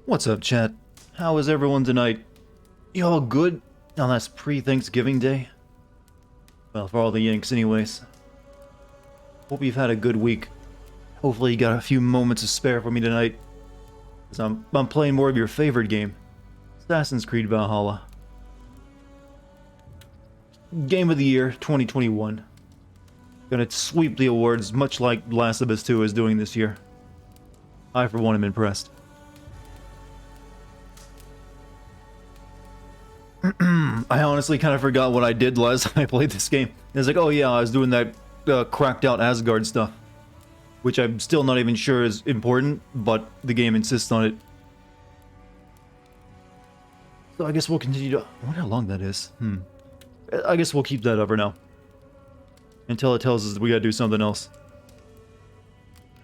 What's up, chat? How is everyone tonight? You all good on this pre-Thanksgiving day? Well, for all the Yanks anyways. Hope you've had a good week. Hopefully you got a few moments to spare for me tonight. Because I'm playing more of your favorite game. Assassin's Creed Valhalla. Game of the Year 2021. Gonna sweep the awards much like Last of Us 2 is doing this year. I for one am impressed. I honestly kind of forgot what I did last time I played this game. It's like, oh yeah, I was doing that cracked out Asgard stuff. Which I'm still not even sure is important, but the game insists on it. So I guess we'll continue to... I wonder how long that is. I guess we'll keep that up for now. Until it tells us we gotta do something else.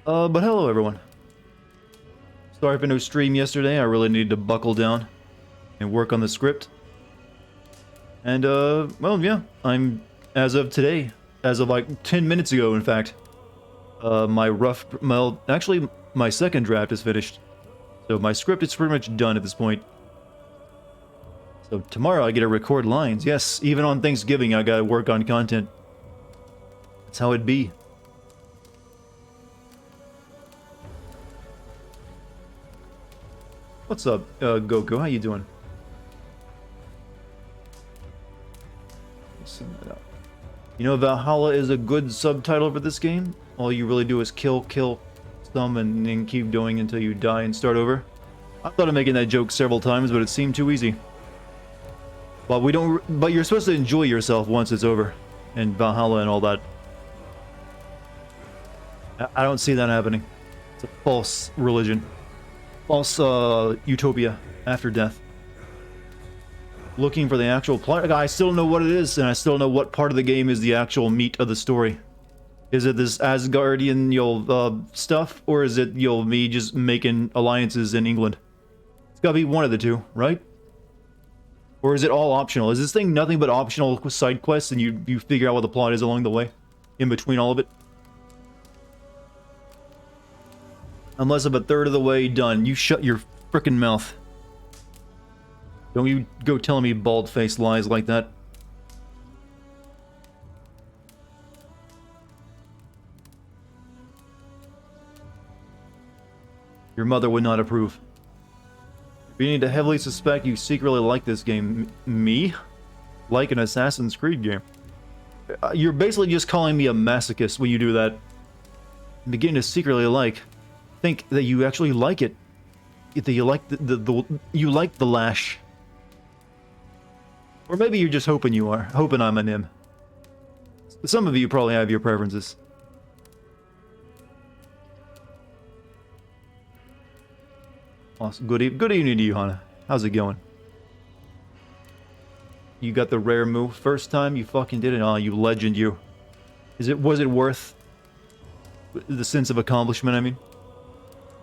But hello everyone. Sorry for no stream yesterday, I really needed to buckle down and work on the script. And, well, yeah, I'm, as of today, as of like 10 minutes ago, in fact, actually, my second draft is finished. So my script is pretty much done at this point. So tomorrow I get to record lines. Yes, even on Thanksgiving I gotta work on content. That's how it be. What's up, Goku? How you doing? You know, Valhalla is a good subtitle for this game. All you really do is kill some and then keep doing until you die and start over. I thought of making that joke several times, but it seemed too easy. But but you're supposed to enjoy yourself once it's over. And Valhalla and all that. I don't see that happening. It's a false religion. False utopia after death. Looking for the actual plot. I still don't know what it is, and I still don't know what part of the game is the actual meat of the story. Is it this Asgardian, stuff, or is it, me just making alliances in England? It's gotta be one of the two, right? Or is it all optional? Is this thing nothing but optional side quests, and you figure out what the plot is along the way? In between all of it? Unless I'm a third of the way done, you shut your frickin' mouth. Don't you go telling me bald-faced lies like that. Your mother would not approve. We need to heavily suspect you secretly like this game. Me? Like an Assassin's Creed game? You're basically just calling me a masochist when you do that. I'm beginning to secretly think that you actually like it. That you like you like the lash. Or maybe you're just hoping you are. Hoping I'm an M. Some of you probably have your preferences. Awesome. Good evening to you, Hannah. How's it going? You got the rare move first time you fucking did it. Oh, you legend, you. Was it worth the sense of accomplishment, I mean?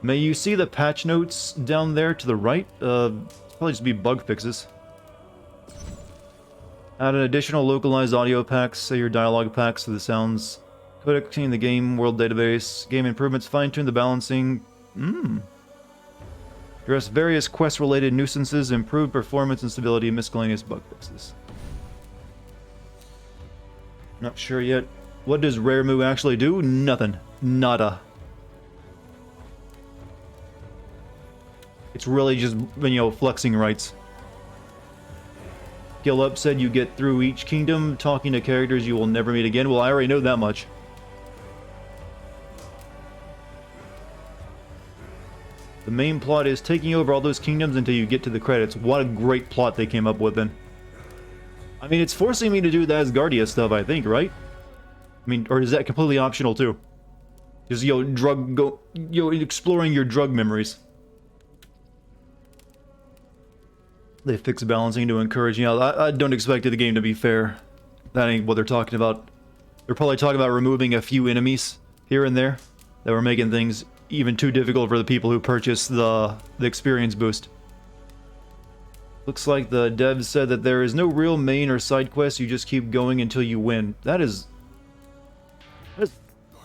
May you see the patch notes down there to the right? Probably just be bug fixes. Add an additional localized audio packs, say your dialogue packs to the sounds. Codec in the game world database. Game improvements, fine-tune the balancing. Address various quest-related nuisances, improve performance and stability, miscellaneous bug fixes. Not sure yet. What does Rare Moo actually do? Nothing. Nada. It's really just, flexing rights. Skill Up said you get through each kingdom talking to characters you will never meet again. Well, I already know that much. The main plot is taking over all those kingdoms until you get to the credits. What a great plot they came up with then. I mean, it's forcing me to do the Asgardia stuff, I think, right? I mean, or is that completely optional too? Just, exploring your drug memories. They fix balancing to encourage, I don't expect the game to be fair. That ain't what they're talking about. They're probably talking about removing a few enemies here and there that were making things even too difficult for the people who purchased the experience boost. Looks like the devs said that there is no real main or side quest, you just keep going until you win. That is a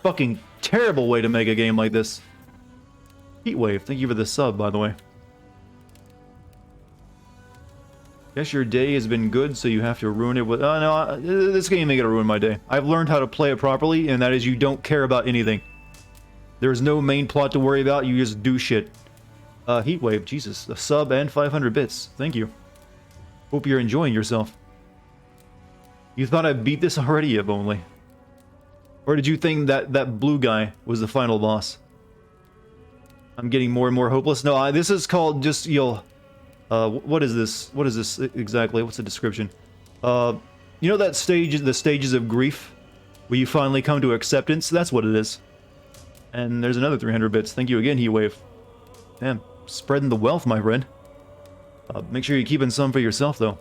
fucking terrible way to make a game like this. Heatwave, thank you for the sub, by the way. Guess your day has been good, so you have to ruin it with... Oh, no, this game ain't gonna ruin my day. I've learned how to play it properly, and that is you don't care about anything. There's no main plot to worry about, you just do shit. Heatwave, Jesus. A sub and 500 bits. Thank you. Hope you're enjoying yourself. You thought I beat this already, if only. Or did you think that that blue guy was the final boss? I'm getting more and more hopeless. No, this is called just, what is this? What is this exactly? What's the description? You know that stage, the stages of grief? Where you finally come to acceptance? That's what it is. And there's another 300 bits. Thank you again, Heatwave. Damn, spreading the wealth, my friend. Make sure you're keeping some for yourself, though.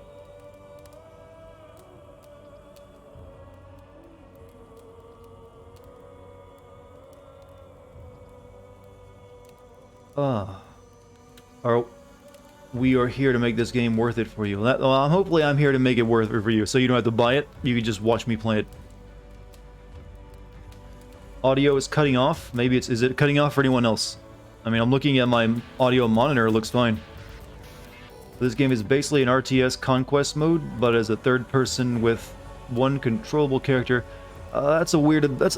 We are here to make this game worth it for you. Hopefully I'm here to make it worth it for you, so you don't have to buy it. You can just watch me play it. Audio is cutting off. Maybe is it cutting off for anyone else? I mean, I'm looking at my audio monitor. It looks fine. This game is basically an RTS conquest mode, but as a third person with one controllable character. That's a weird... I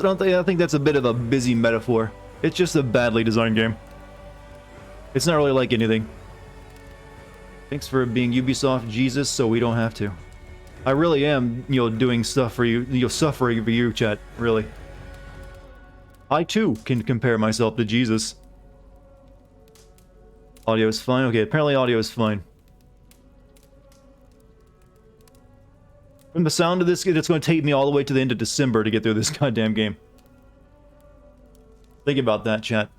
think that's a bit of a busy metaphor. It's just a badly designed game. It's not really like anything. Thanks for being Ubisoft Jesus, so we don't have to. I really am, doing stuff for you, suffering for you, chat, really. I, too, can compare myself to Jesus. Audio is fine? Okay, apparently audio is fine. From the sound of this, it's going to take me all the way to the end of December to get through this goddamn game. Think about that, chat.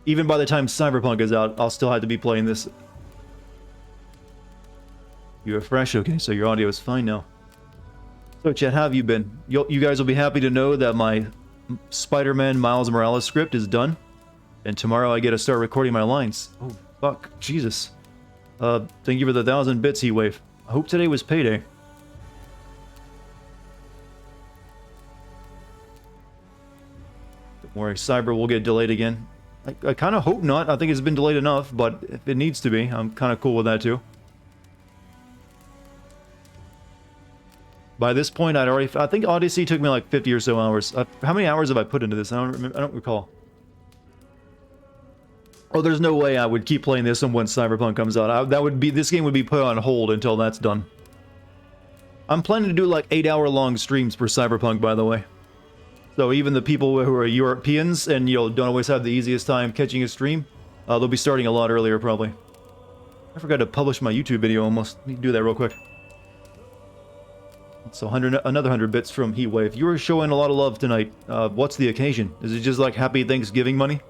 Even by the time Cyberpunk is out, I'll still have to be playing this. You're fresh? Okay, so your audio is fine now. So, chat, how have you been? You guys will be happy to know that my Spider-Man Miles Morales script is done. And tomorrow I get to start recording my lines. Oh, fuck. Jesus. Thank you for the 1,000 bits, Heatwave. I hope today was payday. Don't worry, Cyber will get delayed again. I kind of hope not. I think it's been delayed enough, but if it needs to be, I'm kind of cool with that too. By this point, I think Odyssey took me like 50 or so hours. How many hours have I put into this? I don't recall. Oh, there's no way I would keep playing this once Cyberpunk comes out. This game would be put on hold until that's done. I'm planning to do like 8-hour-long streams for Cyberpunk, by the way. So even the people who are Europeans and don't always have the easiest time catching a stream, they'll be starting a lot earlier probably. I forgot to publish my YouTube video almost. Let me do that real quick. So another 100 bits from Heatwave. You were showing a lot of love tonight. What's the occasion? Is it just like Happy Thanksgiving money?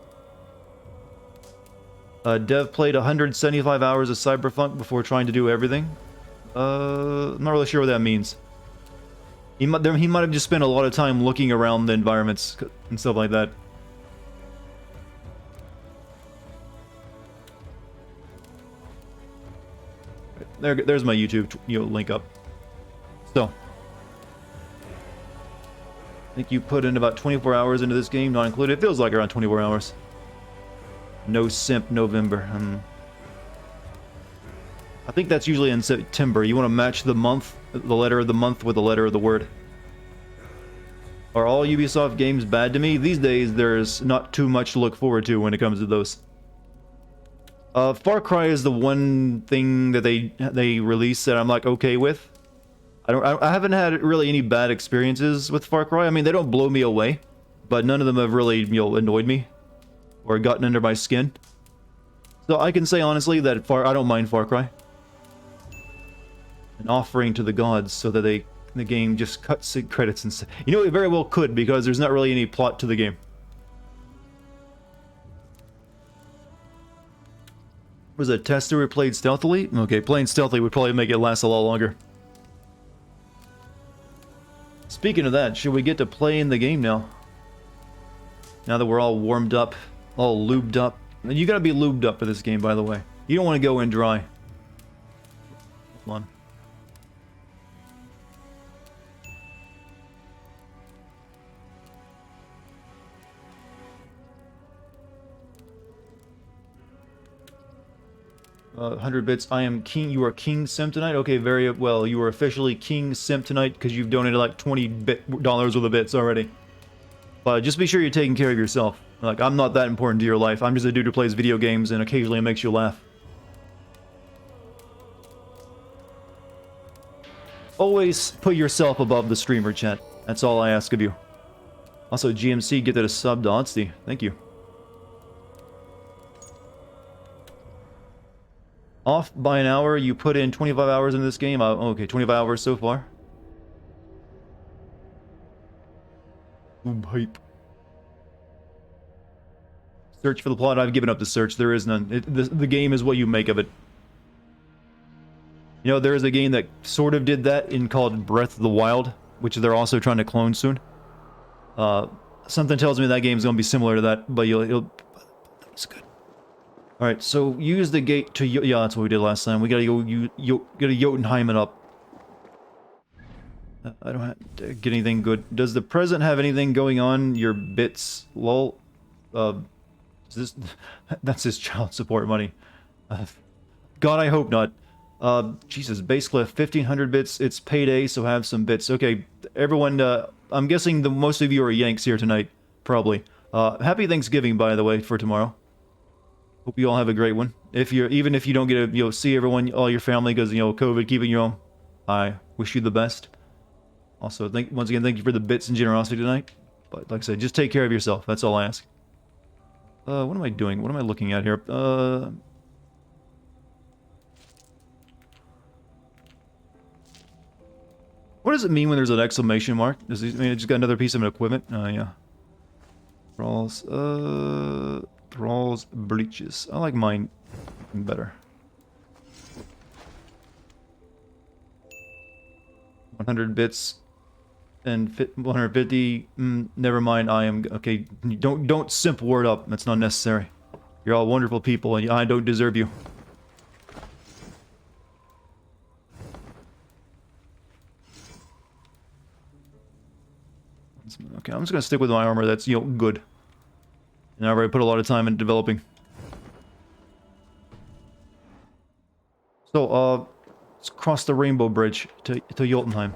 Dev played 175 hours of Cyberpunk before trying to do everything. I'm not really sure what that means. He might have just spent a lot of time looking around the environments and stuff like that. There's my YouTube link up. So, I think you put in about 24 hours into this game, not included. It feels like around 24 hours. No Simp November. I think that's usually in September. You want to match the month, the letter of the month with the letter of the word. Are all Ubisoft games bad to me? These days, there's not too much to look forward to when it comes to those. Far Cry is the one thing that they released that I'm like okay with. I haven't had really any bad experiences with Far Cry. I mean, they don't blow me away, but none of them have really annoyed me or gotten under my skin. So I can say honestly that I don't mind Far Cry. An offering to the gods so that the game just cuts credits and stuff. It very well could because there's not really any plot to the game. Was it a tester who played stealthily? Okay, playing stealthily would probably make it last a lot longer. Speaking of that, should we get to play in the game now? Now that we're all warmed up, all lubed up. You gotta be lubed up for this game, by the way. You don't want to go in dry. Hold on. 100 bits. I am king. You are King Simp tonight? Okay, very well. You are officially King Simp tonight because you've donated like $20 worth of bits already. But just be sure you're taking care of yourself. Like, I'm not that important to your life. I'm just a dude who plays video games and occasionally makes you laugh. Always put yourself above the streamer, chat. That's all I ask of you. Also, GMC, get that a sub to Odsty. Thank you. Off by an hour, you put in 25 hours in this game? Okay, 25 hours so far. Boom, hype. Search for the plot. I've given up the search. There is none. The game is what you make of it. You know, there is a game that sort of did that called Breath of the Wild, which they're also trying to clone soon. Something tells me that game's gonna be similar to that, but it's good. Alright, so use the gate to... Yeah, that's what we did last time. We gotta go... gotta Jotunheim it up. I don't have to get anything good. Does the present have anything going on? Your bits? Lol. That's his child support money. God, I hope not. Jesus, base cliff, 1500 bits. It's payday, so have some bits. Okay, everyone, I'm guessing most of you are Yanks here tonight. Probably. Happy Thanksgiving, by the way, for tomorrow. Hope you all have a great one. Even if you don't get to, see everyone, all your family, because, COVID keeping you home, I wish you the best. Also, once again, thank you for the bits and generosity tonight. But, like I said, just take care of yourself. That's all I ask. What am I doing? What am I looking at here? What does it mean when there's an exclamation mark? Does it mean it just got another piece of equipment? Yeah. Thrall's breeches. I like mine better. 100 bits and 150. Never mind. I am okay. Don't simp word up. That's not necessary. You're all wonderful people, and I don't deserve you. Okay, I'm just gonna stick with my armor. That's good. And I've already put a lot of time into developing. So, let's cross the Rainbow Bridge to Jotunheim.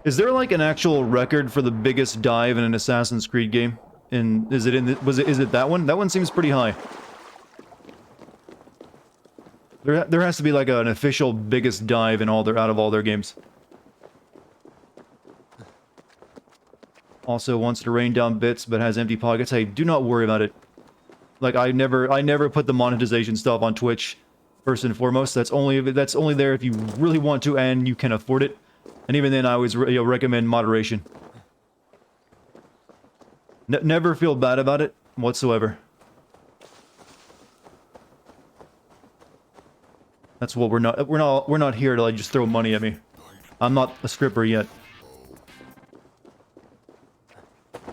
Is there like an actual record for the biggest dive in an Assassin's Creed game? Is it that one? That one seems pretty high. There has to be like an official biggest dive in out of all their games. Also wants to rain down bits, but has empty pockets. Hey, do not worry about it. Like I never put the monetization stuff on Twitch. First and foremost, that's only there if you really want to and you can afford it. And even then, I always recommend moderation. Never feel bad about it whatsoever. That's what we're not here to like just throw money at me. I'm not a stripper yet.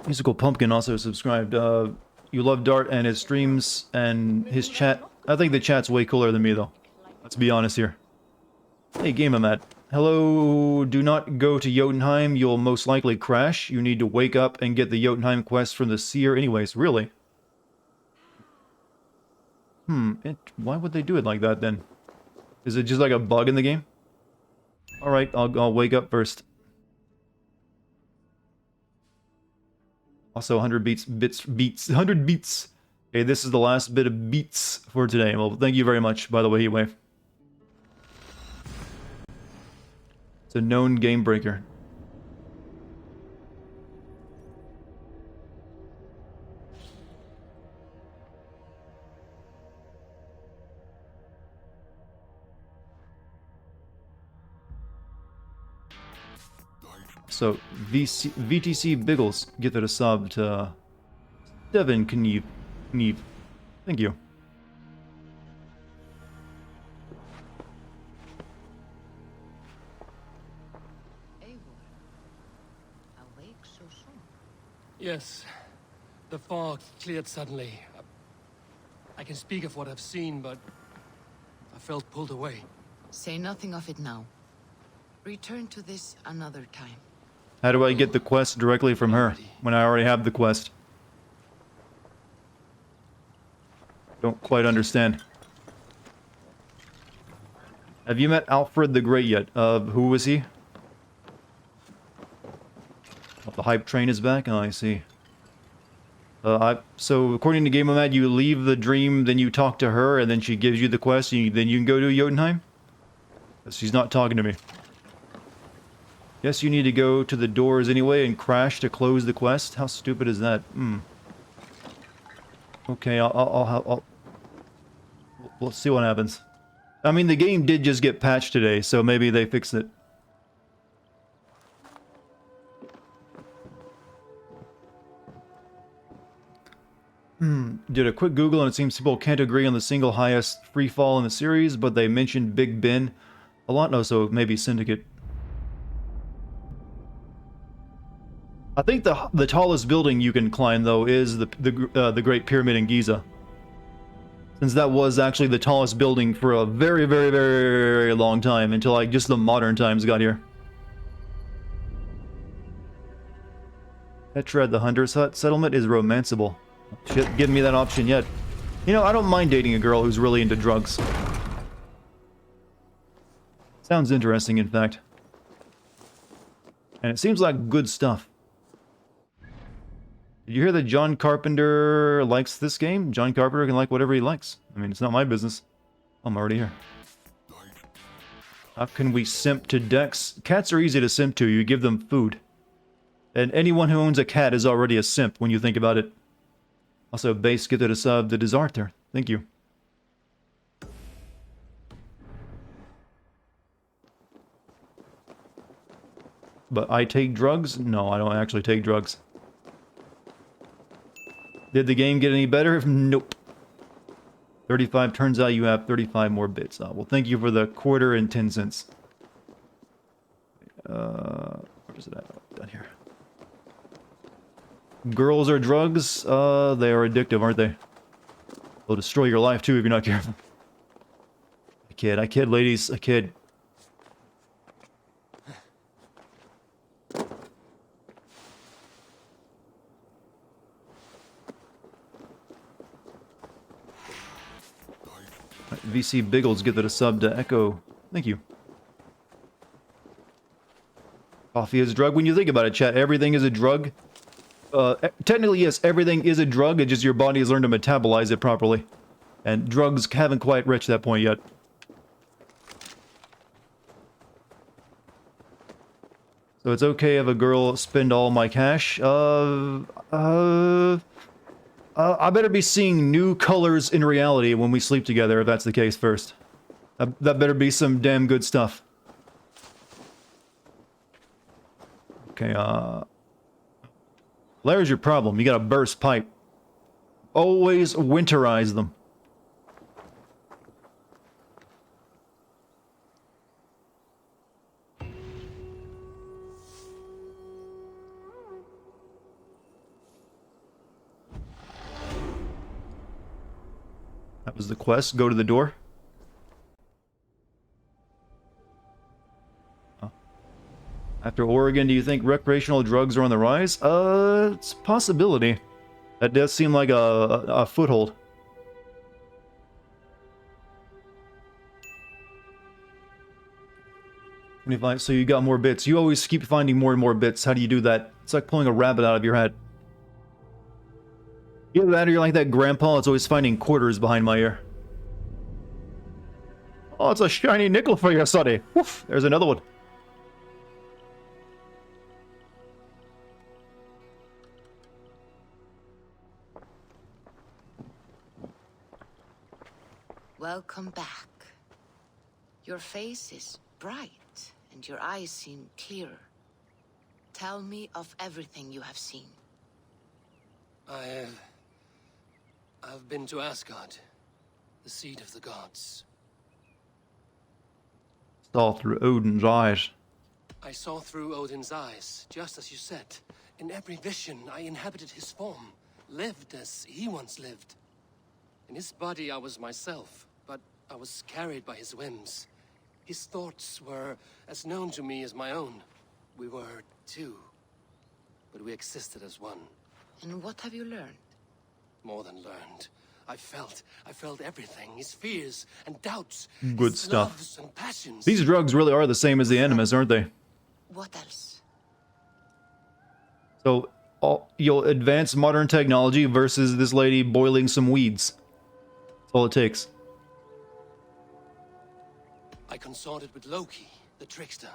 Musical Pumpkin also subscribed. You love Dart and his streams and his chat. I think the chat's way cooler than me though. Let's be honest here. Hey, Gameamat. Hello, do not go to Jotunheim. You'll most likely crash. You need to wake up and get the Jotunheim quest from the seer anyways. Really? Why would they do it like that then? Is it just like a bug in the game? Alright, I'll wake up first. Also, 100 beats. 100 beats. Okay, this is the last bit of beats for today. Well, thank you very much, by the way, Heatwave. It's a known game breaker. So, VTC Biggles, get that a sub to Devin Knieve. Thank you. Awake so soon? Yes. The fog cleared suddenly. I can speak of what I've seen, but I felt pulled away. Say nothing of it now. Return to this another time. How do I get the quest directly from her when I already have the quest? Don't quite understand. Have you met Alfred the Great yet? Who was he? Oh, the hype train is back? Oh, I see. So according to Gamermad, you leave the dream, then you talk to her, and then she gives you the quest, and then you can go to Jotunheim? She's not talking to me. Guess you need to go to the doors anyway and crash to close the quest? How stupid is that? Okay, we'll see what happens. I mean, the game did just get patched today, so maybe they fixed it. Did a quick Google and it seems people can't agree on the single highest free fall in the series, but they mentioned Big Ben a lot. No, so maybe Syndicate. I think the tallest building you can climb though is the Great Pyramid in Giza, since that was actually the tallest building for a very, very, very, very long time until like just the modern times got here. Petrad, the Hunter's Hut settlement is romanceable. Shit, give me that option yet. You know, I don't mind dating a girl who's really into drugs. Sounds interesting, in fact. And it seems like good stuff. Did you hear that John Carpenter likes this game? John Carpenter can like whatever he likes. I mean, it's not my business. I'm already here. How can we simp to Dex? Cats are easy to simp to. You give them food. And anyone who owns a cat is already a simp when you think about it. Also, base get to sub the Desarter. Thank you. But I take drugs? No, I don't actually take drugs. Did the game get any better? Nope. 35, turns out you have 35 more bits. Well, thank you for the quarter and 10 cents. Where is it at? Down here. Girls are drugs? They are addictive, aren't they? They'll destroy your life too if you're not careful. I kid, ladies, I kid. VC Biggles get that a sub to Echo. Thank you. Coffee is a drug. When you think about it, chat, everything is a drug. Technically, yes, everything is a drug. It's just your body has learned to metabolize it properly. And drugs haven't quite reached that point yet. So it's okay if a girl spend all my cash. I better be seeing new colors in reality when we sleep together, if that's the case first. That better be some damn good stuff. Okay, there's your problem. You got a burst pipe. Always winterize them. That was the quest. Go to the door. Oh. After Oregon, do you think recreational drugs are on the rise? It's a possibility. That does seem like a foothold. So you got more bits. You always keep finding more and more bits. How do you do that? It's like pulling a rabbit out of your hat. Either that or you're like that grandpa that's always finding quarters behind my ear. Oh, it's a shiny nickel for your sonny. Woof, there's another one. Welcome back. Your face is bright, and your eyes seem clearer. Tell me of everything you have seen. I've been to Asgard, the seat of the gods. Saw through Odin's eyes. I saw through Odin's eyes, just as you said. In every vision, I inhabited his form, lived as he once lived. In his body, I was myself, but I was carried by his whims. His thoughts were as known to me as my own. We were two, but we existed as one. And what have you learned? More than learned. I felt everything. His fears and doubts. Good his stuff. loves and passions. These drugs really are the same as the Animus, aren't they? What else? So, you'll advance modern technology versus this lady boiling some weeds. That's all it takes. I consorted with Loki, the trickster.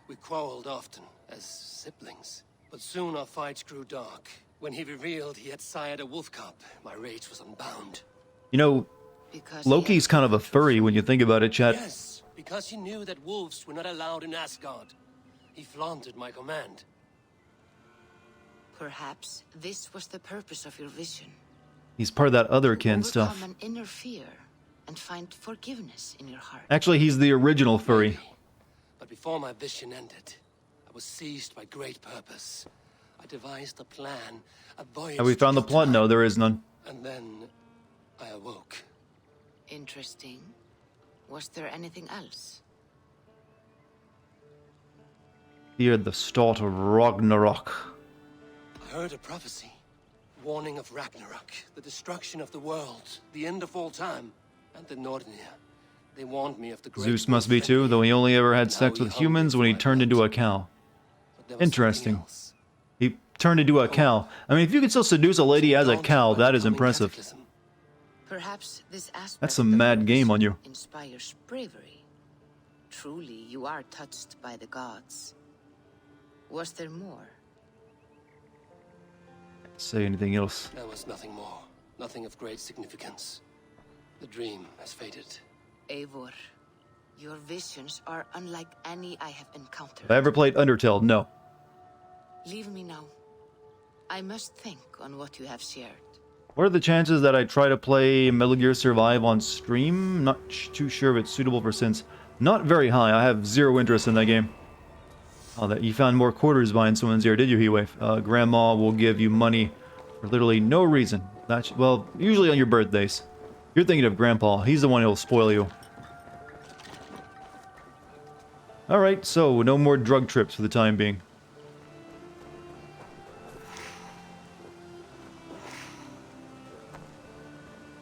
We quarreled often, as siblings. But soon our fights grew dark. When he revealed he had sired a wolf cub, my rage was unbound. You know, Because Loki's kind of a furry when you think about it, chat. Yes, because he knew that wolves were not allowed in Asgard. He flaunted my command. Perhaps this was the purpose of your vision. He's part of that other kin Overcome stuff. an inner fear and find forgiveness in your heart. Actually, he's the original furry. But before my vision ended, I was seized by great purpose. I devised a plan, a voyage. Have we found the through plot? time, No, there is none. And then I awoke. Interesting. Was there anything else? Here, the start of Ragnarok. I heard a prophecy, warning of Ragnarok, the destruction of the world, the end of all time, and the Nornir. They warned me of the great Zeus must be too, though he only ever had sex with humans when he turned into a cow. But there was Interesting. something else. He turned into a cow. I mean, if you can still seduce a lady as a cow, that is impressive. Perhaps this aspect That's some of mad your game on vision you. inspires bravery. Truly, you are touched by the gods. Was there more? Say anything else. There was nothing more. Nothing of great significance. The dream has faded. Eivor, your visions are unlike any I have encountered. Have I ever played Undertale? No. Leave me now. I must think on what you have shared. What are the chances that I try to play Metal Gear Survive on stream? Not too sure if it's suitable for Sins. Not very high. I have zero interest in that game. Oh, that you found more quarters behind someone's ear, did you, Heatwave? Grandma will give you money for literally no reason. That's, well, usually on your birthdays. You're thinking of Grandpa. He's the one who'll spoil you. Alright, so no more drug trips for the time being.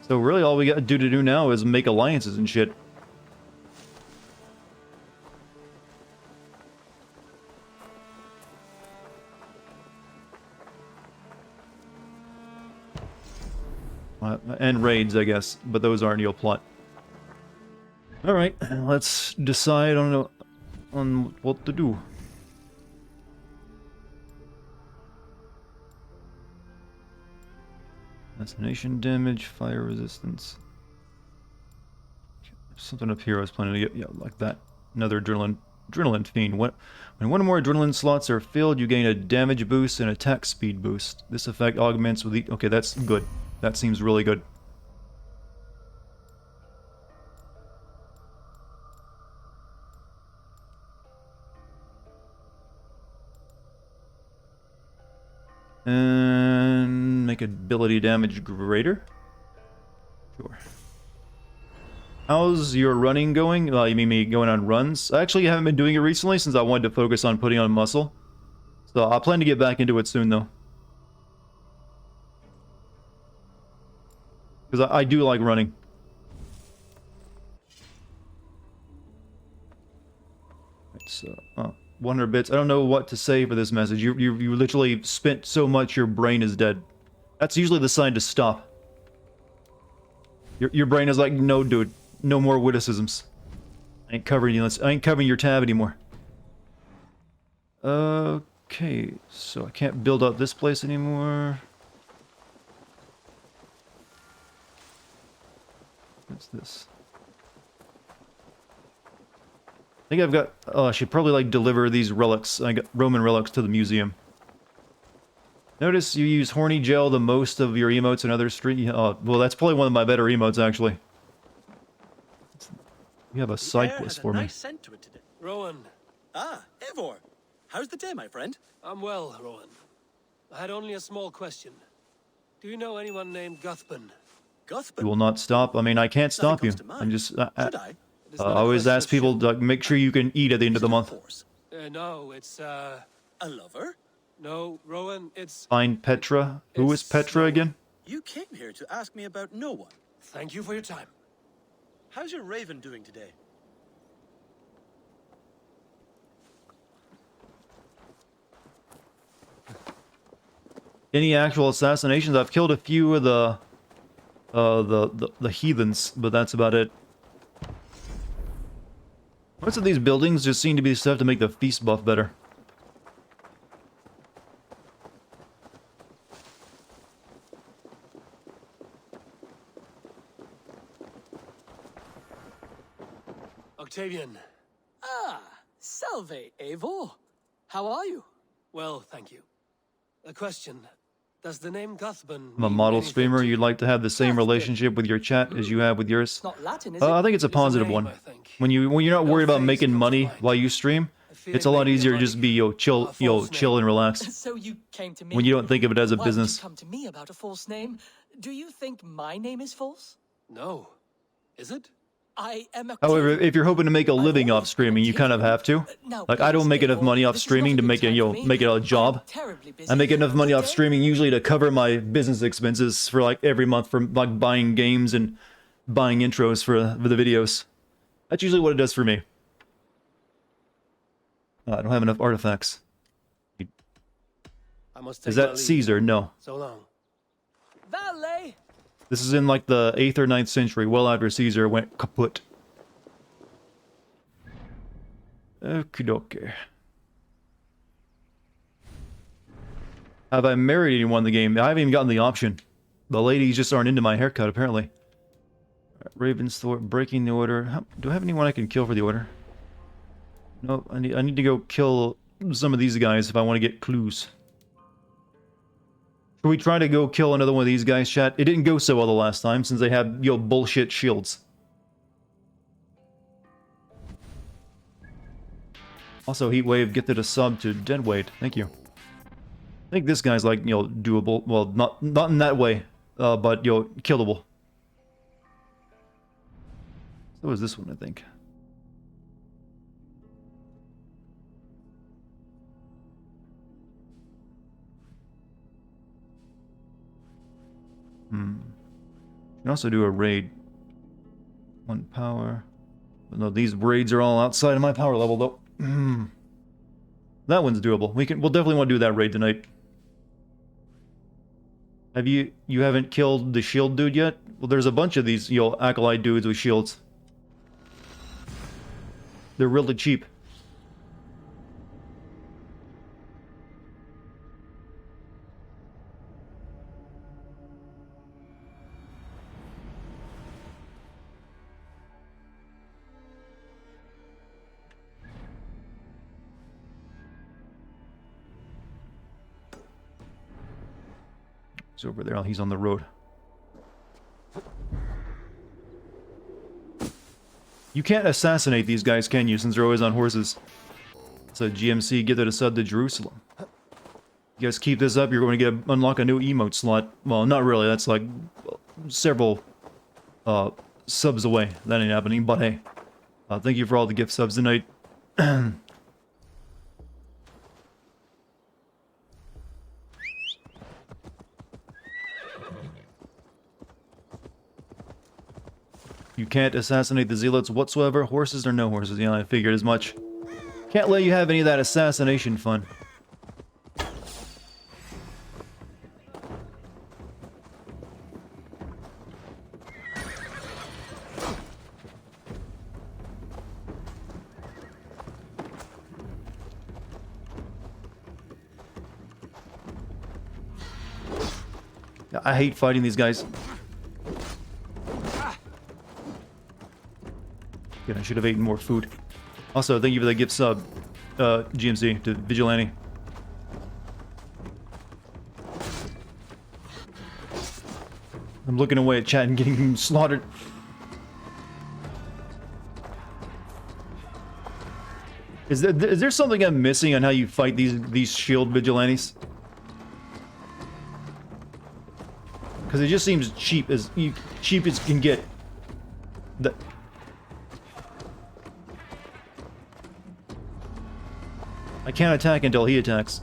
So really all we got to do now is make alliances and shit. And raids, I guess, but those aren't your plot. Alright, let's decide on what to do. Assassination damage, fire resistance. Something up here I was planning to get, yeah, like that. Another adrenaline fiend. When one or more adrenaline slots are filled, you gain a damage boost and attack speed boost. This effect augments with okay, that's good. That seems really good. And make ability damage greater? Sure. How's your running going? You mean me going on runs? I actually haven't been doing it recently since I wanted to focus on putting on muscle. So I plan to get back into it soon though. Because I do like running. So, 100 bits. I don't know what to say for this message. You literally spent so much your brain is dead. That's usually the sign to stop. Your brain is like, no dude, no more witticisms. I ain't covering you. I ain't covering your tab anymore. Okay, so I can't build up this place anymore. What's this? I think I've got... Oh, I should probably, like, deliver these relics. I got Roman relics to the museum. Notice you use horny gel the most of your emotes and other street... well, that's probably one of my better emotes, actually. You have a side quest for me. Nice scent to it today. Rowan, Ah, Eivor. How's the day, my friend? I'm well, Rowan. I had only a small question. Do you know anyone named Guthbun? You Guthbun. will not stop. I mean, I can't stop Nothing you. comes to mind. I'm just... Should I? It is I not a always question ask of people to make sure you can eat at the end of the month. Horse. no, it's, A lover? No, Rowan, it's... Find Petra. Who is It's Petra again? You came here to ask me about no one. Thank you for your time. How's your raven doing today? Any actual assassinations? I've killed a few of the heathens, but that's about it. Most of these buildings just seem to be stuff to make the feast buff better. Octavian. Ah, salve, Eivor. How are you? Well, thank you. A question. Does the name Guthban I'm a mean model anything streamer. to You'd like to have the same relationship with your chat as you have with yours. It's not Latin, is I it? think it's a It's a positive name, one. I think. When you're not No worried about face making comes to money mind. while you stream, I fear it's a it may lot be easier to money. just be A false chill name. and relaxed So you came to me. when you don't think of it as a Why business. Would you come to me about a false name? Do you think my name is false? No. Is it? I am a However, if you're hoping to make a living off streaming, you kind of have to. Now, Like, I don't please, make enough Eivor, money off this is not streaming a to good make it, time for me. make it a I'm job. terribly busy. I make enough money off Today- streaming usually to cover my business expenses for like every month for like buying games and buying intros for the videos. That's usually what it does for me. I don't have enough artifacts. I must take Is my that leave. Caesar? No. So long. Valet! This is in like the 8th or 9th century, well after Caesar went kaput. Okie dokie. Have I married anyone in the game? I haven't even gotten the option. The ladies just aren't into my haircut, apparently. Raven's Thwart, breaking the order. Do I have anyone I can kill for the order? Nope, I need to go kill some of these guys if I want to get clues. Should we try to go kill another one of these guys, chat? It didn't go so well the last time, since they have, bullshit shields. Also, Heatwave, get to the sub to Deadweight. Thank you. I think this guy's like, doable. Well, not in that way, but, killable. So is this one, I think. You can also do a raid. 1 power. No, these raids are all outside of my power level, though. That one's doable. We'll definitely want to do that raid tonight. Have you haven't killed the shield dude yet? Well, there's a bunch of these, acolyte dudes with shields. They're really cheap. He's over there. He's on the road. You can't assassinate these guys, can you? Since they're always on horses. So GMC, get to sub to Jerusalem. You guys keep this up, you're going to unlock a new emote slot. Well, not really. That's like several subs away. That ain't happening. But hey, thank you for all the gift subs tonight. You can't assassinate the zealots whatsoever, horses or no horses. Yeah, I figured as much. Can't let you have any of that assassination fun. I hate fighting these guys. Yeah, I should have eaten more food. Also, thank you for the gift sub, GMC, to Vigilante. I'm looking away at chat and getting slaughtered. Is there something I'm missing on how you fight these shield vigilantes? Because it just seems cheap as can get. I can't attack until he attacks.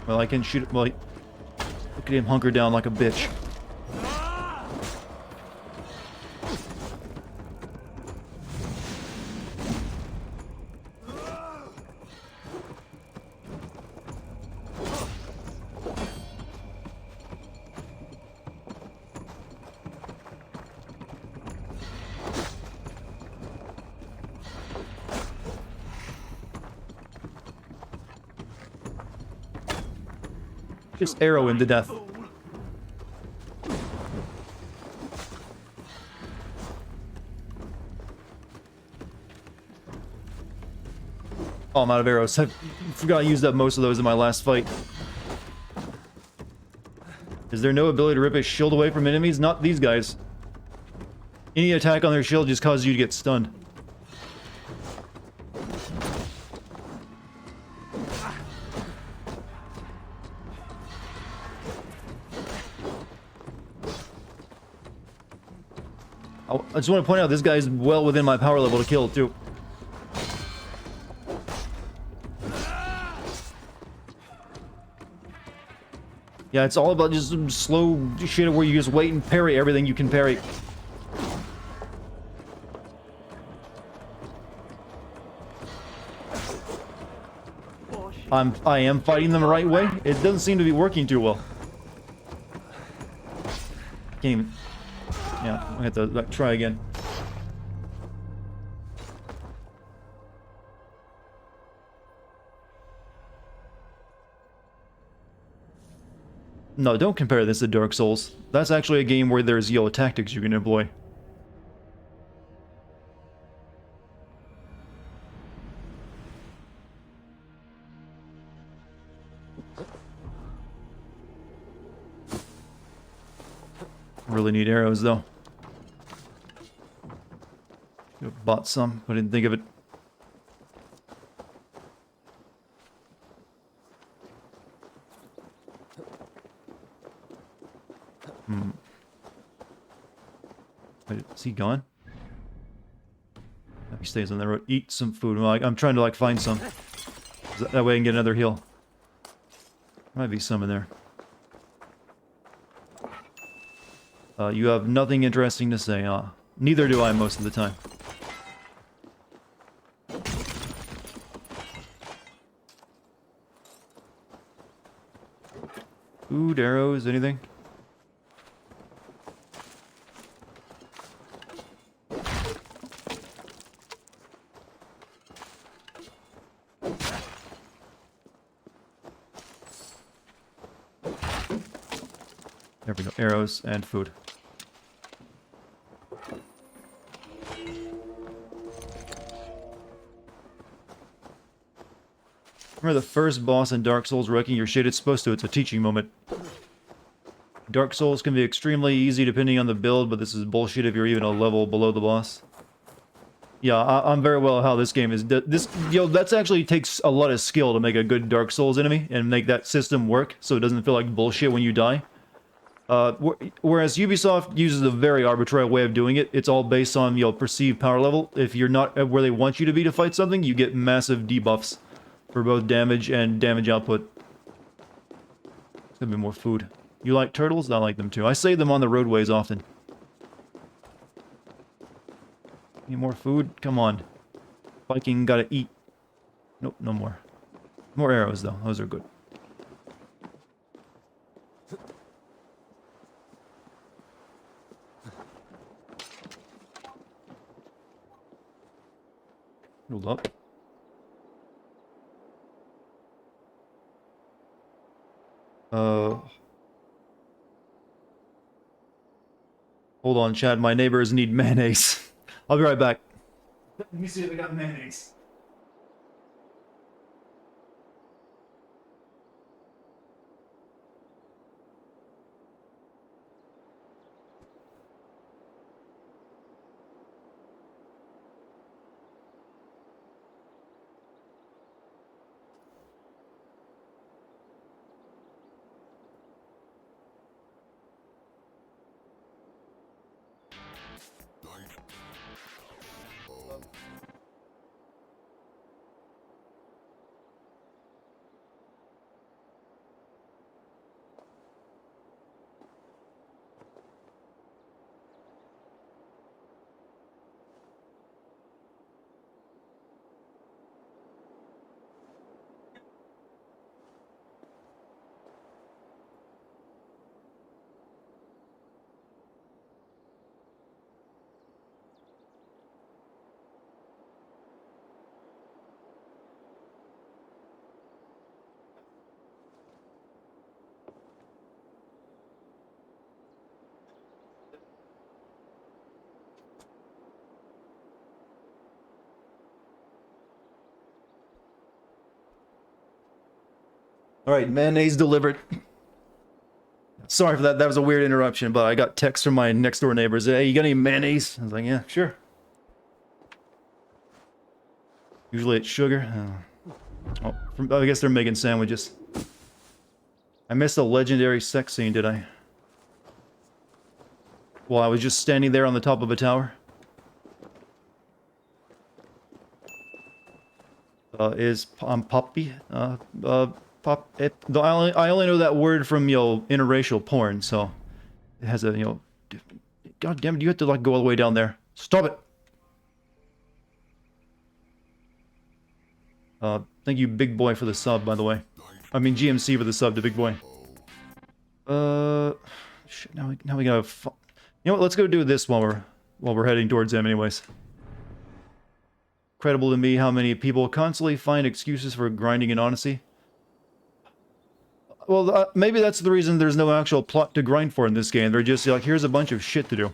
Well, I can shoot. Well, Look at him hunker down like a bitch. Just arrow him to death. Oh, I'm out of arrows. I forgot I used up most of those in my last fight. Is there no ability to rip a shield away from enemies? Not these guys. Any attack on their shield just causes you to get stunned. I just want to point out this guy's well within my power level to kill, too. Yeah, it's all about just some slow shit where you just wait and parry everything you can parry. I am fighting them the right way. It doesn't seem to be working too well. Can't even... Yeah, I have to like, try again. No, don't compare this to Dark Souls. That's actually a game where there's tactics you can employ. Really need arrows though. Could've bought some, but I didn't think of it. Wait, is he gone? He stays on the road. Eat some food. Well, I'm trying to like find some. That way I can get another heal. Might be some in there. You have nothing interesting to say, huh? Neither do I most of the time. Food, arrows, anything? There we go. Arrows and food. Remember the first boss in Dark Souls wrecking your shit? It's supposed to. It's a teaching moment. Dark Souls can be extremely easy depending on the build, but this is bullshit if you're even a level below the boss. Yeah, I'm very well how this game is. That's actually takes a lot of skill to make a good Dark Souls enemy and make that system work so it doesn't feel like bullshit when you die. Whereas Ubisoft uses a very arbitrary way of doing it. It's all based on, perceived power level. If you're not where they want you to be to fight something, you get massive debuffs for both damage and damage output. There's gonna be more food. You like turtles? I like them too. I save them on the roadways often. Need more food? Come on. Viking gotta eat. Nope, no more. More arrows though. Those are good. Hold up. Hold on, Chad. My neighbors need mayonnaise. I'll be right back. Let me see if I got mayonnaise. Alright, mayonnaise delivered. Sorry for that. That was a weird interruption, but I got text from my next door neighbors. Hey, you got any mayonnaise? I was like, yeah, sure. Usually it's sugar. Oh, I guess they're making sandwiches. I missed a legendary sex scene, did I? While I was just standing there on the top of a tower. Poppy? I only know that word from, you know, interracial porn, so... It has a, you know... God damn it, you have to, like, go all the way down there. Stop it! Thank you, Big Boy, for the sub, by the way. I mean, GMC for the sub to Big Boy. Shit, now we gotta... You know what, let's go do this while we're heading towards him anyways. Incredible to me how many people constantly find excuses for grinding in honesty. Well, maybe that's the reason there's no actual plot to grind for in this game. They're just like, here's a bunch of shit to do.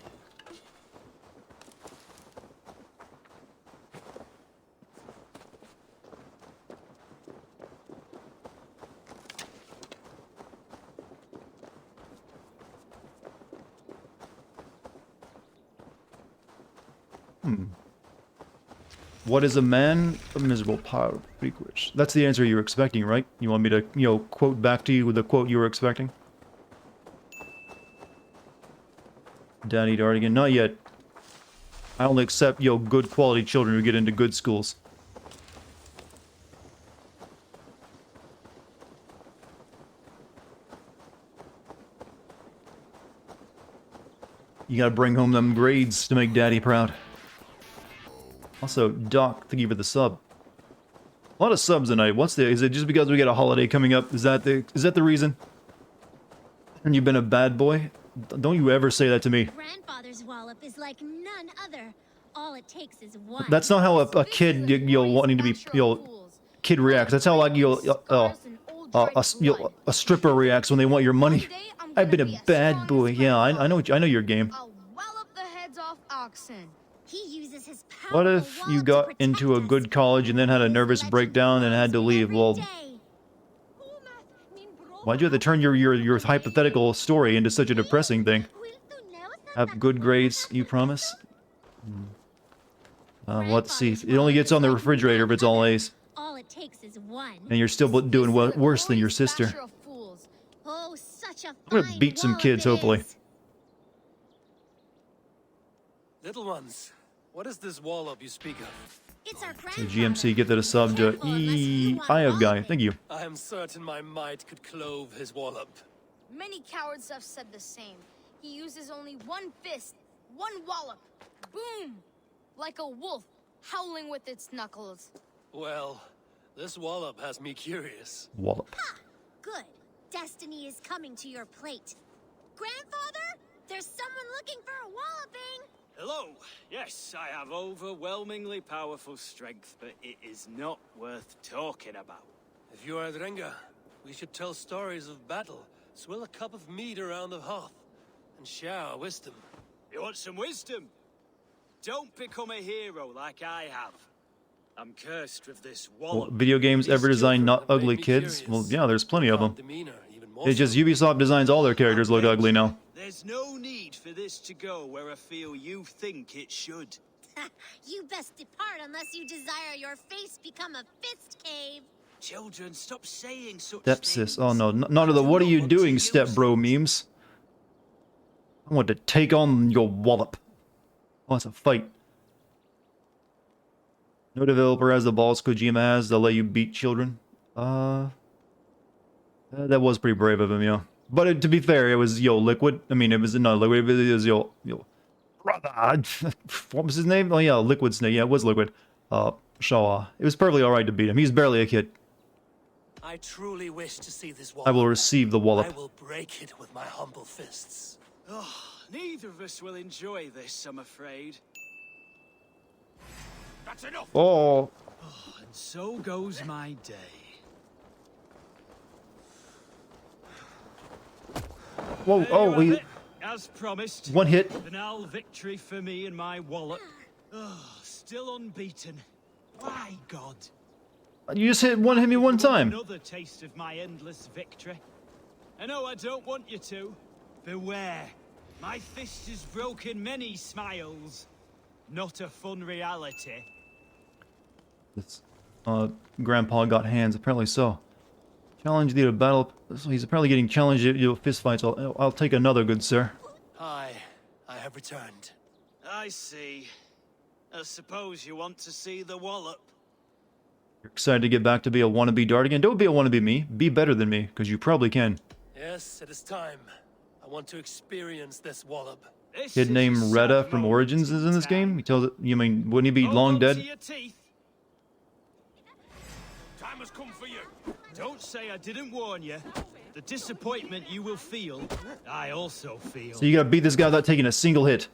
What is a man? A miserable pile of freakwish. That's the answer you were expecting, right? You want me to, you know, quote back to you with the quote you were expecting? Daddy Dartigan, not yet. I only accept, you know, good quality children who get into good schools. You gotta bring home them grades to make Daddy proud. Also, Doc, thank you for the sub. A lot of subs tonight. Is it just because we got a holiday coming up? Is that the reason? And you've been a bad boy? Don't you ever say that to me. Grandfather's wallop is like none other. All it takes is one. That's not how a kid, you know, wanting to be, you know, kid reacts. That's how, like, a stripper reacts when they want your money. I've been a bad boy. Yeah, I know your game. I'll wallop the heads off oxen. He uses his What if you got into a good college and then had a nervous breakdown and had to leave? Well, why'd you have to turn your hypothetical story into such a depressing thing? Have good grades, you promise? Let's see. It only gets on the refrigerator if it's all A's. All it takes is one. And you're still doing worse than your sister. Oh, such a I'm gonna beat some kids, hopefully. Little ones, what is this wallop you speak of? It's our So GMC, get that a sub to I have guy. Thank you. I am certain my might could clove his wallop. Many cowards have said the same. He uses only one fist, one wallop. Boom! Like a wolf, howling with its knuckles. Well, this wallop has me curious. Wallop. Ha! Good. Destiny is coming to your plate. Grandfather, there's someone looking for a walloping. Hello. Yes, I have overwhelmingly powerful strength, but it is not worth talking about. If you are Drenga, we should tell stories of battle, swill a cup of mead around the hearth, and share our wisdom. You want some wisdom? Don't become a hero like I have. I'm cursed with this wallop. Video games ever designed not ugly kids? Well, yeah, there's plenty of them. It's just Ubisoft designs all their characters look ugly now. There's no need for this to go where I feel you think it should. You best depart unless you desire your face become a fist cave. Children, stop saying such Stepsis. things. Oh no, none of the what are you doing, step bro memes. I want to take on your wallop. Oh, it's a fight. No developer has the balls Kojima has to let you beat children. That was pretty brave of him, yeah. But to be fair, it was, Liquid. I mean, it was not Liquid, but it was, what was his name? Oh yeah, Liquid's name. Yeah, it was Liquid. Shaw. It was perfectly alright to beat him. He's barely a kid. I truly wish to see this wallop. I will receive the wallop. I will break it with my humble fists. Oh, neither of us will enjoy this, I'm afraid. That's enough! Oh. And so goes my day. Whoa, oh, he... As promised. One hit. Banal victory for me and my wallop. Oh, still unbeaten. Why, God? You just hit me one time. Another taste of my endless victory. I know I don't want you to. Beware. My fist has broken many smiles. Not a fun reality. This, Grandpa got hands. Apparently so. Challenge you to battle. So he's apparently getting challenged to fist fights. I'll take another, good sir. I have returned. I see. I suppose you want to see the wallop. You're excited to get back to be a wannabe Dartigan? Don't be a wannabe me. Be better than me, because you probably can. Yes, it is time. I want to experience this wallop. This Kid is a named sad Retta from moment Origins is in this game? He tells it, you mean, wouldn't he be Hold long on to dead? your teeth. Time has come for you. Don't say I didn't warn you. The disappointment you will feel, I also feel. So you gotta beat this guy without taking a single hit.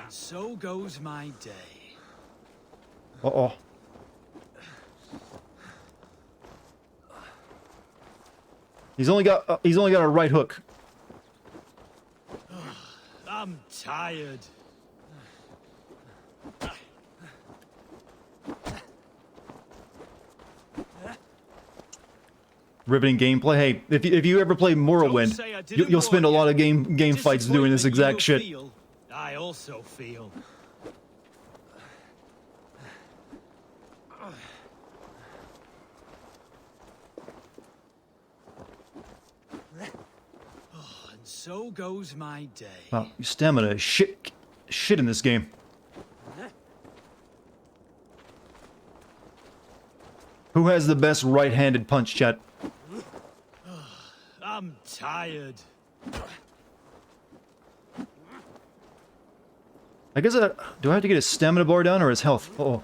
So goes my day. Uh-oh. He's only got a right hook. I'm tired. Riveting gameplay. Hey, if you ever play Morrowind, you'll spend a lot of game fights doing this exact shit. I also feel. Oh, and so goes my day. Wow, your stamina is shit in this game. Who has the best right-handed punch, chat? I'm tired. I guess do I have to get his stamina bar down or his health? Uh-oh.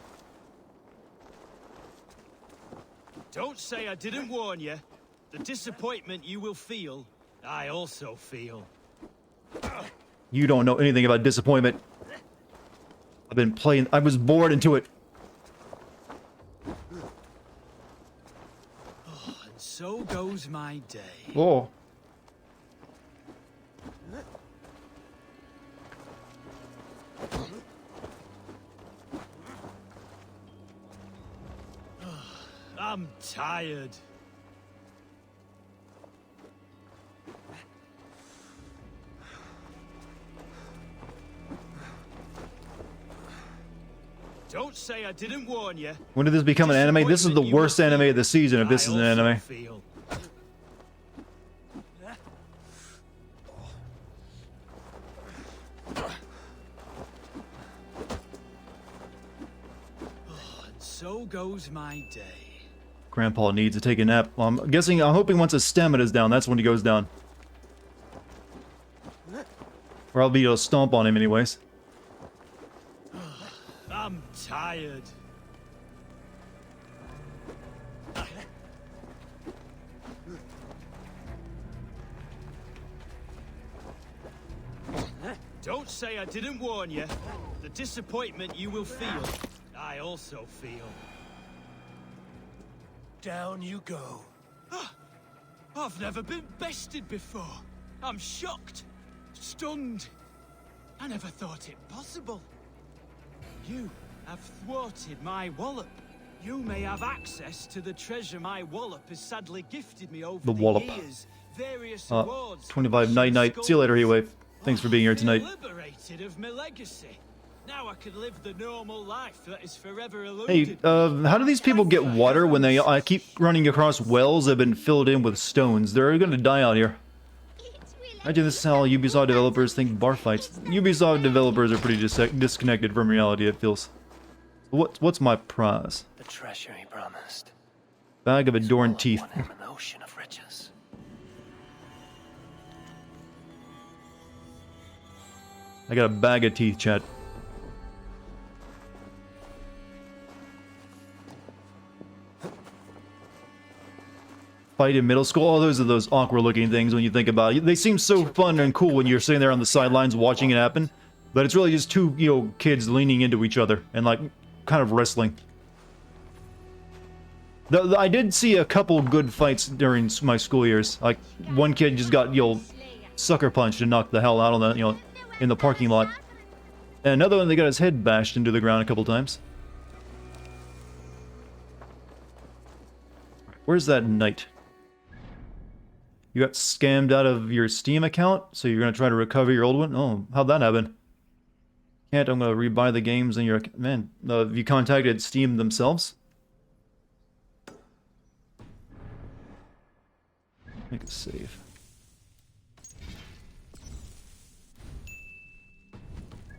Don't say I didn't warn you. The disappointment you will feel, I also feel. You don't know anything about disappointment. I've been playing. I was bored into it. Oh, and so goes my day. Oh. I'm tired. Don't say I didn't warn you. When did this become an anime? This is the worst anime of the season if this is an anime. So goes my day. Grandpa needs to take a nap. Well, I'm hoping once his stamina's down, that's when he goes down. Or I'll be able to stomp on him anyways. I'm tired. Don't say I didn't warn you. The disappointment you will feel, I also feel. Down you go. I've never been bested before. I'm shocked. Stunned. I never thought it possible. You have thwarted my wallop. You may have access to the treasure my wallop has sadly gifted me over The wallop. years. Various awards. 25 night. See you later, Heatwave. Thanks for being here tonight. Liberated of my legacy. Now I can live the normal life that is forever Hey, eluded. how do these people get water when they keep running across wells that have been filled in with stones? They're gonna die out here. Imagine this is how Ubisoft developers think bar fights. Ubisoft developers are pretty disconnected from reality, it feels. What's my prize? The treasure he promised. Bag of adorned teeth. Won him an ocean of riches. I got a bag of teeth, chat. Fight in middle school. Oh, those are those awkward looking things when you think about it. They seem so fun and cool when you're sitting there on the sidelines watching it happen. But it's really just two, kids leaning into each other and like kind of wrestling. I did see a couple good fights during my school years. Like one kid just got, sucker punch to knock the hell out of the, in the parking lot. And another one, they got his head bashed into the ground a couple times. Where's that knight? You got scammed out of your Steam account, so you're gonna try to recover your old one? Oh, how'd that happen? Can't, I'm gonna rebuy the games in your... Man, have you contacted Steam themselves? Make a save.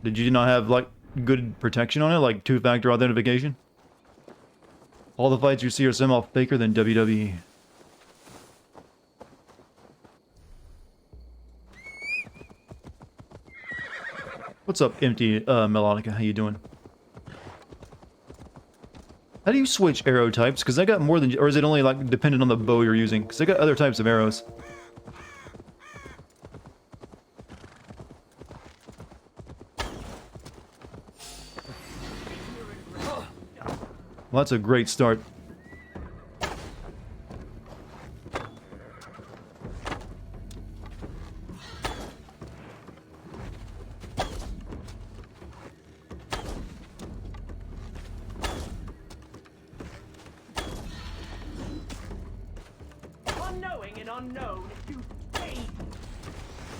Did you not have, like, good protection on it? Like, two-factor authentication? All the fights you see are somehow faker than WWE. What's up, empty Melodica? How you doing? How do you switch arrow types? Because I got more than... Or is it only, like, dependent on the bow you're using? Because I got other types of arrows. Well, that's a great start.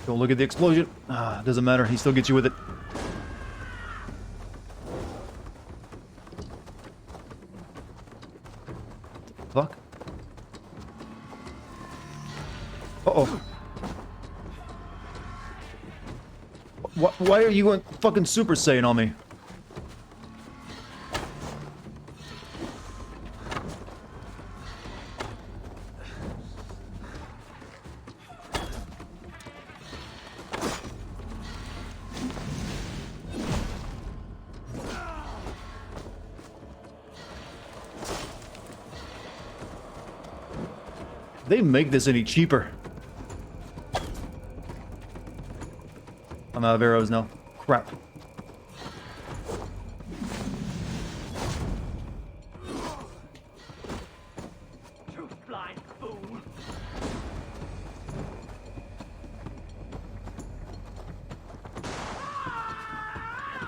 Don't look at the explosion. Ah, doesn't matter. He still gets you with it. Fuck. Uh-oh. Why are you going fucking Super Saiyan on me? They make this any cheaper. I'm out of arrows now. Crap.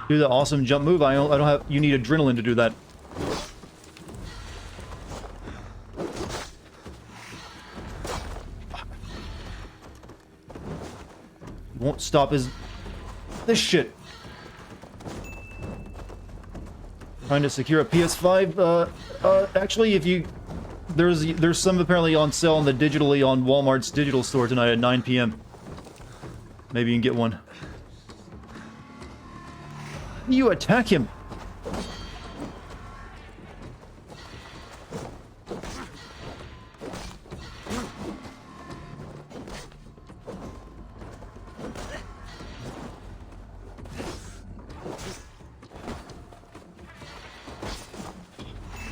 Do the awesome jump move. I don't have. You need adrenaline to do that. Won't stop his... This shit. Trying to secure a PS5. Actually, if you... There's some apparently on sale on the digitally on Walmart's digital store tonight at 9 p.m. Maybe you can get one. You attack him.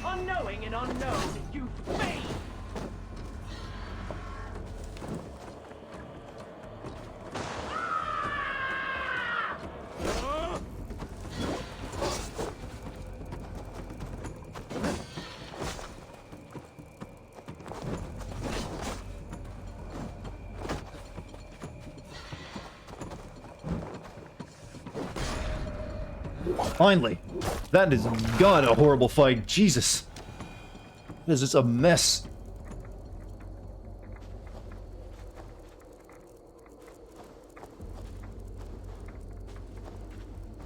Unknowing and unknown, you fade! Finally. That is God a horrible fight. Jesus. This is a mess.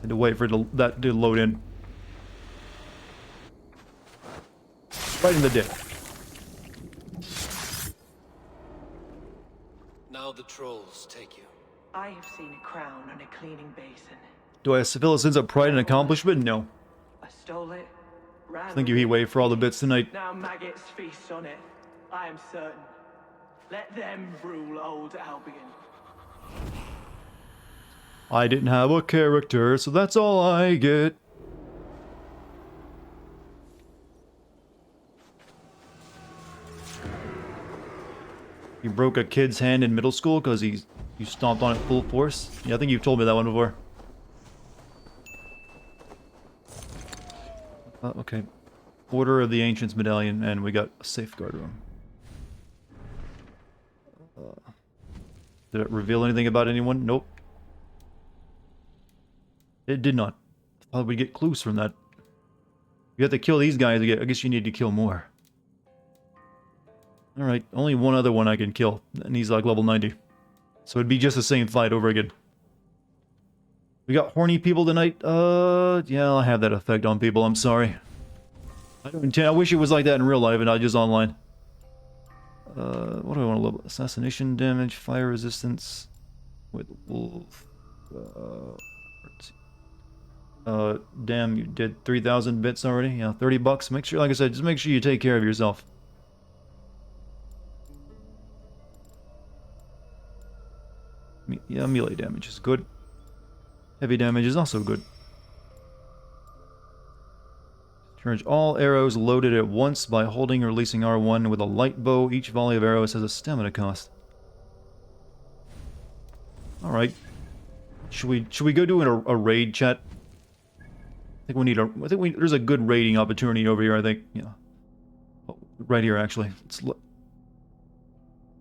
Had to wait for that to load in. Right in the dick. Now the trolls take you. I have seen a crown on a cleaning basin. Do I fill a sense of pride and accomplishment? No. I stole it. I think you heat wave for all the bits tonight. Now maggots feast on it. I am certain. Let them rule old Albion. I didn't have a character, so that's all I get. You broke a kid's hand in middle school because you stomped on it full force? Yeah, I think you've told me that one before. Okay. Order of the Ancients Medallion, and we got a safeguard room. Did it reveal anything about anyone? Nope. It did not. I thought we'd get clues from that. You have to kill these guys to get... I guess you need to kill more. Alright, only one other one I can kill. And he's like level 90. So it'd be just the same fight over again. We got horny people tonight? Yeah, I'll have that effect on people, I'm sorry. I don't intend... I wish it was like that in real life and not just online. What do I want to level? Assassination damage, fire resistance... With wolf... let's see. Damn, you did 3,000 bits already? Yeah, 30 bucks. Make sure, like I said, just make sure you take care of yourself. Yeah, melee damage is good. Heavy damage is also good. Charge all arrows loaded at once by holding or releasing R1 with a light bow. Each volley of arrows has a stamina cost. Alright. Should we go do a raid, chat? I think we need a... there's a good raiding opportunity over here, I think. Yeah. Oh, right here, actually. It's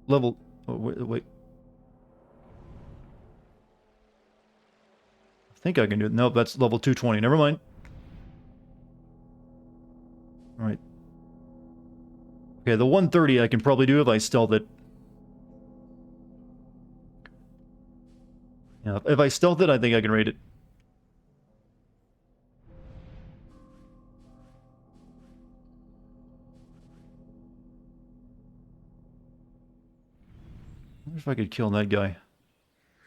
level... Oh, wait. I think I can do it. Nope, that's level 220. Never mind. Alright. Okay, the 130 I can probably do if I stealth it. Yeah, if I stealth it, I think I can raid it. I wonder if I could kill that guy.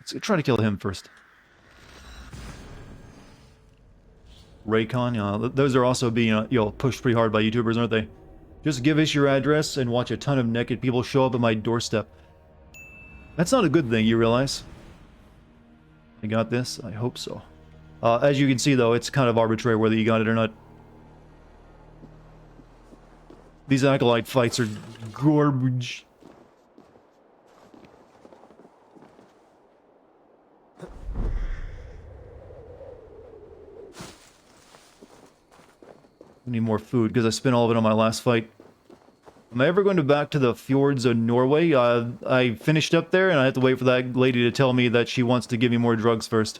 Let's try to kill him first. Raycon, yeah, those are also being, pushed pretty hard by YouTubers, aren't they? Just give us your address and watch a ton of naked people show up at my doorstep. That's not a good thing, you realize? I got this? I hope so. As you can see, though, it's kind of arbitrary whether you got it or not. These acolyte fights are garbage. I need more food because I spent all of it on my last fight. Am I ever going back to the fjords of Norway? I finished up there and I have to wait for that lady to tell me that she wants to give me more drugs first.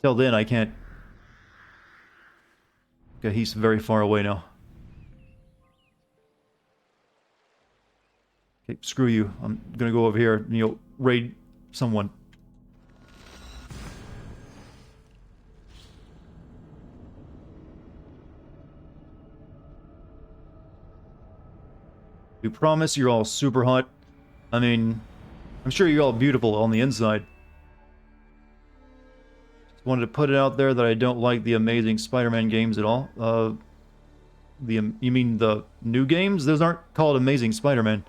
Till then, I can't. Okay, he's very far away now. Okay, screw you. I'm gonna go over here and, raid someone. We promise you're all super hot. I mean, I'm sure you're all beautiful on the inside. Just wanted to put it out there that I don't like the Amazing Spider-Man games at all. You mean the new games? Those aren't called Amazing Spider-Man.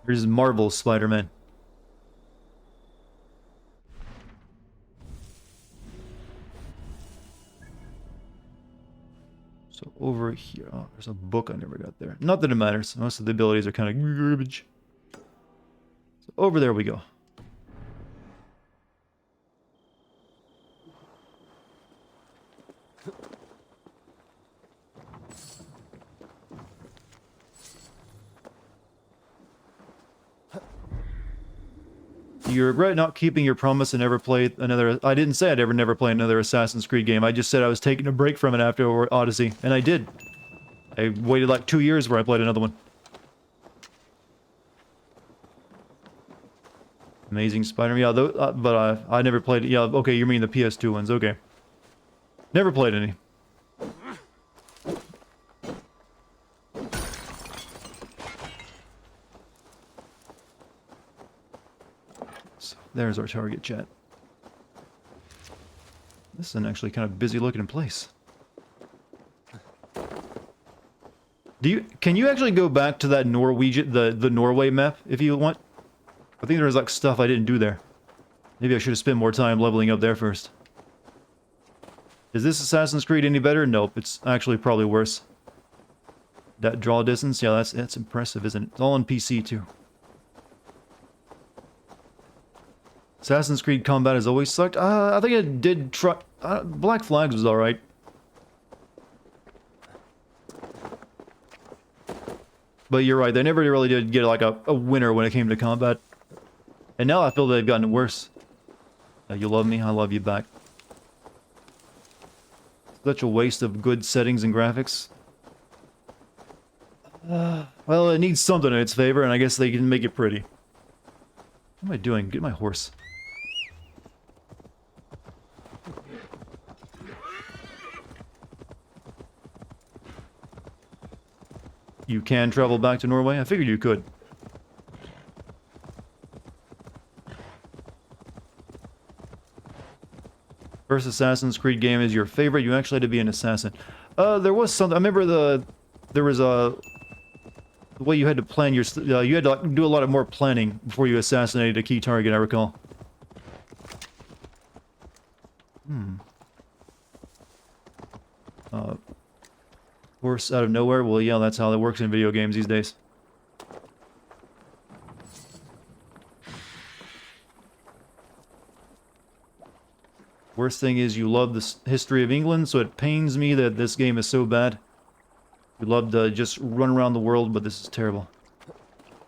There's Marvel Spider-Man. So over here, oh, there's a book I never got there. Not that it matters. Most of the abilities are kind of garbage. So over there we go. You regret not keeping your promise and never play another... I didn't say I'd never play another Assassin's Creed game. I just said I was taking a break from it after Odyssey. And I did. I waited like 2 years where I played another one. Amazing Spider-Man. Yeah, but I never played... Yeah, okay, you mean the PS2 ones. Okay. Never played any. There's our target, chat. This is an actually kind of busy looking place. Can you actually go back to that Norwegian, the Norway map if you want? I think there was like stuff I didn't do there. Maybe I should have spent more time leveling up there first. Is this Assassin's Creed any better? Nope, it's actually probably worse. That draw distance, yeah, that's impressive, isn't it? It's all on PC too. Assassin's Creed combat has always sucked. I think it did try... Black Flags was alright. But you're right, they never really did get like a winner when it came to combat. And now I feel they've gotten worse. You love me, I love you back. Such a waste of good settings and graphics. Well, it needs something in its favor, and I guess they can make it pretty. What am I doing? Get my horse. You can travel back to Norway? I figured you could. First Assassin's Creed game is your favorite. You actually had to be an assassin. There was something. I remember there was the way you had to plan your. You had to like, do a lot of more planning before you assassinated a key target. I recall. Horse out of nowhere. Well, yeah, that's how it works in video games these days. Worst thing is you love the history of England, so it pains me that this game is so bad. You love to just run around the world, but this is terrible.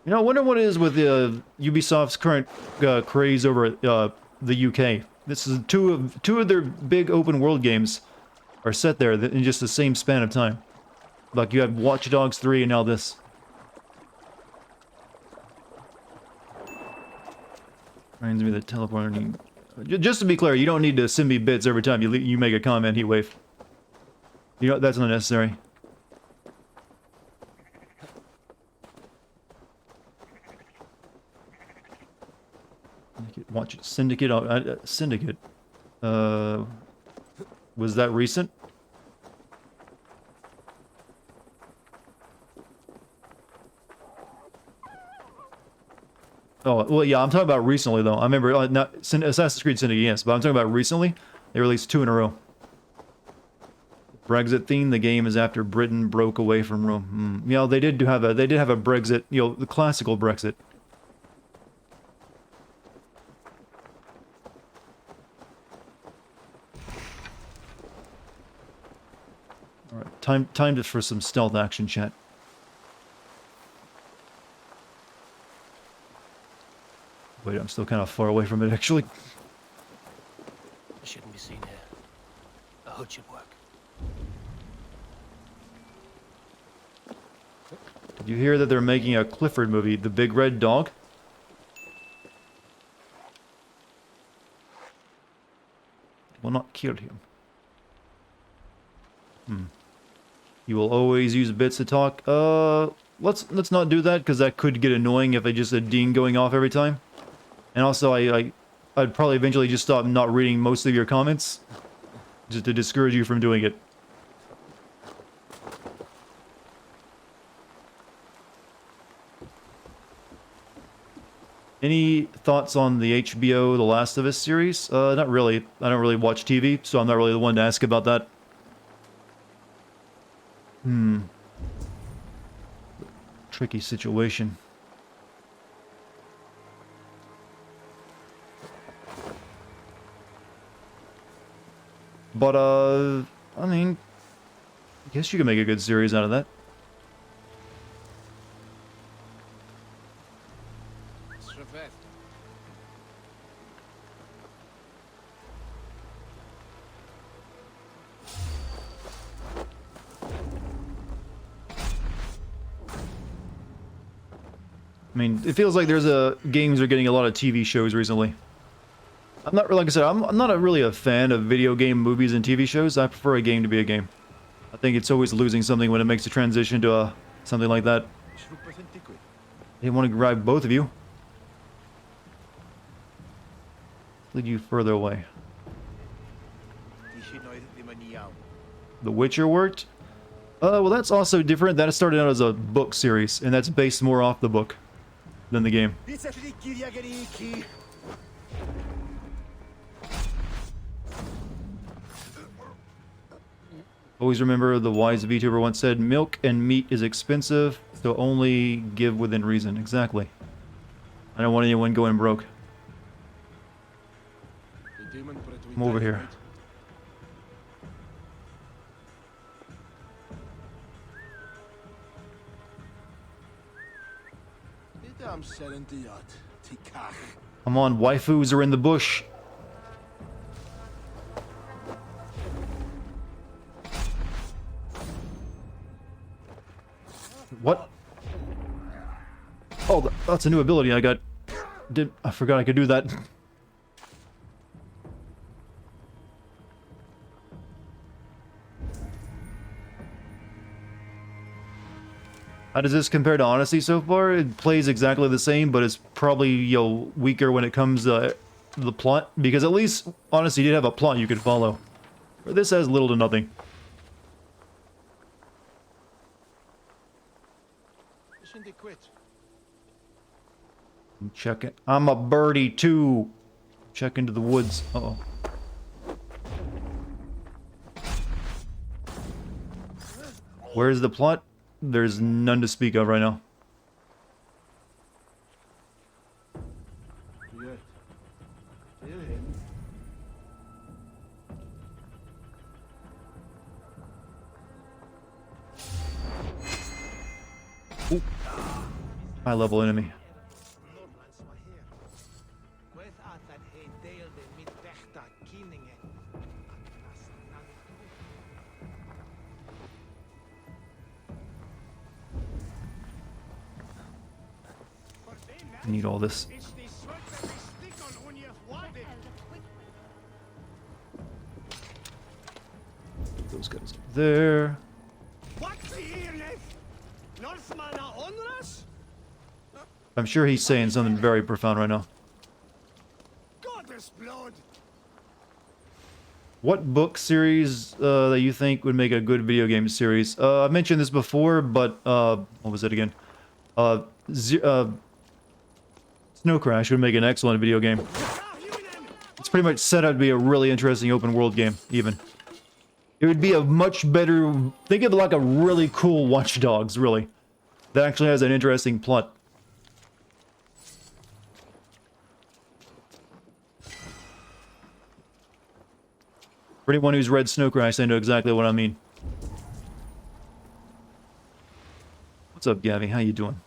You know, I wonder what it is with Ubisoft's current craze over the UK. This is two of their big open world games are set there in just the same span of time. Like you had Watch Dogs 3 and now this. Reminds me of the teleporting. Just to be clear, you don't need to send me bits every time you make a comment, Heatwave. You know, that's unnecessary. Watch it. Syndicate. Syndicate. Was that recent? Oh, well, yeah, I'm talking about recently, though. I remember, not Assassin's Creed Syndicate, yes, but I'm talking about recently. They released 2 in a row. Brexit theme, the game is after Britain broke away from Rome. You know, they did have a Brexit, you know, the classical Brexit. Alright, time just for some stealth action, chat. Wait, I'm still kind of far away from it, actually. I shouldn't be seen here. A hood should work. Did you hear that they're making a Clifford movie, The Big Red Dog? Will not kill him. You will always use bits to talk. Let's not do that, because that could get annoying if I just a ding going off every time. And also, I'd probably eventually just stop not reading most of your comments, just to discourage you from doing it. Any thoughts on the HBO The Last of Us series? Not really. I don't really watch TV, so I'm not really the one to ask about that. Tricky situation. But, I mean, I guess you can make a good series out of that. I mean, it feels like games are getting a lot of TV shows recently. I'm not, like I said, I'm not really a fan of video game movies and TV shows. I prefer a game to be a game. I think it's always losing something when it makes a transition to something like that. I didn't want to grab both of you. Lead you further away. The Witcher worked? Well, that's also different. That started out as a book series, and that's based more off the book than the game. Always remember the wise VTuber once said, milk and meat is expensive, so only give within reason. Exactly. I don't want anyone going broke. Come over here. Come on, waifus are in the bush. What? Oh, that's a new ability I got. I forgot I could do that. How does this compare to Odyssey so far? It plays exactly the same, but it's probably, you know, weaker when it comes to the plot, because at least Odyssey did have a plot you could follow. This has little to nothing. I'm checking. I'm a birdie too. Check into the woods. Uh-oh. Where's the plot? There's none to speak of right now. Ooh. High level enemy. I need all this. Those guys there. I'm sure he's saying something very profound right now. What book series that you think would make a good video game series? I've mentioned this before, but what was it again? Snow Crash would make an excellent video game. It's pretty much set out to be a really interesting open world game, even. It would be a much better... Think of it like a really cool Watch Dogs, really. That actually has an interesting plot. For anyone who's read Snow Crash, they know exactly what I mean. What's up, Gabby? How you doing?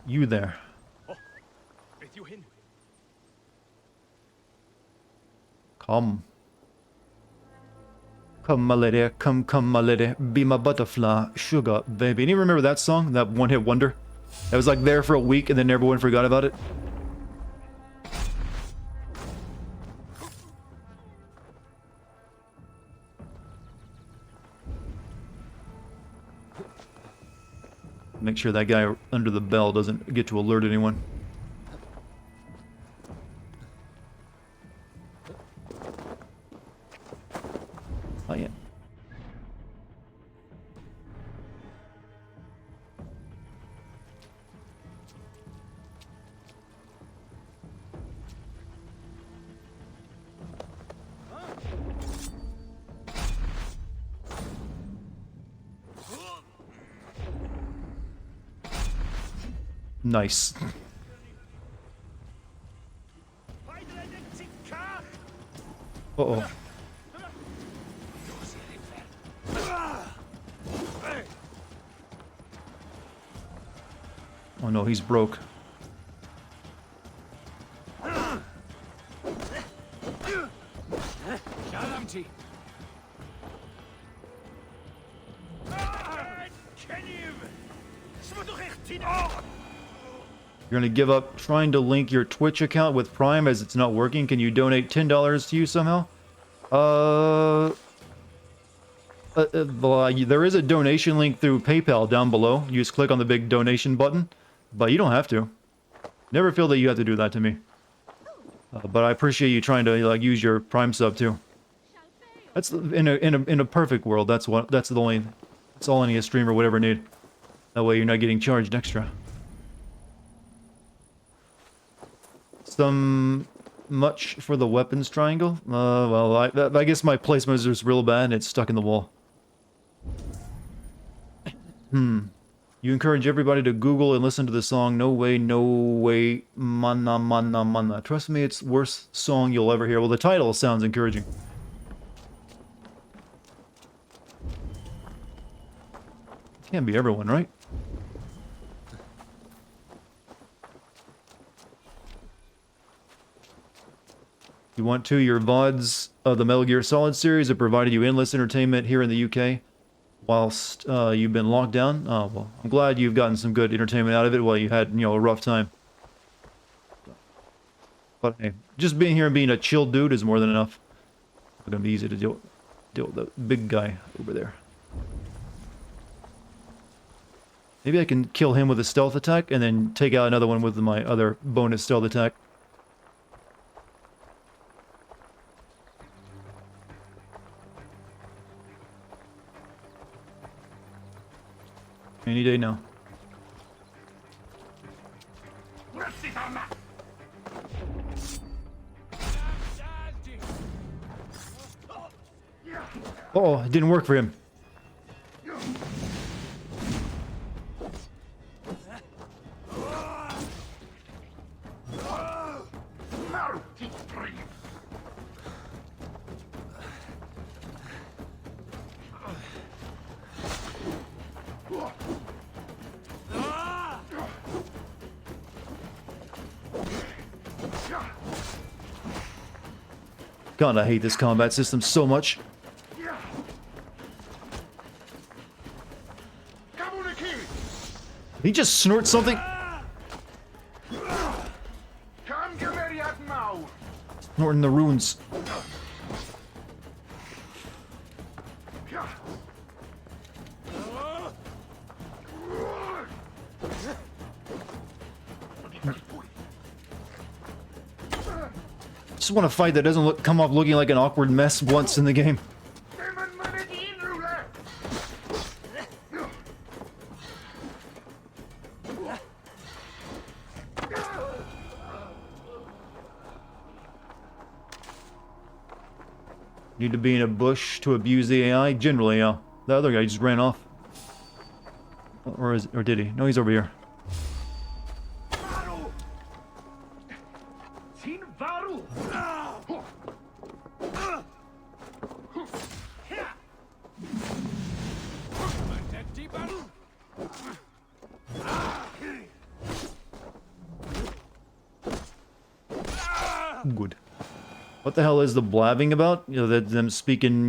You there. Come. Come, my lady. Come, my lady. Be my butterfly. Sugar, baby. And you remember that song? That one-hit wonder? It was like there for a week and then everyone forgot about it. Make sure that guy under the bell doesn't get to alert anyone. Oh, yeah. Nice. Uh-oh. Oh no, he's broke. You're gonna give up trying to link your Twitch account with Prime as it's not working. Can you donate $10 to you somehow? There is a donation link through PayPal down below. You just click on the big donation button, but you don't have to. Never feel that you have to do that to me. But I appreciate you trying to like use your Prime sub too. That's in a perfect world. That's all any streamer would ever need. That way you're not getting charged extra. Some much for the weapons triangle. Well, I guess my placement is real bad and it's stuck in the wall. You You encourage everybody to Google and listen to the song No Way, No Way, Mana, Mana, Mana. Trust me, it's the worst song you'll ever hear. Well, the title sounds encouraging. Can't be everyone, right? You want to, your VODs of the Metal Gear Solid series have provided you endless entertainment here in the UK whilst you've been locked down. Oh, well, I'm glad you've gotten some good entertainment out of it while you had, you know, a rough time. But hey, just being here and being a chill dude is more than enough. It's gonna be easy to deal with the big guy over there. Maybe I can kill him with a stealth attack and then take out another one with my other bonus stealth attack. Any day now. Oh, it didn't work for him. God, I hate this combat system so much. Did he just snort something? Snorting the runes. Just want a fight that doesn't come off looking like an awkward mess once in the game. Need to be in a bush to abuse the AI? Generally, yeah. The other guy just ran off. Or did he? No, he's over here. Good. What the hell is the blabbing about? You know, that them speaking,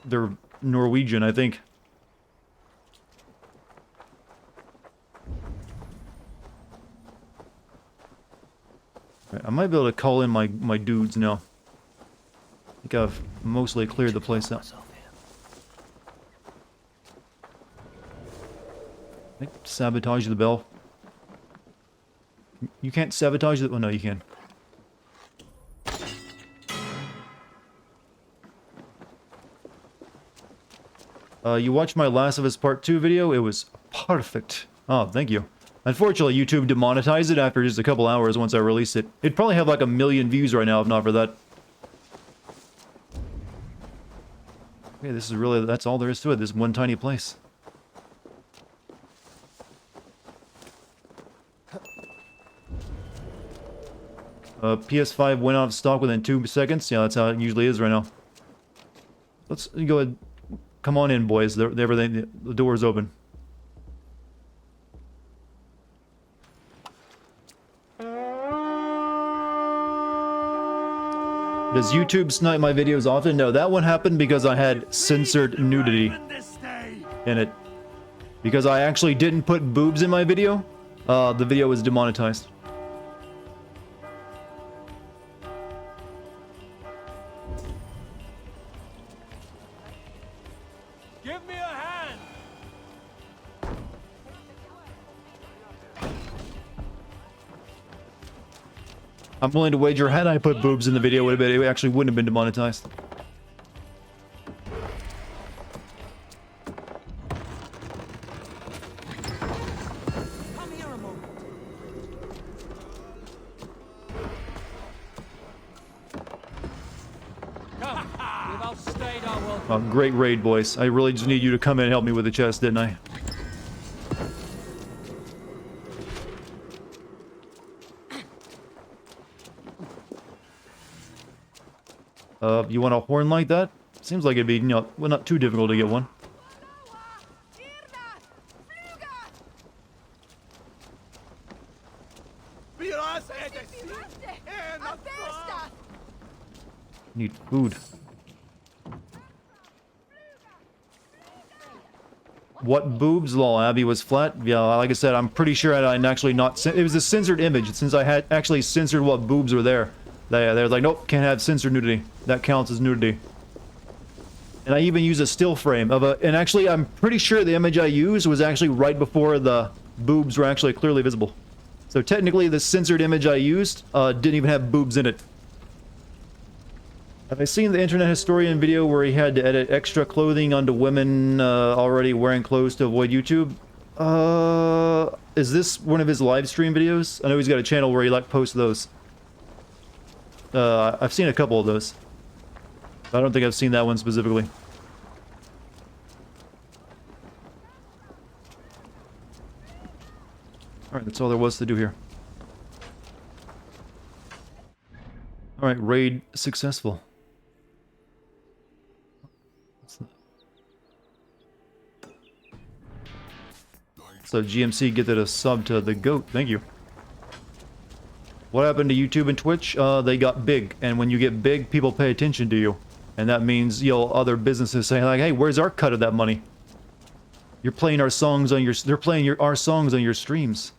they're Norwegian, I think. Right, I might be able to call in my dudes now. I think I've mostly cleared the place out. Sabotage the bell. You can't sabotage the... Oh, no, you can. You watched my Last of Us Part 2 video? It was perfect. Oh, thank you. Unfortunately, YouTube demonetized it after just a couple hours once I released it. It'd probably have like 1 million views right now if not for that. Okay, this is really... That's all there is to it. This one tiny place. PS5 went out of stock within 2 seconds. Yeah, that's how it usually is right now. Let's go ahead. Come on in, boys. Everything, the door's open. Does YouTube snipe my videos often? No, that one happened because I had censored nudity in it. Because I actually didn't put boobs in my video, the video was demonetized. Give me a hand! I'm willing to wager had I put boobs in the video, it actually wouldn't have been demonetized. Come here a moment. Come, we've outstayed our welcome. Oh, great raid, boys. I really just need you to come in and help me with the chest, didn't I? You want a horn like that? Seems like it'd be, you know, well, not too difficult to get one. Need food. What boobs? Lol, Abby was flat. Yeah, like I said, I'm pretty sure I'd actually not... It was a censored image, since I had actually censored what boobs were there. They're like, nope, can't have censored nudity. That counts as nudity. And I even use a still frame of a... And actually, I'm pretty sure the image I used was actually right before the boobs were actually clearly visible. So technically, the censored image I used didn't even have boobs in it. Have I seen the internet historian video where he had to edit extra clothing onto women already wearing clothes to avoid YouTube? Is this one of his live stream videos? I know he's got a channel where he like posts those. I've seen a couple of those. I don't think I've seen that one specifically. Alright, that's all there was to do here. Alright, raid successful. So GMC get a sub to the GOAT. Thank you. What happened to YouTube and Twitch? They got big, and when you get big, people pay attention to you, and that means, you know, other businesses saying like, "Hey, where's our cut of that money? You're playing our songs on your. They're playing our songs on your streams.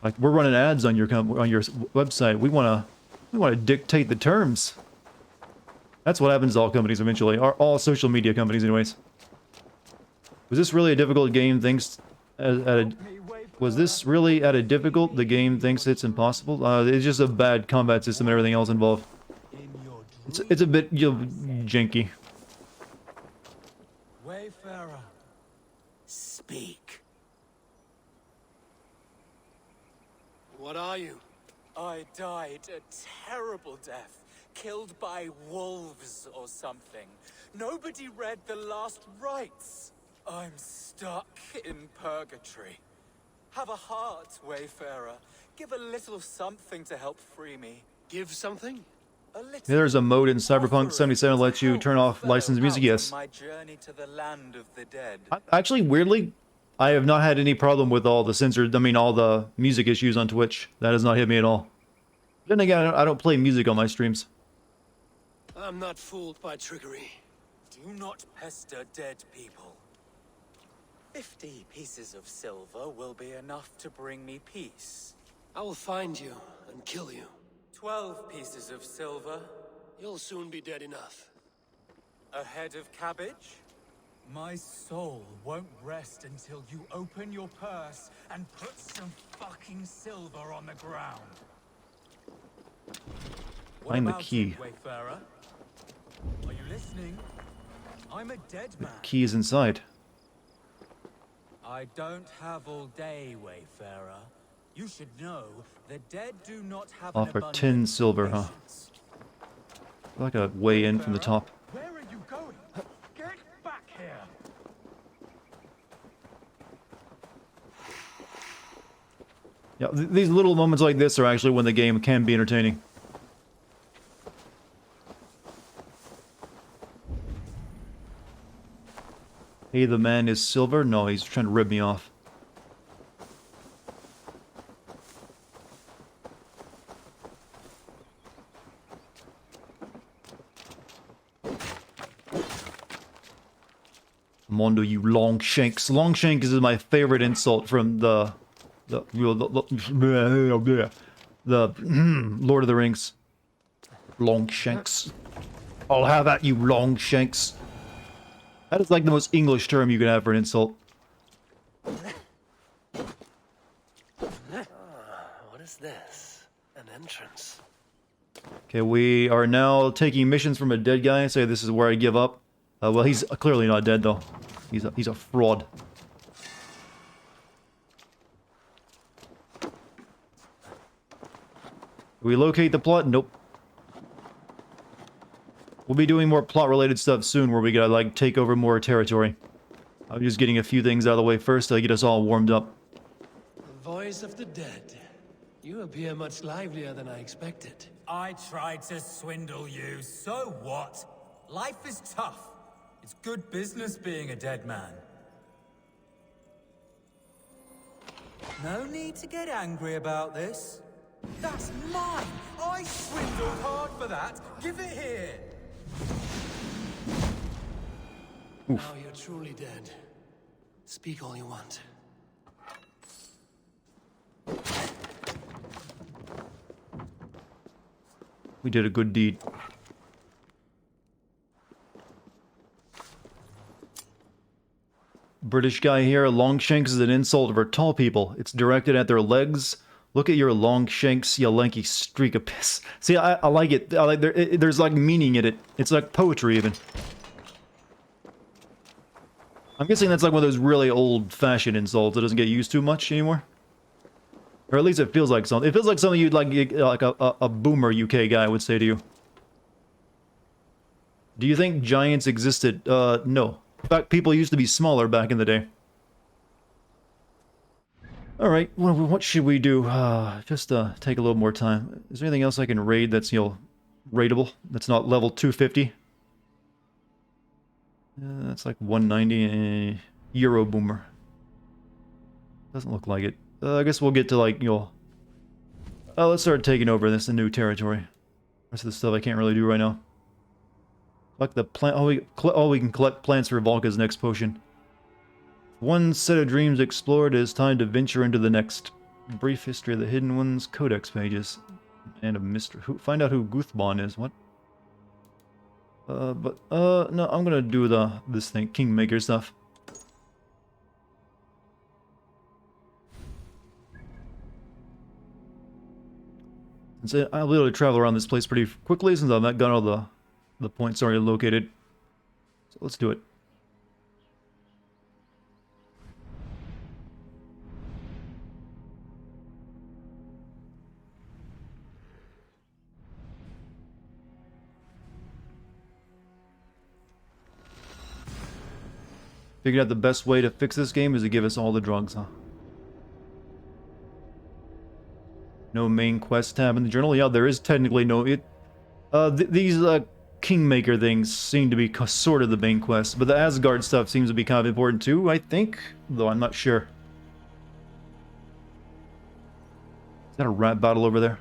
Like we're running ads on your website. We wanna dictate the terms." That's what happens to all companies eventually. All social media companies, anyways. Was this really a difficult game? Was this really at a difficult? The game thinks it's impossible. It's just a bad combat system and everything else involved. It's a bit, you know, janky. Wayfarer, speak. What are you? I died a terrible death, killed by wolves or something. Nobody read the last rites. I'm stuck in purgatory. Have a heart, Wayfarer. Give a little something to help free me. Give something? A little. There's a mode in Cyberpunk 77 that lets you turn off licensed music. Yes. My journey to the land of the dead. Actually, weirdly, I have not had any problem with all the censored. I mean, all the music issues on Twitch. That has not hit me at all. Then again, I don't play music on my streams. I'm not fooled by trickery. Do not pester dead people. 50 pieces of silver will be enough to bring me peace. I will find you and kill you. 12 pieces of silver. You'll soon be dead enough. A head of cabbage? My soul won't rest until you open your purse and put some fucking silver on the ground. Find the key. Wayfarer? Are you listening? I'm a dead man. Key is inside. I don't have all day, Wayfarer. You should know the dead do not have Offer 10 silver, huh? Like a way in from the top. Where are you going? Get back here! Yeah, these little moments like this are actually when the game can be entertaining. Hey, the man is silver? No, he's trying to rip me off. Mondo, you Longshanks. Longshanks is my favorite insult from the Lord of the Rings. Longshanks. I'll have at you, Longshanks. That is like the most English term you can have for an insult. What is this? An entrance. Okay, we are now taking missions from a dead guy. Say this is where I give up. Well, he's clearly not dead though. He's a fraud. We locate the plot? Nope. We'll be doing more plot-related stuff soon where we gotta, like, take over more territory. I'm just getting a few things out of the way first to get us all warmed up. The voice of the dead. You appear much livelier than I expected. I tried to swindle you, so what? Life is tough. It's good business being a dead man. No need to get angry about this. That's mine! I swindled hard for that! Give it here! Now you're truly dead. Speak all you want. We did a good deed. British guy here. Longshanks is an insult for tall people. It's directed at their legs. Look at your Longshanks, you lanky streak of piss. See, I like it. I like there's like meaning in it. It's like poetry even. I'm guessing that's like one of those really old-fashioned insults that doesn't get used too much anymore. Or at least it feels like something. It feels like something you'd like a boomer UK guy would say to you. Do you think giants existed? No. In fact, people used to be smaller back in the day. Alright, what should we do? Just take a little more time. Is there anything else I can raid that's, you know, raidable? That's not level 250? That's like 190. Euro boomer. Doesn't look like it. I guess we'll get to, like, you know... let's start taking over this new territory. Rest of the stuff I can't really do right now. Collect the plant... we can collect plants for Volka's next potion. One set of dreams explored, it is time to venture into the next. Brief history of the Hidden Ones, codex pages. And a mystery. Find out who Guthbon is, what? No, I'm gonna do this thing, Kingmaker stuff. So I'll be able to travel around this place pretty quickly since I've got all the points already located. So let's do it. Figured out the best way to fix this game is to give us all the drugs, huh? No main quest tab in the journal. Yeah, there is technically no... these Kingmaker things seem to be sort of the main quest, but the Asgard stuff seems to be kind of important too, I think? Though I'm not sure. Is that a rat battle over there?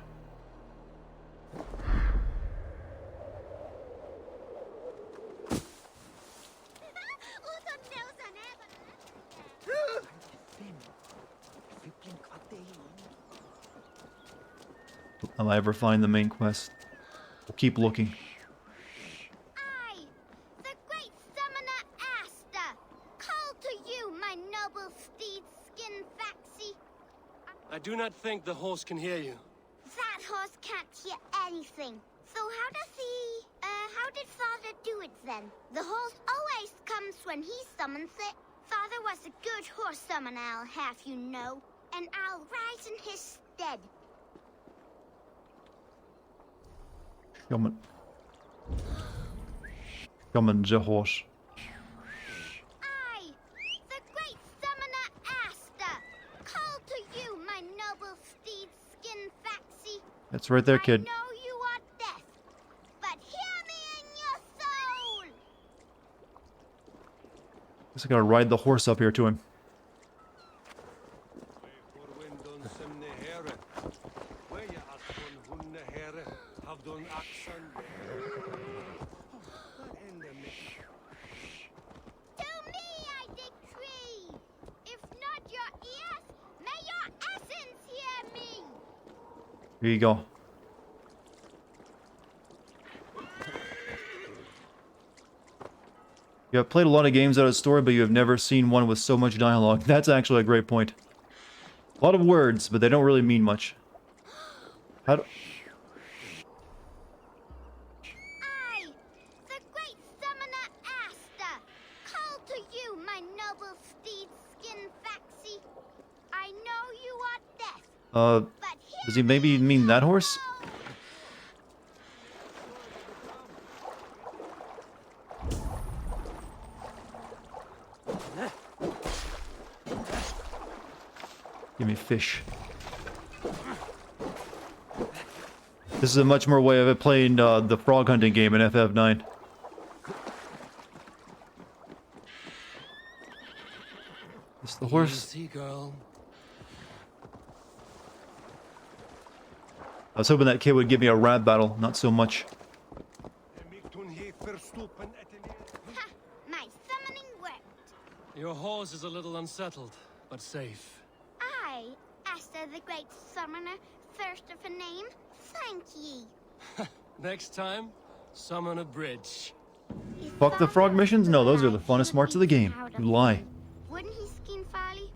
Will I ever find the main quest? We'll keep looking. I, the great summoner Asta, call to you, my noble steed skin faxi. I do not think the horse can hear you. That horse can't hear anything. So how did Father do it then? The horse always comes when he summons it. Father was a good horse summoner, I'll have you know. And I'll rise in his stead. Come on, the horse. I, the great summoner Asta, call to you, my noble steed skin faxi. That's right there, kid. I know you are death, but hear me in your soul. Guess I gotta ride the horse up here to him. Here you go. You have played a lot of games out of story, but you have never seen one with so much dialogue. That's actually a great point. A lot of words, but they don't really mean much. How do... I, the great summoner Asta, call to you, my noble steed skin faxi. I know you are death. Does he maybe mean that horse? Give me fish. This is a much more way of playing the frog hunting game in FF9. It's the horse. Easy, girl. I was hoping that kid would give me a rap battle, not so much. Ha! My summoning worked. Your horse is a little unsettled, but safe. I, Esther the Great Summoner, first of a name, thank ye. Next time, summon a bridge. Fuck the frog missions? No, those are the funnest parts of the game. You lie. Wouldn't he skin Farley?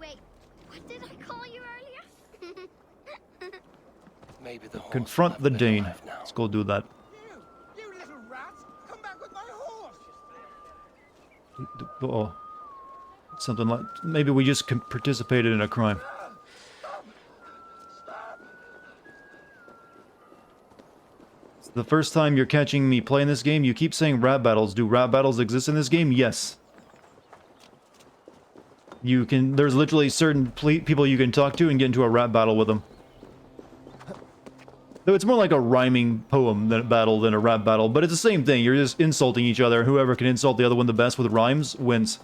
Wait, what did I call you earlier? Maybe the horse Confront will the have a better Dane. life now. Let's go do that. You little rat! Come back with my horse! Oh. Something like... Maybe we just participated in a crime. It's the first time you're catching me playing this game. You keep saying rap battles. Do rap battles exist in this game? Yes. You can... There's literally certain people you can talk to and get into a rap battle with them. Though it's more like a rhyming poem than a battle than a rap battle, but it's the same thing. You're just insulting each other. Whoever can insult the other one the best with rhymes wins.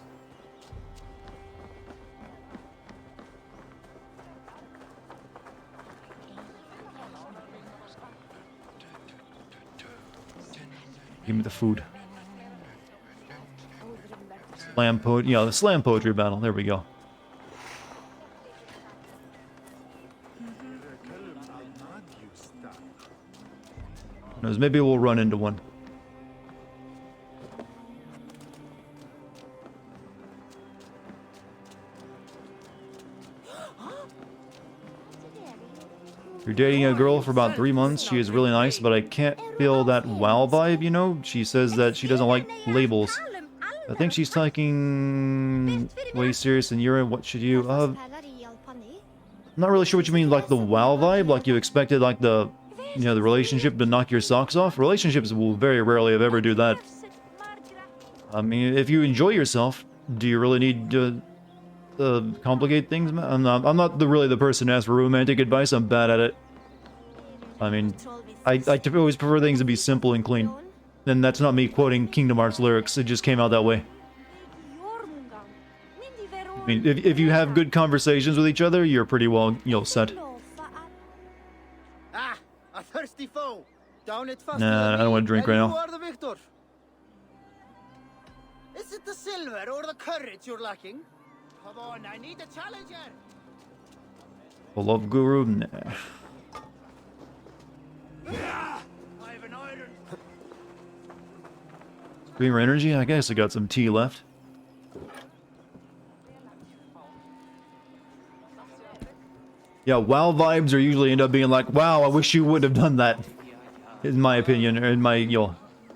Give me the food. Slam poetry, yeah, the slam poetry battle. There we go. Knows, maybe we'll run into one. You're dating a girl for about 3 months. She is really nice, but I can't feel that wow vibe, you know? She says that she doesn't like labels. I think she's taking way serious and you're in. What should you... I'm not really sure what you mean, like the wow vibe, like you expected, like the... You know, the relationship to knock your socks off? Relationships will very rarely ever do that. I mean, if you enjoy yourself, do you really need to complicate things? I'm not really the person to ask for romantic advice. I'm bad at it. I mean, I always prefer things to be simple and clean. And that's not me quoting Kingdom Hearts lyrics. It just came out that way. I mean, if you have good conversations with each other, you're pretty well, set. A thirsty foe. Down it fast. Nah, I don't want to drink right now. You are the victor. Is it the silver or the courage you're lacking? Come on, I need a challenger. A love guru? Nah. I have an iron. Screamer energy? I guess I got some tea left. Yeah, WoW vibes are usually end up being like, wow, I wish you would have done that. In my opinion, or in my,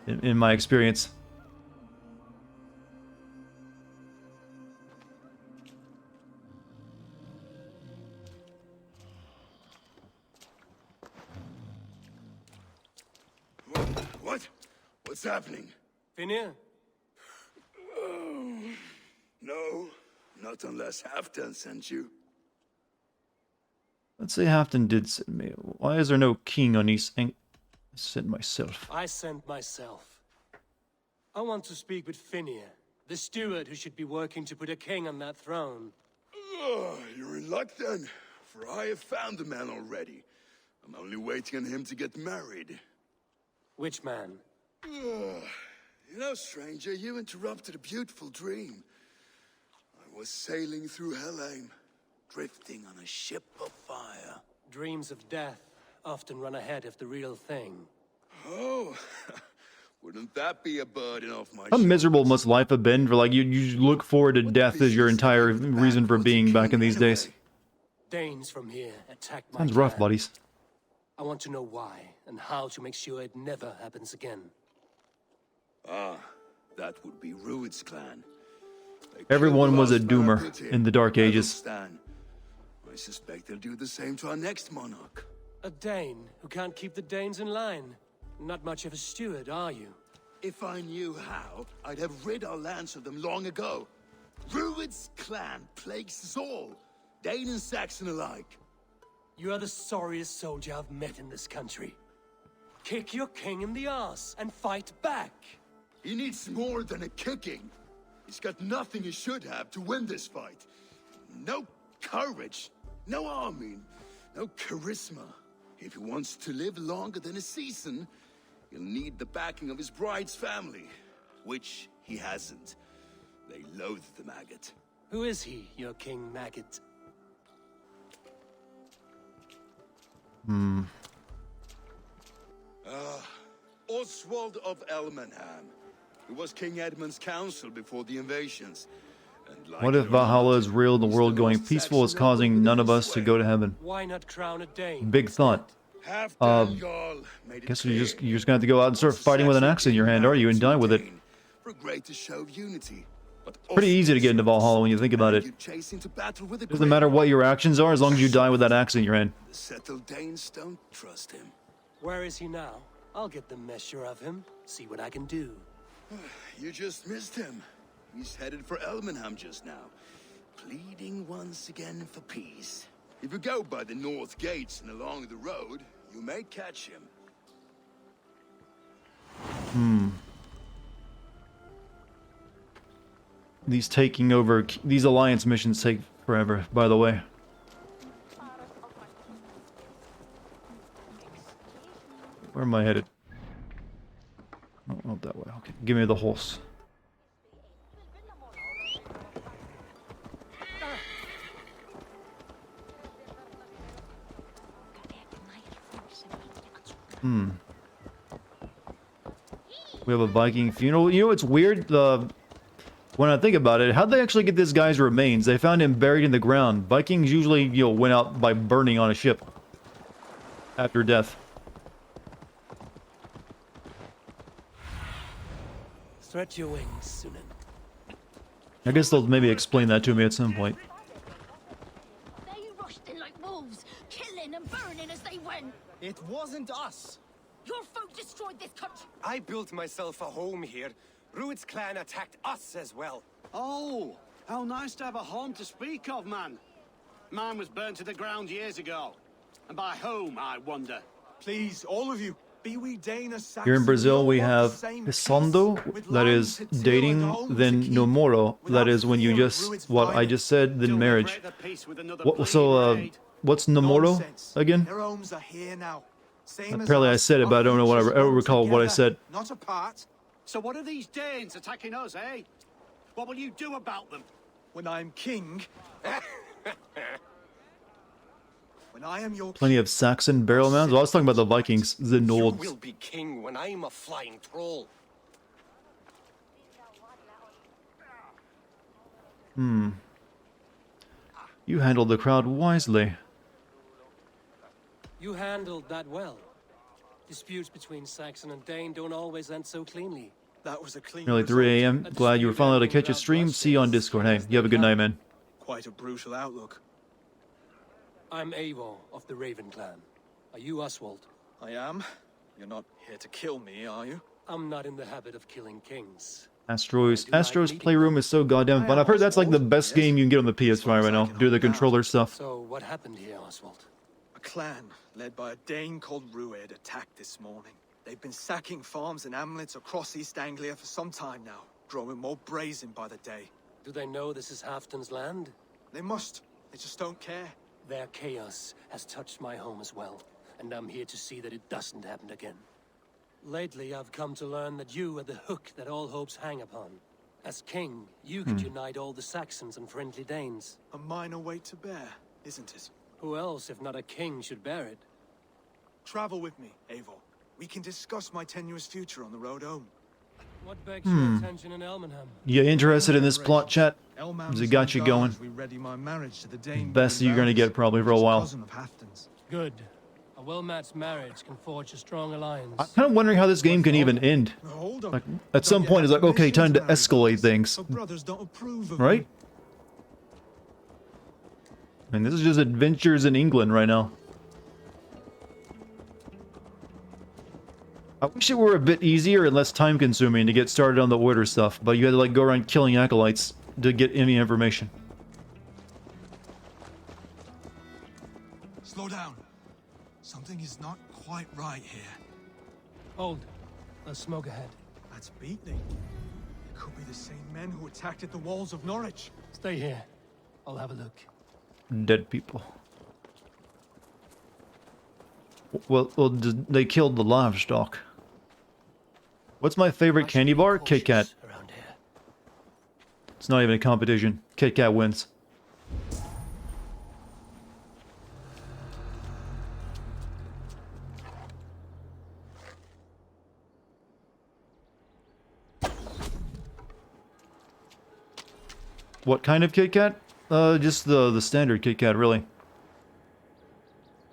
in my experience. What? What's happening? Finnir? No, not unless Halfdan sent you. Let's say Halfdan did send me. Why is there no king on East Eng? I sent myself. I sent myself. I want to speak with Finnir, the steward who should be working to put a king on that throne. You're in luck then, for I have found the man already. I'm only waiting on him to get married. Which man? You know, stranger, you interrupted a beautiful dream. I was sailing through Helheim, drifting on a ship of fire. Dreams of death often run ahead of the real thing. Oh, wouldn't that be a burden off my How shoulders? miserable must life have been for, like, you look forward to death as your entire reason for being back in these days? Danes from here attack my Sounds rough, clan. buddies. I want to know why and how to make sure it never happens again. Ah, that would be Rued's clan. They Everyone killed the was a last man I doomer put in the Dark Ages. Stan. I suspect they'll do the same to our next monarch. A Dane who can't keep the Danes in line. Not much of a steward, are you? If I knew how, I'd have rid our lands of them long ago. Rued's clan plagues us all, Dane and Saxon alike. You are the sorriest soldier I've met in this country. Kick your king in the ass and fight back. He needs more than a kicking. He's got nothing he should have to win this fight. No courage, no army, no charisma. If he wants to live longer than a season, he'll need the backing of his bride's family, which he hasn't. They loathe the maggot. Who is he, your king maggot? Oswald of Elmenham. He was King Edmund's counsel before the invasions. And like What if Valhalla is real and the world going peaceful is causing none of us to go to heaven? Why not crown a Dane? Big thought. Guess you're just gonna have to go out and start fighting with an axe in your hand, are you? And die with it. For a greater show of unity. Pretty easy to get into Valhalla when you think about it. Doesn't matter what your actions are as long as you die with that axe in your hand. The settled Danes don't trust him. Where is he now? I'll get the measure of him, see what I can do. You just missed him. He's headed for Elmenham just now, pleading once again for peace. If you go by the north gates and along the road, you may catch him. These alliance missions take forever, by the way. Where am I headed? Oh, not that way. Okay, give me the horse. We have a Viking funeral. You know what's weird? When I think about it, how'd they actually get this guy's remains? They found him buried in the ground. Vikings usually, went out by burning on a ship after death. Stretch your wings, Sunan. I guess they'll maybe explain that to me at some point. They rushed in like wolves, killing and burning as they went. It wasn't us. Your folk destroyed this country. I built myself a home here. Rued's clan attacked us as well. Oh, how nice to have a home to speak of, man. Mine was burnt to the ground years ago. And by whom, I wonder? Please, all of you, be we Dane or Saxon, Here in Brazil, we have same Isondo, with that land is to till dating, and homes to then keep, Nomoro, that without is when you fear of just, Rued's what I violence. just said, then Till we marriage. break the peace with another So, bleeding raid. what's Nomoro Nonsense. again? Their homes are here now. Same as Apparently I us. said it, but I don't know what I don't recall what I said. Not apart. So what are these Danes attacking us, eh? What will you do about them? When I am king. When I am your Plenty of Saxon burial mounds. Well, I was talking about the Vikings, the You Nords. will be king when I'm a flying troll. You handled the crowd wisely. You handled that well. Disputes between Saxon and Dane don't always end so cleanly. That was a clean Nearly 3 a.m. Glad you were finally able to catch a stream. See you on Discord. Hey, you have a good night, man. Quite a brutal outlook. I'm Eivor of the Raven clan. Are you Oswald? I am. You're not here to kill me, are you? I'm not in the habit of killing kings. Astro's Playroom is so goddamn fun. I've heard that's like the best game you can get on the PS5 right now. Do the controller stuff. So what happened here, Oswald? A clan led by a Dane called Rued attacked this morning. They've been sacking farms and hamlets across East Anglia for some time now, growing more brazen by the day. Do they know this is Halfton's land? They must. They just don't care. Their chaos has touched my home as well, and I'm here to see that it doesn't happen again. Lately, I've come to learn that you are the hook that all hopes hang upon. As king, you could unite all the Saxons and friendly Danes. A minor weight to bear, isn't it? Who else, if not a king, should bear it? Travel with me, Eivor. We can discuss my tenuous future on the road home. What begs your attention in Elmenham? You interested in this plot, chat? Elmham's Has it got you going? as we ready my marriage to the Dane Best you're gonna get probably for a while. cousin of Halfton's. Good. A well-matched marriage can forge a strong alliance. I'm kind of wondering how this game can even end. Hold on. Like, at some point, it's like, okay, time to escalate things. Our brothers don't approve of Right? me. I mean, this is just adventures in England right now. I wish it were a bit easier and less time-consuming to get started on the order stuff, but you had to, like, go around killing acolytes to get any information. Slow down. is not quite right here. Hold. Let's smoke ahead. That's beating. It could be the same men who attacked at the walls of Norwich. Stay here. I'll have a look. Dead people. Well, they killed the livestock. What's my favorite candy bar? Kit Kat. Around here. It's not even a competition. Kit Kat wins. What kind of Kit Kat? Just the standard Kit Kat, really.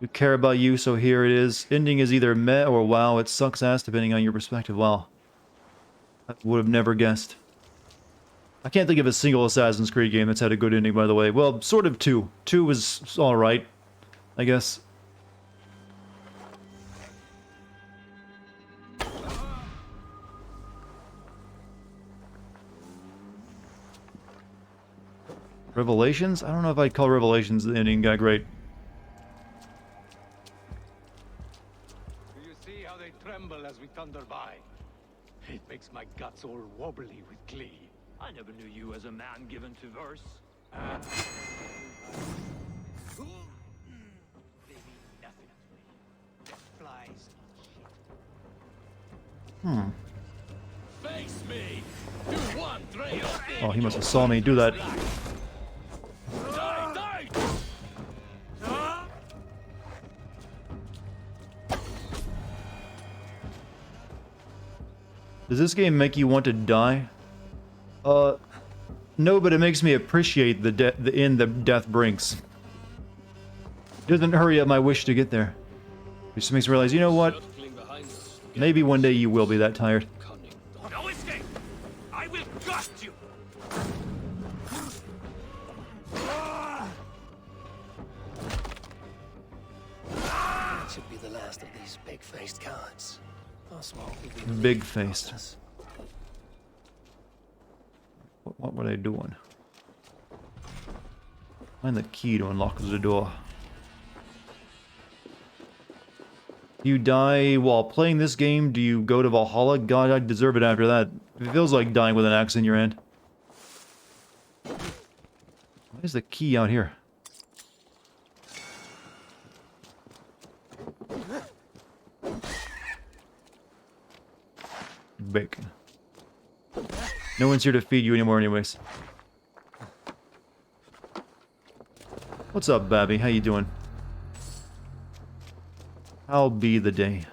We care about you, so here it is. Ending is either meh or wow. It sucks ass depending on your perspective. Wow. I would have never guessed. I can't think of a single Assassin's Creed game that's had a good ending, by the way. Well, sort of 2. 2 was alright, I guess. Revelations? I don't know if I'd call Revelations the ending guy great. Do you see how they tremble as we thunder by? It makes my guts all wobbly with glee. I never knew you as a man given to verse. They mean nothing to me. Death flies Hmm. Face me! 2, 1, 3, Oh, he must have saw me do that. Die, die! Does this game make you want to die? No, but it makes me appreciate the end that death brings. It doesn't hurry up my wish to get there. It just makes me realize, you know what? Maybe one day you will be that tired. No escape! I will gut you! That should be the last of these big-faced cowards. How small will be the Big-faced. us. What were they doing? Find the key to unlock the door. Do you die while playing this game? Do you go to Valhalla? God, I deserve it after that. It feels like dying with an axe in your hand. Where's the key out here? Bacon. No one's here to feed you anymore anyways. What's up, Babby? How you doing? How'll be the day?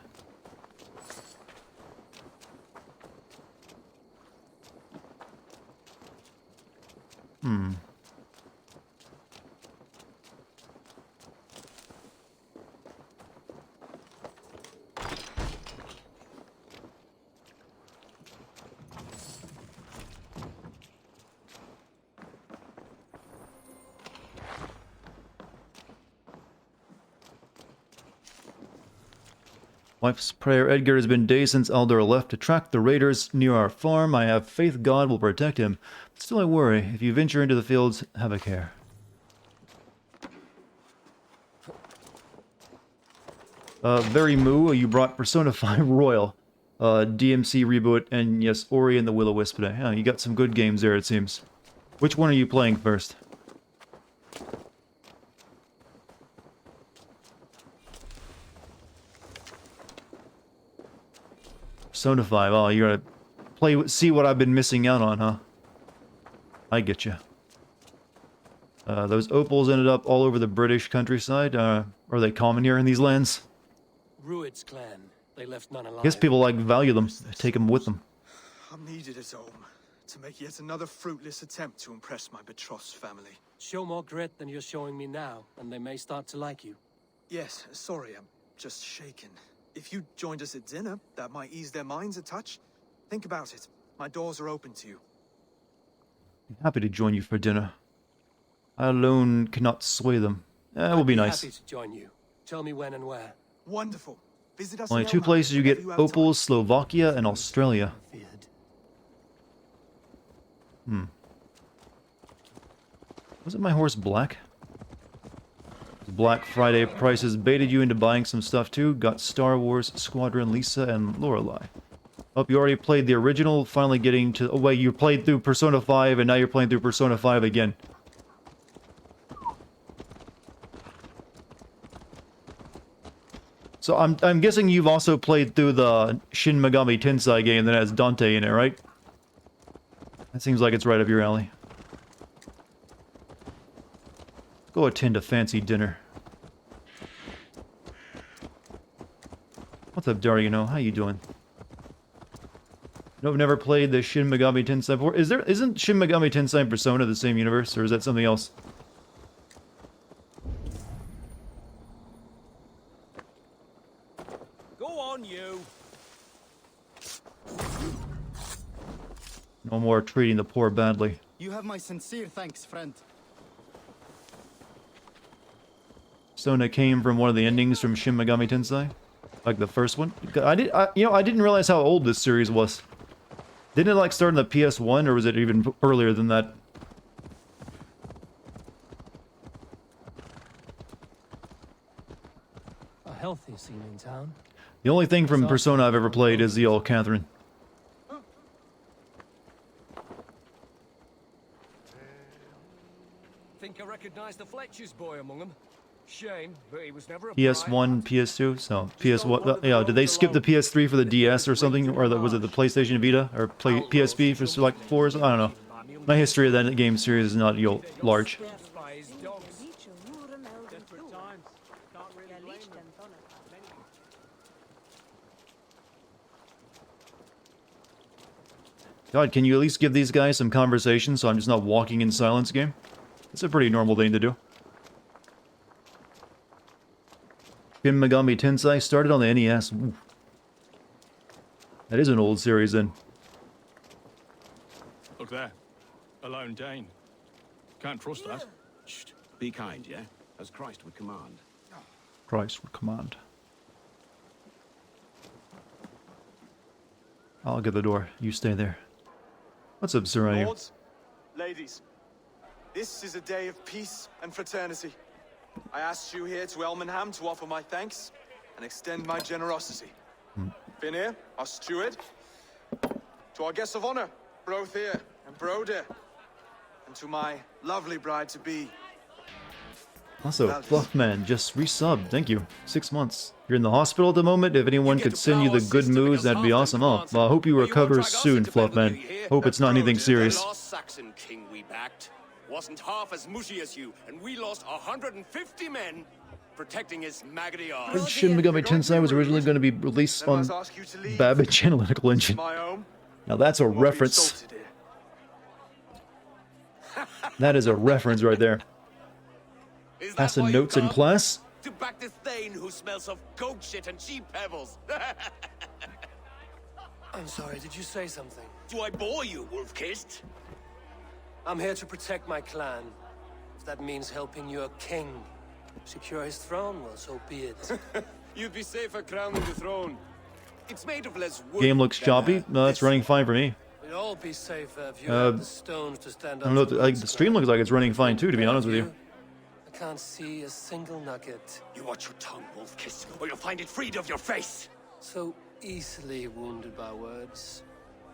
Wife's prayer. Edgar, has been days since Eldor left to track the raiders near our farm. I have faith God will protect him. But still I worry. If you venture into the fields, have a care. Very Moo, you brought Persona 5 Royal, DMC reboot, and yes, Ori and the Will-O-Wisp today. Yeah, you got some good games there, it seems. Which one are you playing first? Persona 5. Oh, you gotta play, see what I've been missing out on, huh? I get you. Those opals ended up all over the British countryside. Are they common here in these lands? Rued's clan. They left none alive. I guess people like value them, take them with them. I'm needed at home to make yet another fruitless attempt to impress my betrothed family. Show more grit than you're showing me now, and they may start to like you. Yes, sorry, I'm just shaken. If you joined us at dinner, that might ease their minds a touch. Think about it. My doors are open to you. Happy to join you for dinner. I alone cannot sway them. That will be nice. Happy to join you. Tell me when and where. Wonderful. Visit us. Only two places you get opals, Slovakia and Australia. Wasn't my horse black? Black Friday prices baited you into buying some stuff too. Got Star Wars, Squadron, Lisa, and Lorelei. Hope you already played the original, finally getting to... Oh wait, you played through Persona 5 and now you're playing through Persona 5 again. So I'm guessing you've also played through the Shin Megami Tensei game that has Dante in it, right? That seems like it's right up your alley. Go attend a fancy dinner. What's up, Dartigan? How you doing? No, I've never played the Shin Megami Tensei before. Isn't Shin Megami Tensei and Persona the same universe, or is that something else? Go on, you. No more treating the poor badly. You have my sincere thanks, friend. Persona came from one of the endings from Shin Megami Tensei, like the first one. I didn't realize how old this series was. Didn't it like start in the PS1, or was it even earlier than that? A healthy scene in town. The only thing from Persona I've ever played is the old Catherine. Think I recognize the Fletcher's boy among them. Shame, but he was never a PS1, PS2, so PS1. Yeah, did they skip the PS3 for the DS or something, or was it the PlayStation Vita or PSP for like 4? I don't know. My history of that game series is not large. God, can you at least give these guys some conversation so I'm just not walking in silence game? It's a pretty normal thing to do. Shin Megami Tensei started on the NES. Ooh. That is an old series then. Look there. A lone Dane. Can't trust that. Shh. Be kind, yeah? As Christ would command. Christ would command. I'll get the door. You stay there. What's up, Sir? Lords, ladies, this is a day of peace and fraternity. I asked you here to Elmenham to offer my thanks and extend my generosity. Finir, our steward, to our guests of honor, Brothir and Broder, and to my lovely bride-to-be. Also, Fluffman just resubbed. Thank you. 6 months. You're in the hospital at the moment. If anyone could send you the good moves, that'd be awesome. Oh, well, I hope you recover soon, Fluffman. Hope it's not anything serious. The last Saxon king we backed wasn't half as mushy as you, and we lost 150 men protecting his maggoty I arse. heard Shin Megami Tensei was originally going to be released on Babbage Analytical Engine. Now that's a reference. That is a reference right there. Passing notes in class? To back this Thane who smells of goat shit and cheap pebbles. I'm sorry, did you say something? Do I bore you, wolf-kissed? I'm here to protect my clan. If that means helping your king secure his throne, well, so be it. You'd be safer crowning the throne. It's made of less wood. Game looks choppy. No, it's running fine for me. We'd all be safer if you had the stones to stand I up. don't know. Like the stream looks like it's running fine too, to be honest with you. I can't see a single nugget. You watch your tongue, wolf-kissed, or you'll find it freed of your face. So easily wounded by words.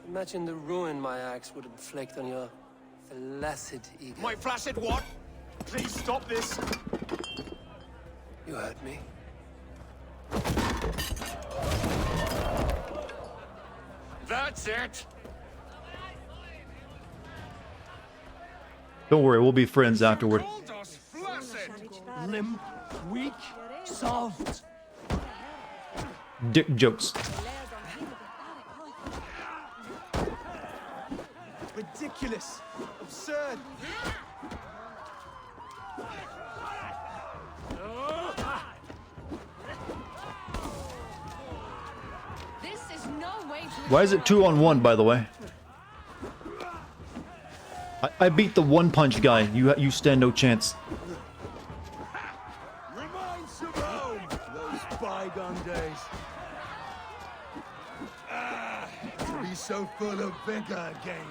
Imagine the ruin my axe would inflict on your flaccid ego. My flaccid what? Please stop this. You heard me. That's it. Don't worry, we'll be friends afterward. Limp, weak, soft. Dick jokes. Ridiculous. Absurd. This is no way to... Why is it 2-on-1, by the way? I beat the one-punch guy. You stand no chance. Reminds of home, those bygone days. To be so full of vigor again.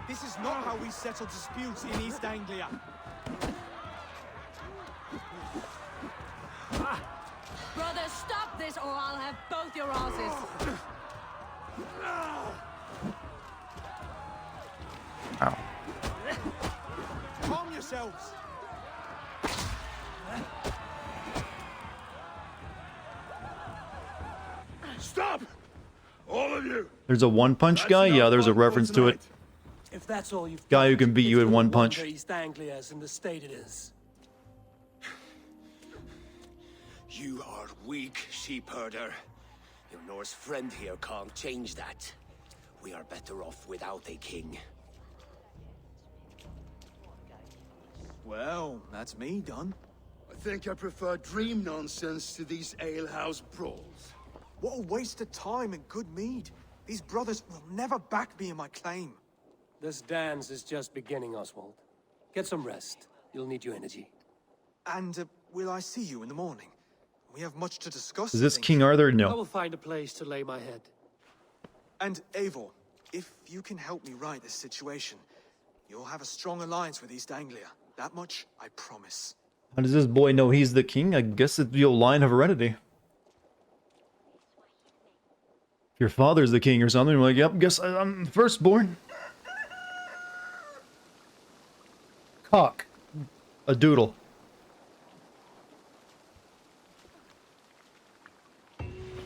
This is not how we settle disputes in East Anglia. Brothers, stop this or I'll have both your asses. Ow. Calm yourselves. Stop! All of you! There's a one-punch guy? Yeah, there's a reference to it. If that's all you've Guy who got, can beat you it's in no one punch. wonder East Anglia's in the state it is. You are weak, sheep herder. Your Norse friend here can't change that. We are better off without a king. Well, that's me done. I think I prefer dream nonsense to these alehouse brawls. What a waste of time and good mead. These brothers will never back me in my claim. This dance is just beginning, Oswald. Get some rest. You'll need your energy. And will I see you in the morning? We have much to discuss. Is this I think. King Arthur? I No. will find a place to lay my head. And Eivor, if you can help me right this situation, you'll have a strong alliance with East Anglia. That much, I promise. How does this boy know he's the king? I guess it's the old line of heredity. If your father's the king or something, you're like, yep, guess I'm firstborn. Cock. A doodle.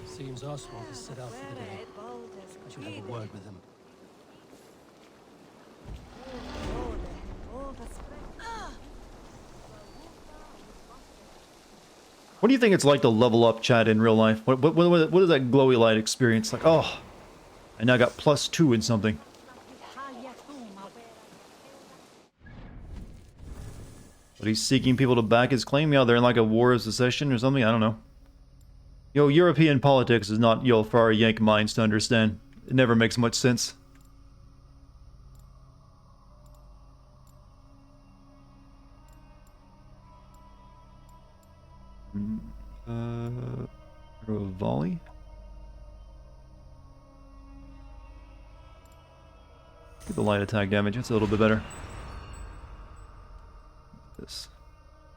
Seems Oswald is set out for the day. I should have a word with him. What do you think it's like to level up Chad in real life? What is that glowy light experience like? Oh, I now got +2 in something. But he's seeking people to back his claim? Yeah, they're in like a war of secession or something? I don't know. Yo, European politics is not, yo, for our Yank minds to understand. It never makes much sense. A volley? Get the light attack damage, that's a little bit better. This.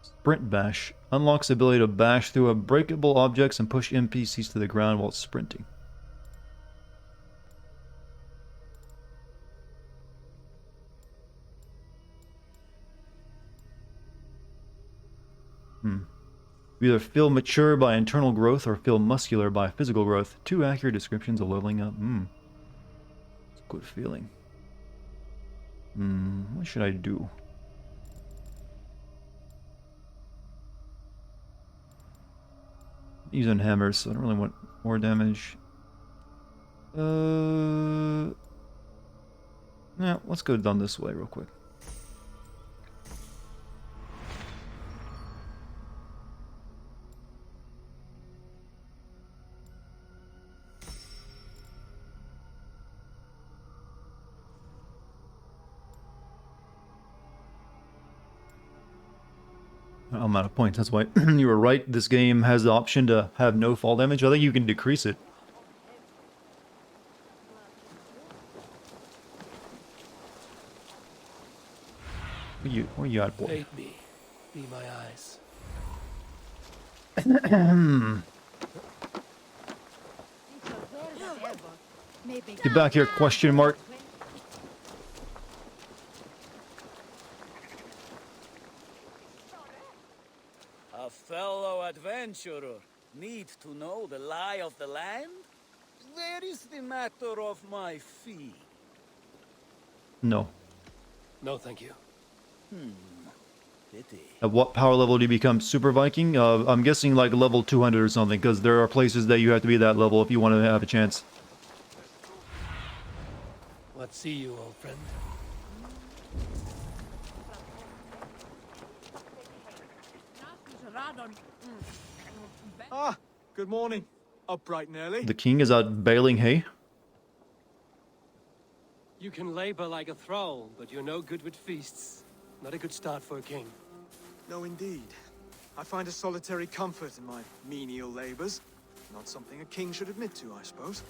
Sprint bash. Unlocks the ability to bash through unbreakable objects and push NPCs to the ground while sprinting. You either feel mature by internal growth or feel muscular by physical growth. 2 accurate descriptions of leveling up. It's a good feeling. What should I do? Using hammers, so I don't really want more damage. Yeah, let's go down this way real quick. I'm out of points, that's why. You were right, this game has the option to have no fall damage. I think you can decrease it. Where you at, boy? Fade me. Be my eyes. Get back here, question mark. A fellow adventurer need to know the lie of the land? Where is the matter of my fee? No. No, thank you. Pity. At what power level do you become Super Viking? I'm guessing like level 200 or something, because there are places that you have to be that level if you want to have a chance. What see you, old friend? Ah, good morning. Up bright and early. The king is out baling hay. You can labor like a thrall, but you're no good with feasts. Not a good start for a king. No, indeed. I find a solitary comfort in my menial labors. Not something a king should admit to, I suppose.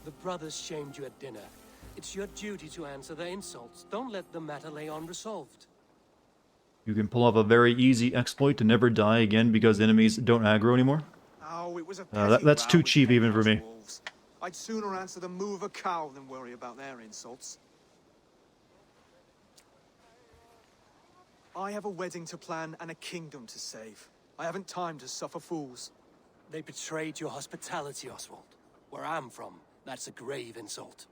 The brothers shamed you at dinner. It's your duty to answer their insults. Don't let the matter lay unresolved. You can pull off a very easy exploit to never die again because enemies don't aggro anymore. Oh, it was a petty That's row too with cheap even for Penthouse me. wolves. I'd sooner answer the moo of a cow than worry about their insults. I have a wedding to plan and a kingdom to save. I haven't time to suffer fools. They betrayed your hospitality, Oswald. Where I'm from, that's a grave insult.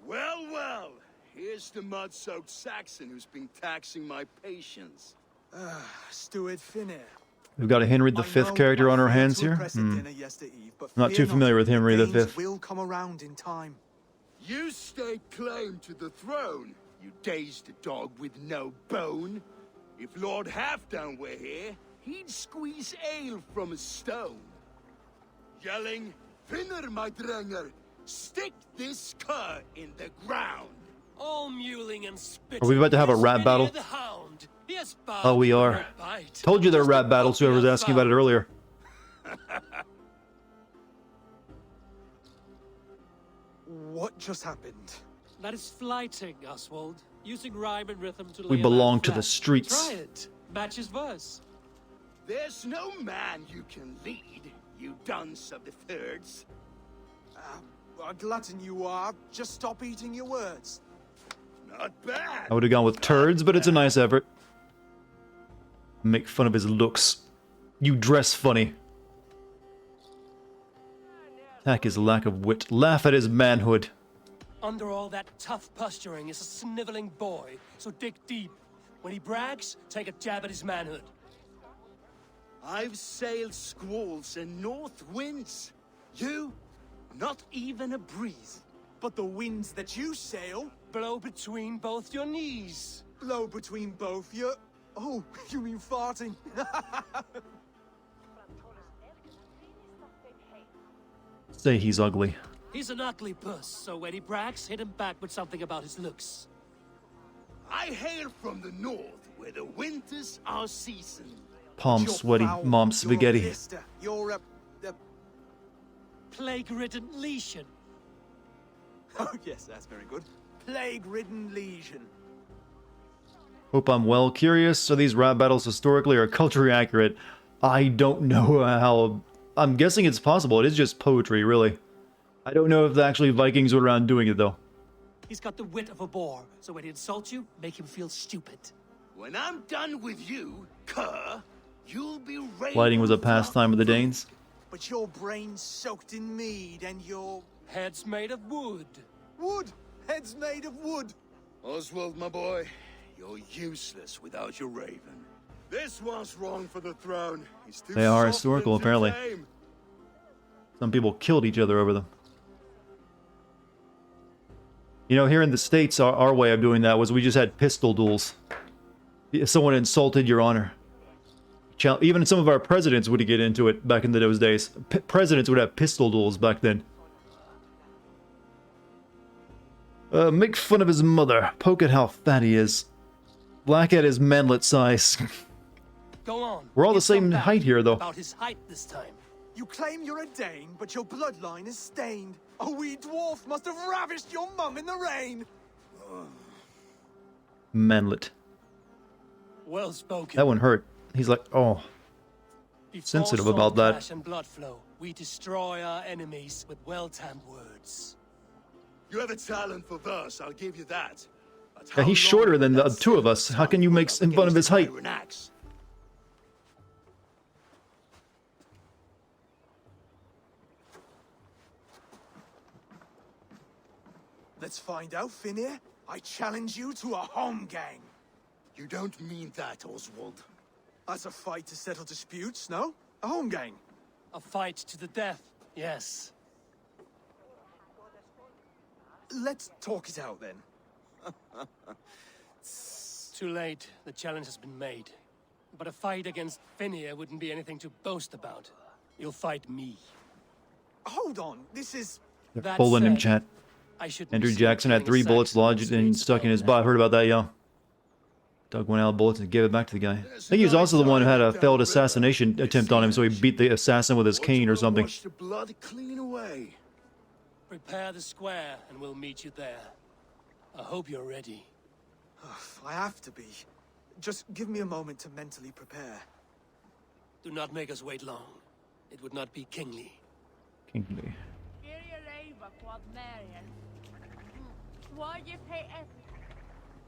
Well, well. Here's the mud-soaked Saxon who's been taxing my patience. Steward Finnair. We've got a Henry V character on our hands here. Not too familiar with Henry V. Will come around in time. You stake claim to the throne, you dazed dog with no bone. If Lord Halfdown were here, he'd squeeze ale from a stone. Yelling, Finner, my drenger, stick this cur in the ground. All mewling and spitting. Are we about to have a rap battle? Oh, we are. Told you there are rap battles, whoever was asking about it earlier. What just happened? That is flighting, Oswald. Using rhyme and rhythm to We lay a belong laugh to the flat. streets. Try it. Match his verse. There's no man you can lead, you dunce of the thirds. A glutton you are. Just stop eating your words. Not bad. I would have gone with turds, but it's a nice effort. Make fun of his looks. You dress funny. Attack his lack of wit. Laugh at his manhood. Under all that tough posturing is a sniveling boy, so dig deep. When he brags, take a jab at his manhood. I've sailed squalls and north winds. You, not even a breeze. But the winds that you sail blow between both your knees. Blow between both your... Oh, you mean farting? Say he's ugly. He's an ugly puss, so when he brags, hit him back with something about his looks. I hail from the north, where the winters are seasoned. Palm sweaty, mom spaghetti. You're a plague-ridden lesion. Oh yes, that's very good. Plague-ridden lesion. Hope I'm well. Curious, are these rap battles historically or culturally accurate? I don't know how... I'm guessing it's possible. It is just poetry, really. I don't know if the actually Vikings were around doing it, though. He's got the wit of a boar, so when he insults you, make him feel stupid. When I'm done with you, cur, you'll be ready. Lighting was a pastime of the Danes. But your brain's soaked in mead and your... Head's made of wood. Wood? Head's made of wood. Oswald, my boy, you're useless without your raven. This one's wrong for the throne. He's too They are soft historical, and too apparently. tame. Some people killed each other over them. You know, here in the States, our way of doing that was we just had pistol duels. If someone insulted your honor. Even some of our presidents would get into it back in those days. Presidents would have pistol duels back then. Make fun of his mother. Poke at how fat he is. Black at his manlet size. Go on. We're all the same height here, though. About his height this time. You claim you're a Dane, but your bloodline is stained. A wee dwarf must have ravished your mum in the rain. Manlet. Well spoken. That one hurt. He's like, oh. Before Sensitive sword about that. clash and blood flow, we destroy our enemies with well-timed words. You have a talent for verse, I'll give you that. But Yeah, he's shorter than the two of us. How can you make fun of his height? Let's find out, Finnear. I challenge you to a home gang. You don't mean that, Oswald. As a fight to settle disputes, no? A home gang. A fight to the death, yes. Let's talk it out, then. Too late. The challenge has been made. But a fight against Finnear wouldn't be anything to boast about. You'll fight me. Hold on, this is... They're pulling him, chat. I shouldn't Andrew be Jackson had killing 3 bullets Saxons lodged and stuck in his butt. I heard about that, yeah. Dug one out of bullets and gave it back to the guy. I think he was also the one who had a failed assassination attempt on him, so he beat the assassin with his cane or something. Wash the blood clean away. Prepare the square, and we'll meet you there. I hope you're ready. I have to be. Just give me a moment to mentally prepare. Do not make us wait long. It would not be kingly. Kingly.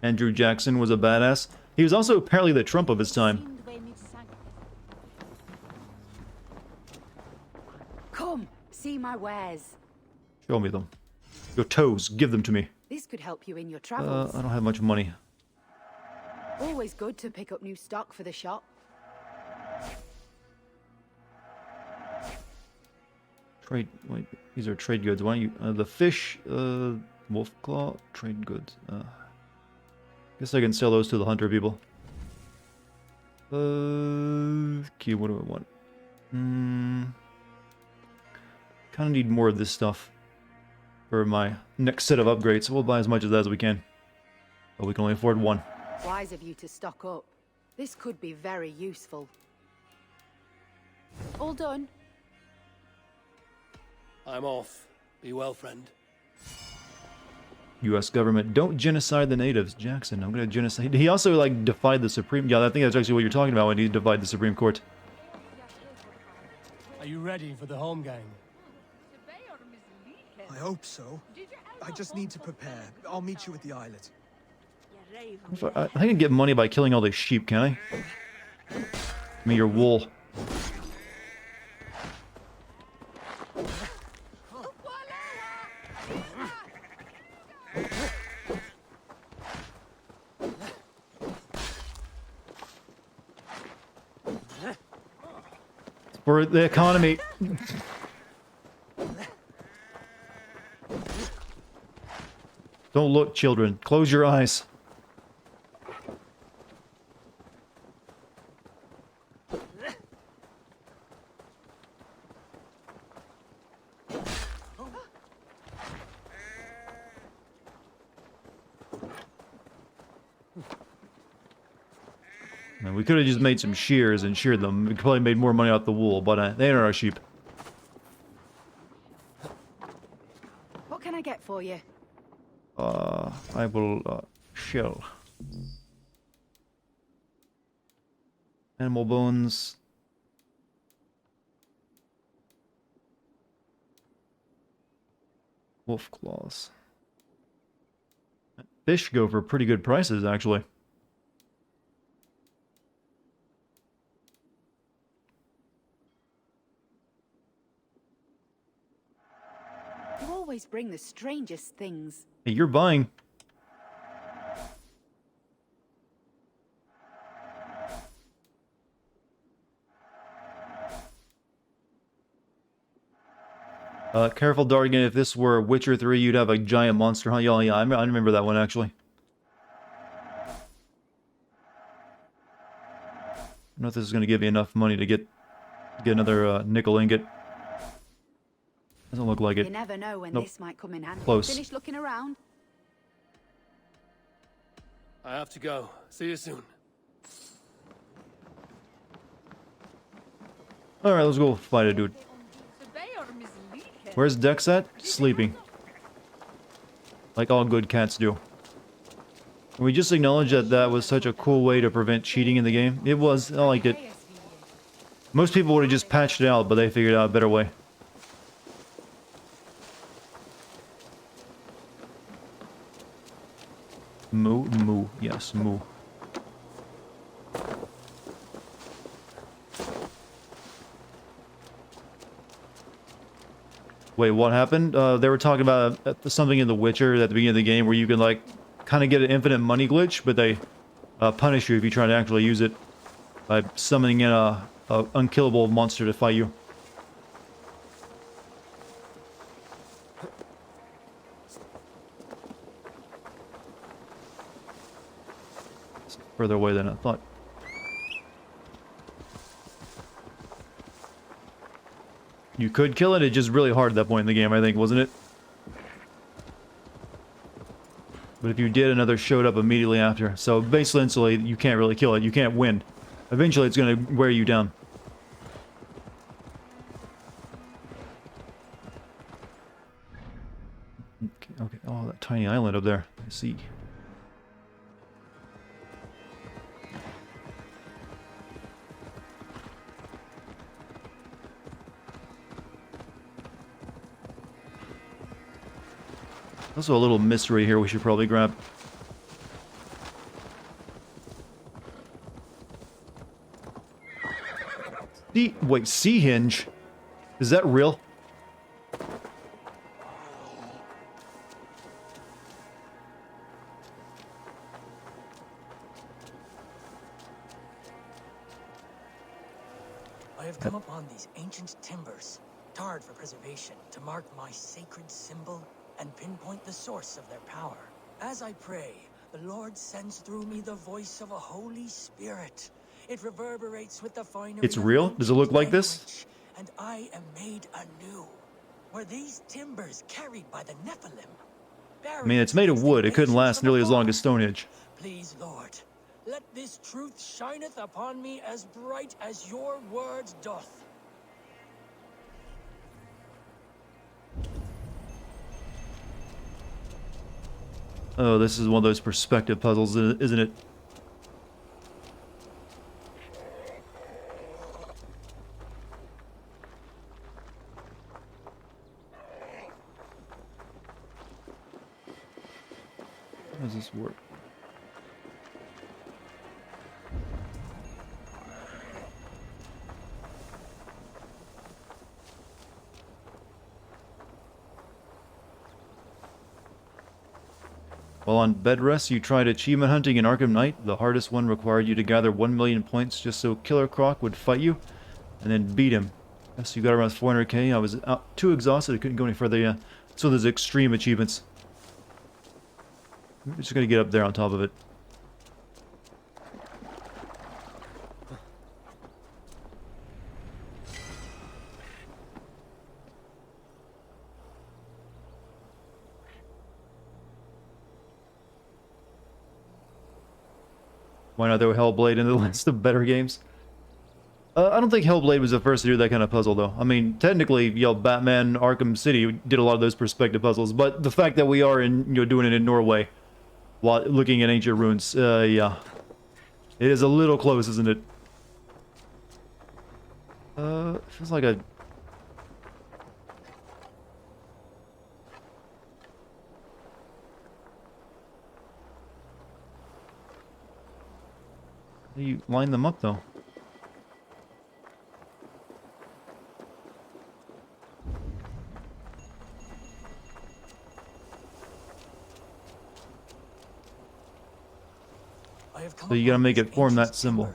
Andrew Jackson was a badass. He was also apparently the Trump of his time. Come, see my wares. Show me them. Your toes, give them to me. This could help you in your travels. I don't have much money. Always good to pick up new stock for the shop. Trade, wait, these are trade goods. Why don't you, the fish, wolf claw, trade goods. Guess I can sell those to the hunter people. Okay, what do I want? Kind of need more of this stuff for my next set of upgrades. So we'll buy as much of that as we can. But we can only afford one. Wise of you to stock up. This could be very useful. All done. I'm off. Be well, friend. U.S. government, don't genocide the natives. Jackson, I'm gonna genocide. He also, like, defied the Supreme... Yeah, I think that's actually what you're talking about when he defied the Supreme Court. Are you ready for the home gang? I hope so. I just need to prepare. I'll meet you at the islet. I can get money by killing all these sheep, can I? I mean, your wool. For the economy. Don't look, children. Close your eyes. We could have just made some shears and sheared them. We could probably made more money off the wool, but they ain't our sheep. What can I get for you? I will, shell. Animal bones. Wolf claws. Fish go for pretty good prices, actually. You always bring the strangest things. Hey, you're buying. Careful, Dartigan. If this were Witcher 3, you'd have a giant monster hunt. Yeah, I remember that one, actually. I don't know if this is going to give you enough money to get another nickel ingot. Doesn't look like it. You never know when Nope. this might come in handy. Close. Finish looking around. I have to go. See you soon. Alright, let's go fight a dude. Where's Dex at? Sleeping. Like all good cats do. Can we just acknowledge that that was such a cool way to prevent cheating in the game? It was. I liked it. Most people would have just patched it out, but they figured out a better way. Moo, moo. Yes, moo. Wait, what happened? They were talking about something in The Witcher at the beginning of the game where you can, like, kind of get an infinite money glitch, but they punish you if you try to actually use it by summoning in a unkillable monster to fight you. It's further away than I thought. You could kill it, it's just really hard at that point in the game, I think, wasn't it? But if you did, another showed up immediately after. So basically, instantly, you can't really kill it. You can't win. Eventually, it's going to wear you down. Okay, okay. Oh, that tiny island up there. I see. Also a little mystery here we should probably grab. Wait, sea hinge? Is that real? I have come upon these ancient timbers, tarred for preservation, to mark my sacred symbol and pinpoint the source of their power. As I pray, the Lord sends through me the voice of a Holy Spirit. It reverberates with the finery. It's real? Does it look like this? And I am made anew. Were these timbers carried by the Nephilim? I mean, it's made of wood. It couldn't last nearly as long as Stonehenge. Please, Lord, let this truth shineth upon me as bright as your word doth. Oh, this is one of those perspective puzzles, isn't it? How does this work? While on bed rest, you tried achievement hunting in Arkham Knight. The hardest one required you to gather 1 million points just so Killer Croc would fight you, and then beat him. Yes, you got around 400k. I was too exhausted. I couldn't go any further. Yeah, so there's extreme achievements. We're just gonna get up there on top of it. Why not throw Hellblade into the list of better games? I don't think Hellblade was the first to do that kind of puzzle, though. I mean, technically, Batman Arkham City did a lot of those perspective puzzles, but the fact that we are doing it in Norway while looking at ancient ruins, yeah. It is a little close, isn't it? Feels like a... How do you line them up, though? So you gotta make it form that symbol.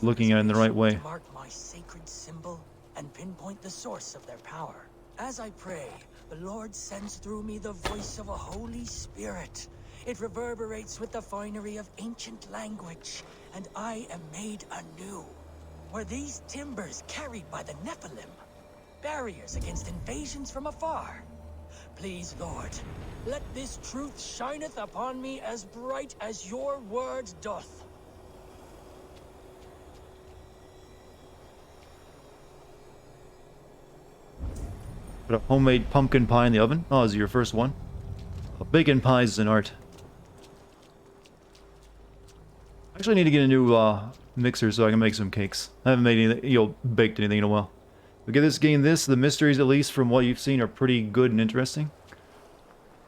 Looking at it in the right way. Mark my sacred symbol and pinpoint the source of their power. As I pray, the Lord sends through me the voice of a Holy Spirit. It reverberates with the finery of ancient language, and I am made anew. Were these timbers carried by the Nephilim? Barriers against invasions from afar? Please, Lord, let this truth shineth upon me as bright as your word doth. Put a homemade pumpkin pie in the oven. Oh, is it your first one? Bacon pies is an art. I actually need to get a new mixer so I can make some cakes. I haven't made anything, baked anything in a while. We get this game. The mysteries, at least from what you've seen, are pretty good and interesting.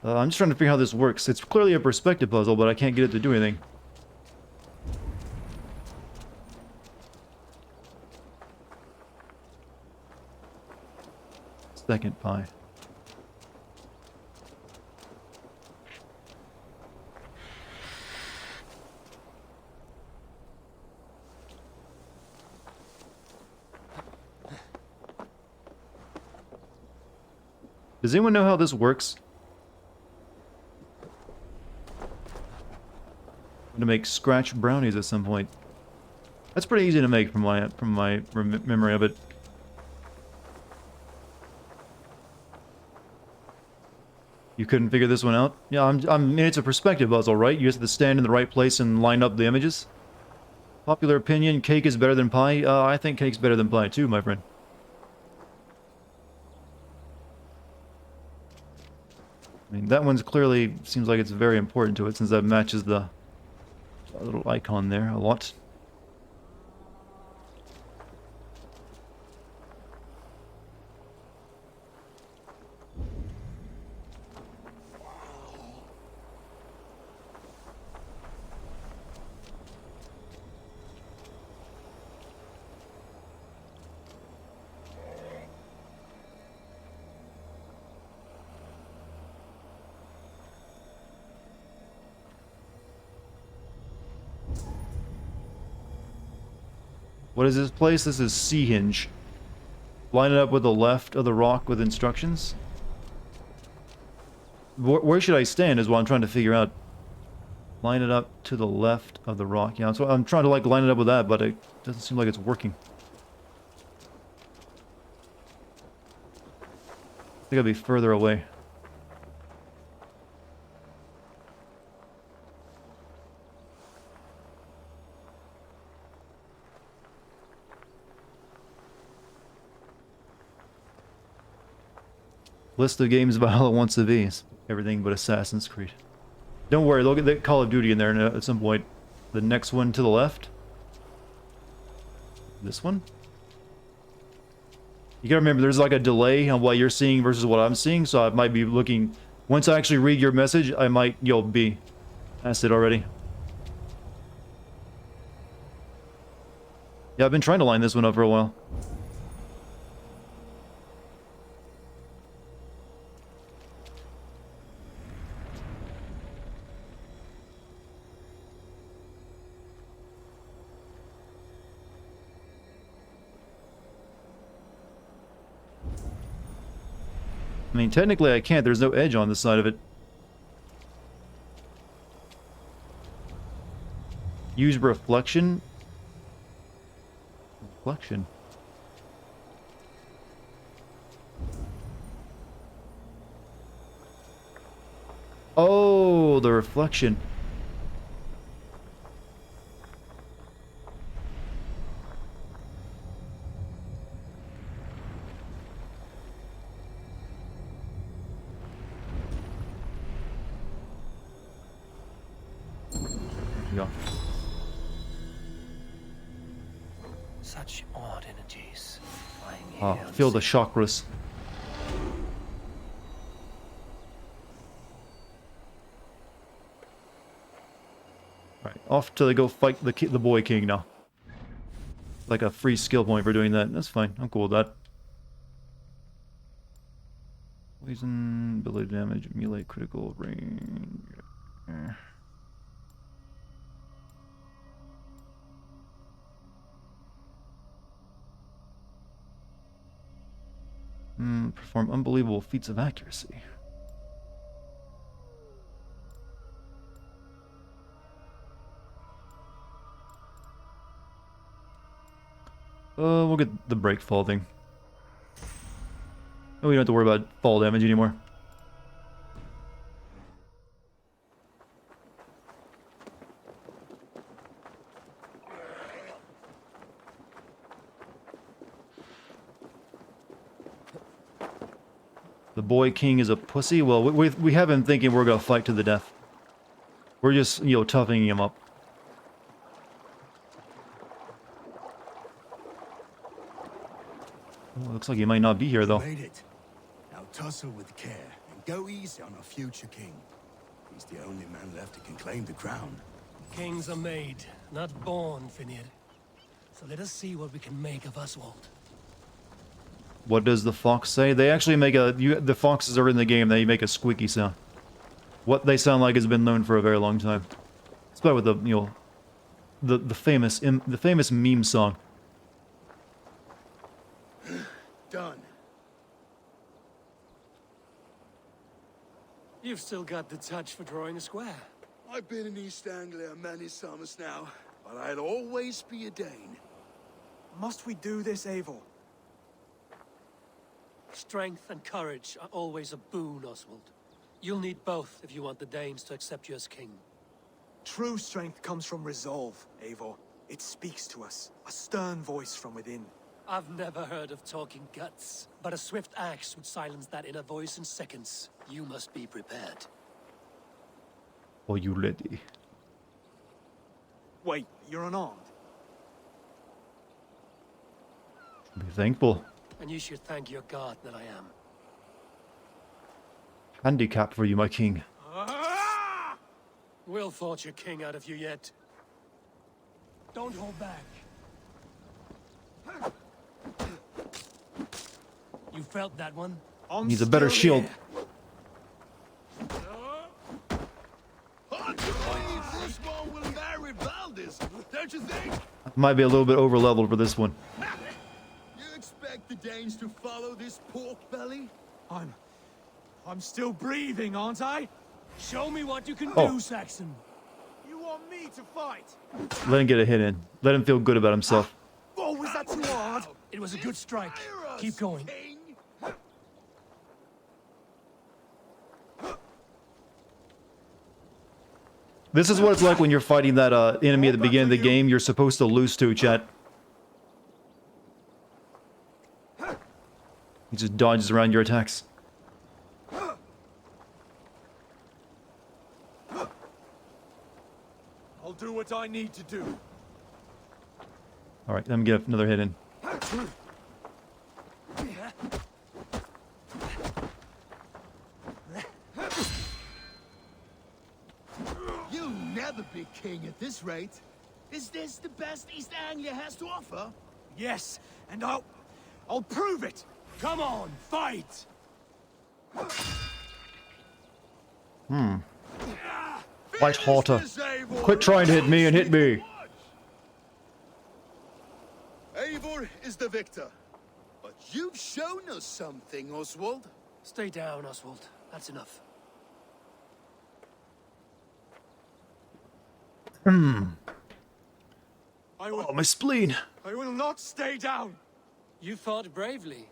I'm just trying to figure how this works. It's clearly a perspective puzzle, but I can't get it to do anything. Second pie. Does anyone know how this works? I'm gonna make scratch brownies at some point. That's pretty easy to make from my memory of it. You couldn't figure this one out? Yeah, I mean, it's a perspective puzzle, right? You have to stand in the right place and line up the images. Popular opinion, cake is better than pie. I think cake's better than pie too, my friend. I mean, that one's clearly seems like it's very important to it since that matches the little icon there a lot. What is this place? This is C-hinge. Line it up with the left of the rock with instructions. Where should I stand is what I'm trying to figure out. Line it up to the left of the rock. Yeah, so I'm trying to like line it up with that, but it doesn't seem like it's working. I think I'd be further away. List of games Valhalla wants to be. Everything but Assassin's Creed. Don't worry, they'll get the Call of Duty in there at some point. The next one to the left. This one? You gotta remember, there's like a delay on what you're seeing versus what I'm seeing, so I might be looking... Once I actually read your message, I might, be asked it already. Yeah, I've been trying to line this one up for a while. I mean, technically I can't. There's no edge on this side of it. Use reflection. Reflection. Oh, the reflection. Such odd energies. Feel the chakras. Alright, off to go fight the boy king now. Like a free skill point for doing that. That's fine. I'm cool with that. Poison, ability damage, melee, critical, range. Perform unbelievable feats of accuracy. We'll get the break fall thing. We don't have to worry about fall damage anymore. The boy king is a pussy? Well, we have him thinking we're gonna fight to the death. We're just, toughening him up. Oh, looks like he might not be here, though. Made it. Now tussle with care and go easy on our future king. He's the only man left who can claim the crown. Kings are made, not born, Finir. So let us see what we can make of Oswald. What does the fox say? They actually make the foxes are in the game, they make a squeaky sound. What they sound like has been known for a very long time. It's about with the famous meme song. Done. You've still got the touch for drawing a square. I've been in East Anglia many summers now, but I'll always be a Dane. Must we do this, Eivor? Strength and courage are always a boon, Oswald. You'll need both if you want the Danes to accept you as king. True strength comes from resolve, Eivor. It speaks to us, a stern voice from within. I've never heard of talking guts, but a swift axe would silence that inner voice in seconds. You must be prepared. Are you ready? Wait, you're unarmed? Be thankful. And you should thank your god that I am. Handicap for you, my king. We'll forge a king out of you yet. Don't hold back. You felt that one? Needs a better shield. This one will marry Valdis, don't you think? Might be a little bit over leveled for this one. You expect the Danes to follow this pork belly? I'm still breathing, aren't I? Show me what you can Oh. do, Saxon. You want me to fight? Let him get a hit in. Let him feel good about himself. Oh, was that too hard? It was a good strike. Keep going. This is what it's like when you're fighting that enemy at the beginning of the game you're supposed to lose to, chat. He just dodges around your attacks. I'll do what I need to do. Alright, let me get another hit in. You'll never be king at this rate. Is this the best East Anglia has to offer? Yes, and I'll prove it. Come on, fight. Fight harder. Quit trying to hit me and hit me. Eivor is the victor. But you've shown us something, Oswald. Stay down, Oswald. That's enough. Oh, my spleen. I will not stay down. You fought bravely.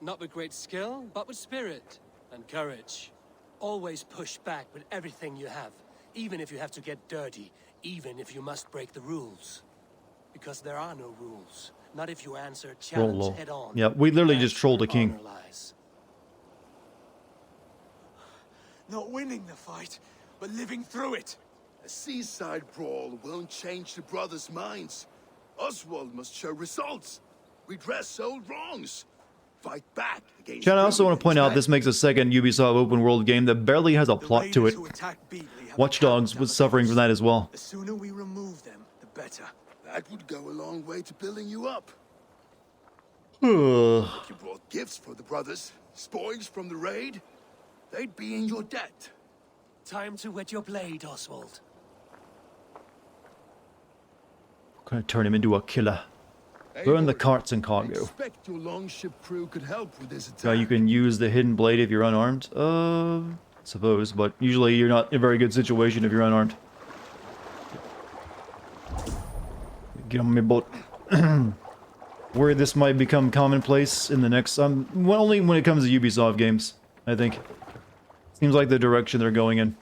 Not with great skill, but with spirit and courage. Always push back with everything you have. Even if you have to get dirty. Even if you must break the rules. Because there are no rules. Not if you answer challenge head on. Yeah, we literally just trolled the king. Not winning the fight, but living through it. A seaside brawl won't change the brothers' minds. Oswald must show results. Redress old wrongs. Fight back against... Chat, I also want to point out this makes a second Ubisoft open world game that barely has a plot to it. Watch Dogs was suffering from that as well. The sooner we remove them, the better. That would go a long way to building you up. Ugh. You brought gifts for the brothers, spoils from the raid. They'd be in your debt. Time to wet your blade, Oswald. Gonna turn him into a killer. Burn the carts and cargo. Expect your longship crew could help with this Yeah, attack. you can use the hidden blade if you're unarmed. Suppose, but usually you're not in a very good situation if you're unarmed. Get on my boat. Where this might become commonplace in the next... well, only when it comes to Ubisoft games, I think. Seems like the direction they're going in.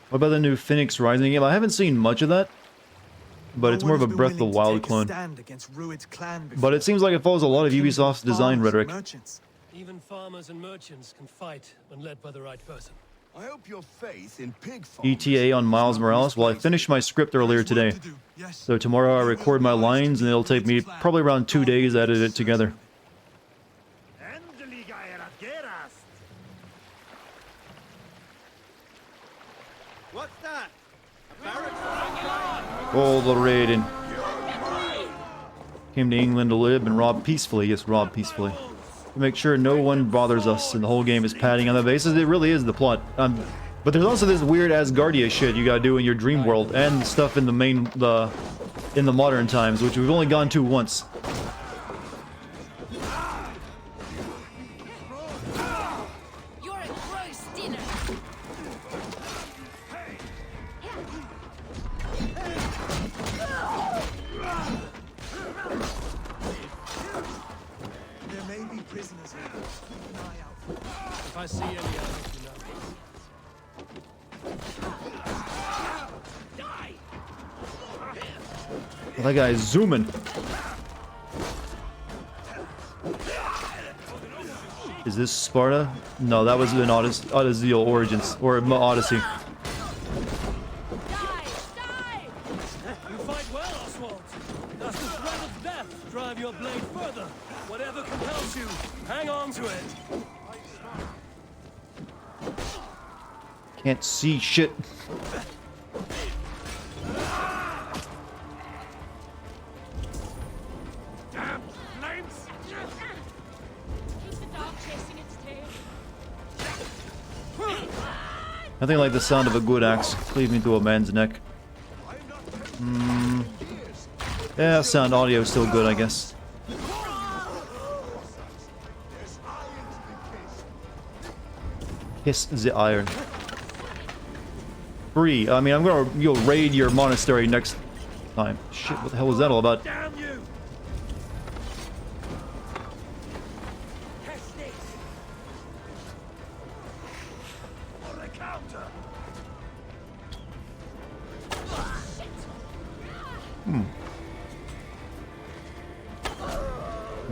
What about the new Phoenix Rising game? I haven't seen much of that, but it's more of a Breath of the Wild clone. But it seems like it follows a lot of Ubisoft's design rhetoric. Even farmers and merchants can fight when led by the right person. I hope your faith in pig farms... ETA on Miles Morales. Well, I finished my script earlier today. So tomorrow I record my lines and it'll take me probably around 2 days to edit it together. What's that? All the raiding. Came to England to live and rob peacefully. Yes, rob peacefully. To make sure no one bothers us and the whole game is padding on that basis. It really is the plot. But there's also this weird Asgardia shit you gotta do in your dream world and stuff in the in the modern times, which we've only gone to once. You're a gross dinner. There may I see any others, you know. Well, that guy's zooming. Is this Sparta? No, that was in Odyssey Origins or Odyssey. You fight well, Oswald. Does the threat of death drive your blade further? Whatever compels you, hang on to it. Can't see shit. Damn flames! Is the dog chasing its tail? Nothing like the sound of a good axe cleaving through a man's neck. Yeah, sound audio is still good, I guess. Hiss the iron. Free. I mean, I'm gonna raid your monastery next time. Shit, what the hell was that all about? Damn you!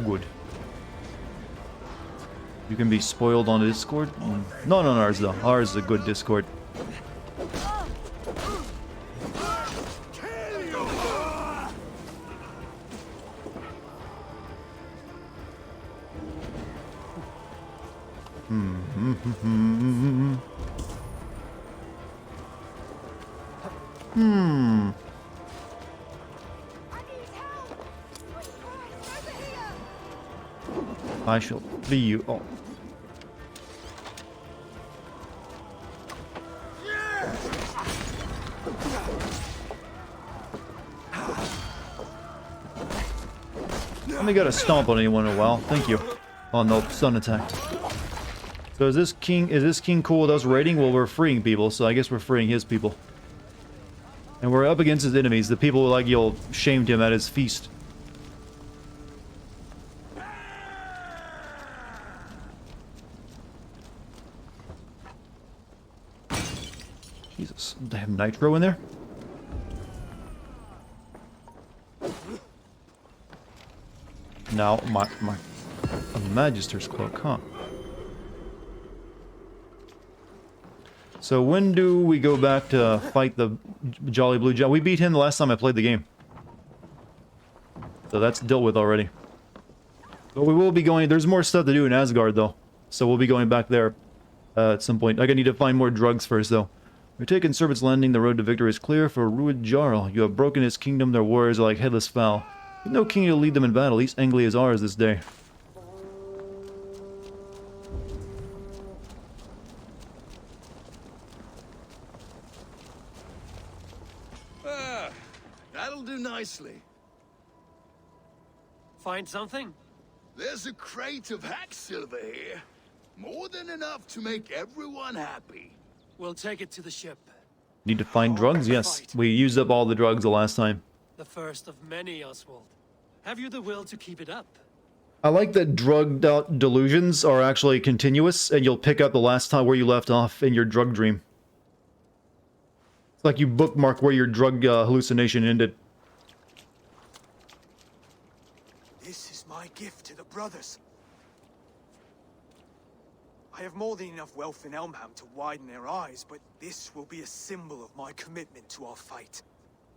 Good. You can be spoiled on Discord? Not on ours though. Ours is a good Discord. I shall free you all. Let me get a stomp on anyone in a while. Thank you. Oh no, stun attack. So is this king cool with us raiding? Well, we're freeing people, so I guess we're freeing his people. And we're up against his enemies, the people who like shamed him at his feast. Jesus, they have nitro in there? Now, a Magister's Cloak, huh? So when do we go back to fight the Jolly Blue Giant? We beat him the last time I played the game. So that's dealt with already. But we will be going... There's more stuff to do in Asgard, though. So we'll be going back there at some point. I need to find more drugs first, though. We're taking Serpent's Landing. The road to victory is clear for Ruud Jarl. You have broken his kingdom. Their warriors are like headless fowl. With no king to lead them in battle. East Anglia is ours this day. Ah, that'll do nicely. Find something? There's a crate of hack silver here. More than enough to make everyone happy. We'll take it to the ship. Need to find drugs? Yes. We used up all the drugs the last time. The first of many, Oswald. Have you the will to keep it up? I like that drugged out delusions are actually continuous, and you'll pick up the last time where you left off in your drug dream. It's like you bookmark where your drug hallucination ended. This is my gift to the brothers. I have more than enough wealth in Elmham to widen their eyes, but this will be a symbol of my commitment to our fight.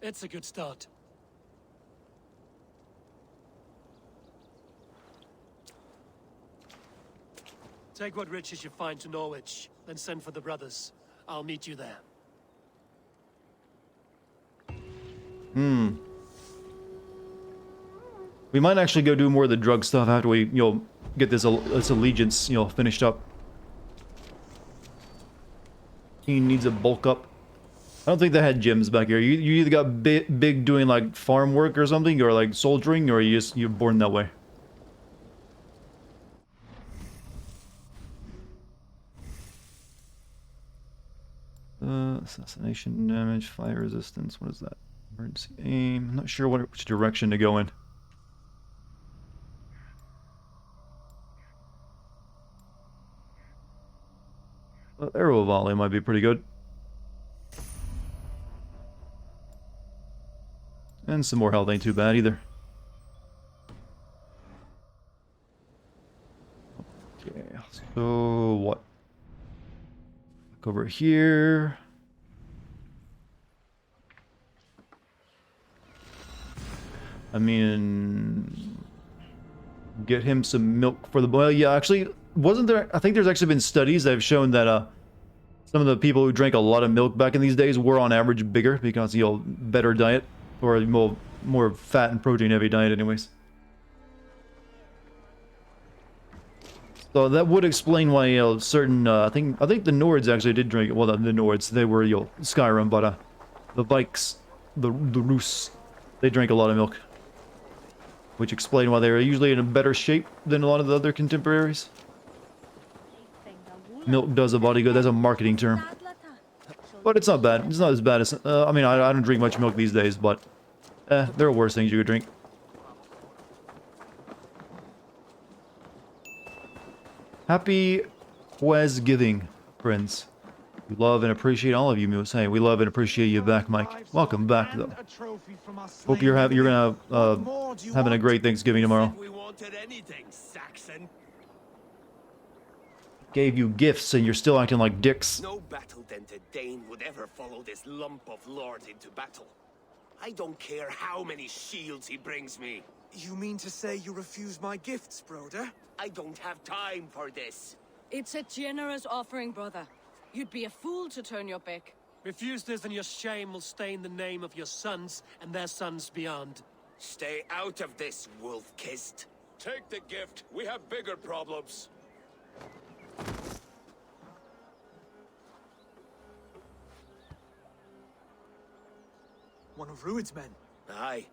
It's a good start. Take what riches you find to Norwich, then send for the brothers. I'll meet you there. We might actually go do more of the drug stuff after we, get this allegiance, finished up. He needs a bulk up. I don't think they had gyms back here. You either got big doing like farm work or something, or like soldiering, or you're born that way. Assassination damage, fire resistance. What is that? Emergency aim. I'm not sure which direction to go in. Arrow volley might be pretty good. And some more health ain't too bad either. Okay, so what? Look over here. I mean, get him some milk for the boil. Yeah, actually, wasn't there? I think there's actually been studies that have shown that some of the people who drank a lot of milk back in these days were on average bigger because, you know, better diet or more fat and protein heavy diet, anyways. So that would explain why, you know, certain I think the Nords actually did drink. Well, the Nords, they were, you know, Skyrim, but the Vikes, the Rus, they drank a lot of milk. Which explain why they were usually in a better shape than a lot of the other contemporaries. Milk does a body good. That's a marketing term. But it's not bad. It's not as bad as... I mean, I don't drink much milk these days, but... there are worse things you could drink. Happy Thanksgiving, friends. We love and appreciate all of you, Muse. Hey, we love and appreciate you back, Mike. Welcome back, though. Hope you're having a great Thanksgiving tomorrow. We wanted anything, Saxon. Gave you gifts and you're still acting like dicks. No battle-dented Dane would ever follow this lump of lord into battle. I don't care how many shields he brings me. You mean to say you refuse my gifts, brother? I don't have time for this. It's a generous offering, brother. You'd be a fool to turn your back. Refuse this and your shame will stain the name of your sons and their sons beyond. Stay out of this, wolf-kissed. Take the gift. We have bigger problems. One of Rued's men. Aye.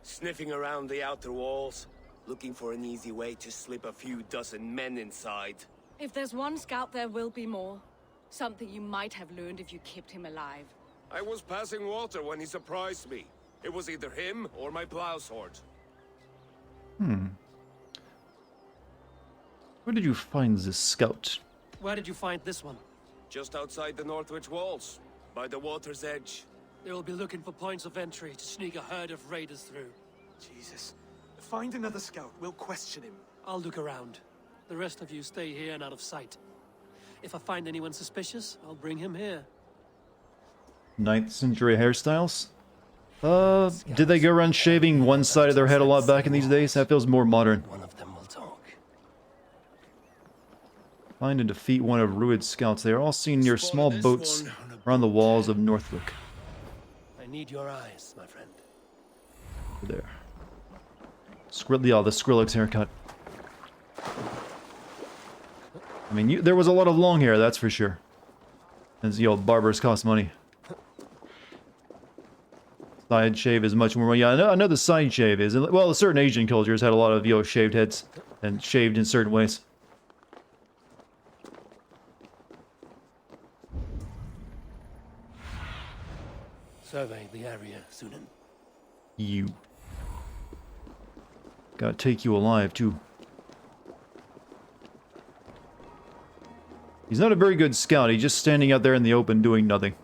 Sniffing around the outer walls, looking for an easy way to slip a few dozen men inside. If there's one scout, there will be more. Something you might have learned if you kept him alive. I was passing water when he surprised me. It was either him or my plow sword. Where did you find this scout? Where did you find this one? Just outside the Northwich walls, by the water's edge. They will be looking for points of entry to sneak a herd of raiders through. Jesus. Find another scout. We'll question him. I'll look around. The rest of you stay here and out of sight. If I find anyone suspicious, I'll bring him here. 9th century hairstyles? Did they go around shaving one side of their head a lot back in these days? That feels more modern. One of them will talk. Find and defeat one of Rued's scouts. They are all seen near small boats around the walls of Northwick. I need your eyes, my friend. There. Yeah, the Skrillex haircut. I mean, there was a lot of long hair, that's for sure. As, you know, barbers cost money. Side shave is much more... Yeah, I know the side shave is. Well, certain Asian cultures had a lot of, you know, shaved heads. And shaved in certain ways. Survey the area, Sunan. You. Gotta take you alive, too. He's not a very good scout. He's just standing out there in the open doing nothing.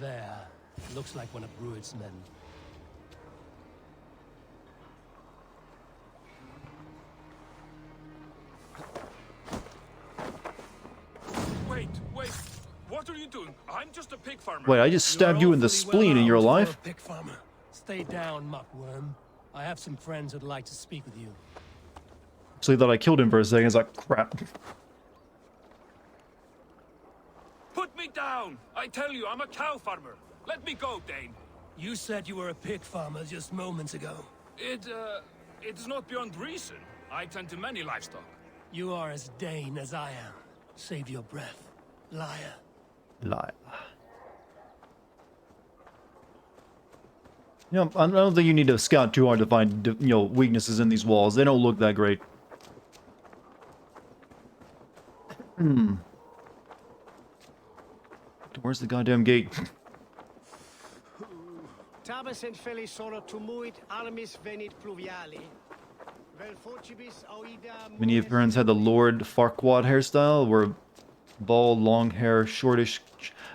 There. Looks like one of Rued's men. Wait. What are you doing? I'm just a pig farmer. Wait, I just stabbed you in the spleen and you're alive? Pig farmer. Stay down, muckworm. I have some friends who'd like to speak with you. Actually thought I killed him for a second. It's like, crap. Put me down! I tell you, I'm a cow farmer. Let me go, Dane. You said you were a pig farmer just moments ago. It's not beyond reason. I tend to many livestock. You are as Dane as I am. Save your breath. Liar. Liar. You know, I don't think you need to scout too hard to find, you know, weaknesses in these walls. They don't look that great. Where's the goddamn gate? Tabes en felli solo tumuit armis venit pluviali. Many of your friends had the Lord Farquaad hairstyle, where bald, long hair, shortish.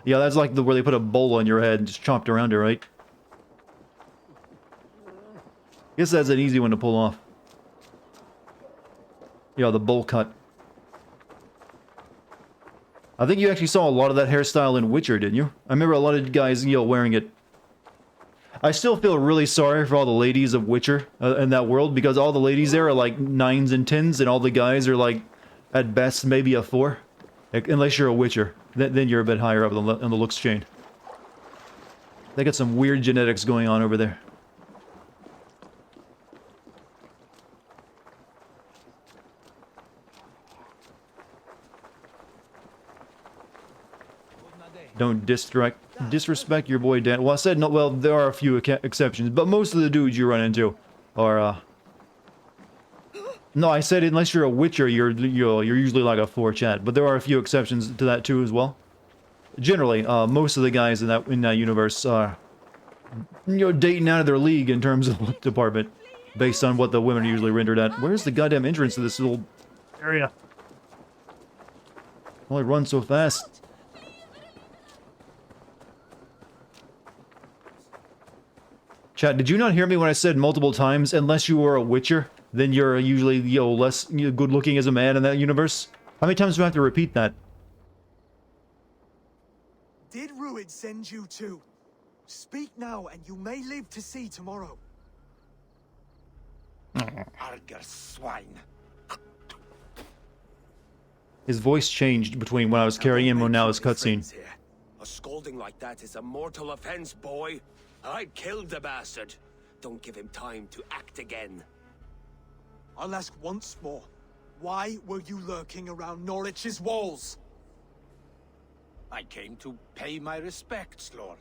Yeah, that's like where they put a bowl on your head and just chopped around it, right? Guess that's an easy one to pull off. Yeah, the bowl cut. I think you actually saw a lot of that hairstyle in Witcher, didn't you? I remember a lot of guys, wearing it. I still feel really sorry for all the ladies of Witcher in that world, because all the ladies there are like 9s and 10s, and all the guys are like, at best, maybe a 4. Unless you're a Witcher. Then you're a bit higher up on the looks chain. They got some weird genetics going on over there. Don't disrespect your boy Dan. Well, I said no. Well, there are a few exceptions, but most of the dudes you run into are. No, I said unless you're a Witcher, you're usually like a 4 chat. But there are a few exceptions to that too as well. Generally, most of the guys in that universe are, dating out of their league in terms of look department, based on what the women are usually rendered at. Where's the goddamn entrance to this little area? Only run so fast. Chat, did you not hear me when I said multiple times, unless you were a Witcher, then you're usually, less good looking as a man in that universe? How many times do I have to repeat that? Did Ruid send you too? Speak now, and you may live to see tomorrow. Arger swine. His voice changed between when I was carrying him and now his cutscene. A scolding like that is a mortal offense, boy. I'd killed the bastard. Don't give him time to act again. I'll ask once more. Why were you lurking around Norwich's walls? I came to pay my respects, Lord.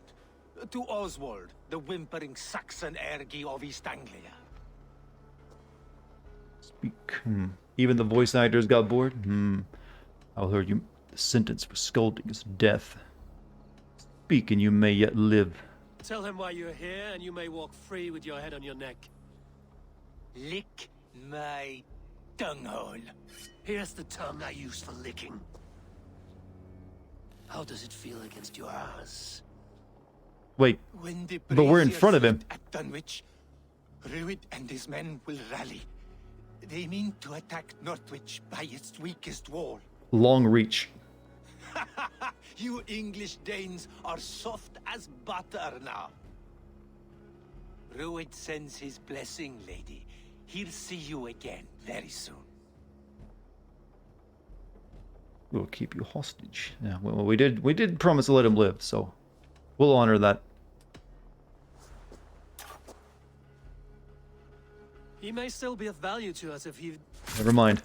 To Oswald, the whimpering Saxon ergi of East Anglia. Speak. Even the voice actors got bored? I'll hear you. The sentence for scolding is death. Speak and you may yet live. Tell him why you're here, and you may walk free with your head on your neck. Lick my tonguehole. Here's the tongue I use for licking. How does it feel against your ass? Wait, but we're in front of him. At Dunwich, Ruid and his men will rally. They mean to attack Northwich by its weakest wall. Long reach. You English Danes are soft as butter now. Ruid sends his blessing, lady. He'll see you again very soon. We'll keep you hostage. Yeah, well, we did promise to let him live, so we'll honor that. He may still be of value to us if he... Never mind.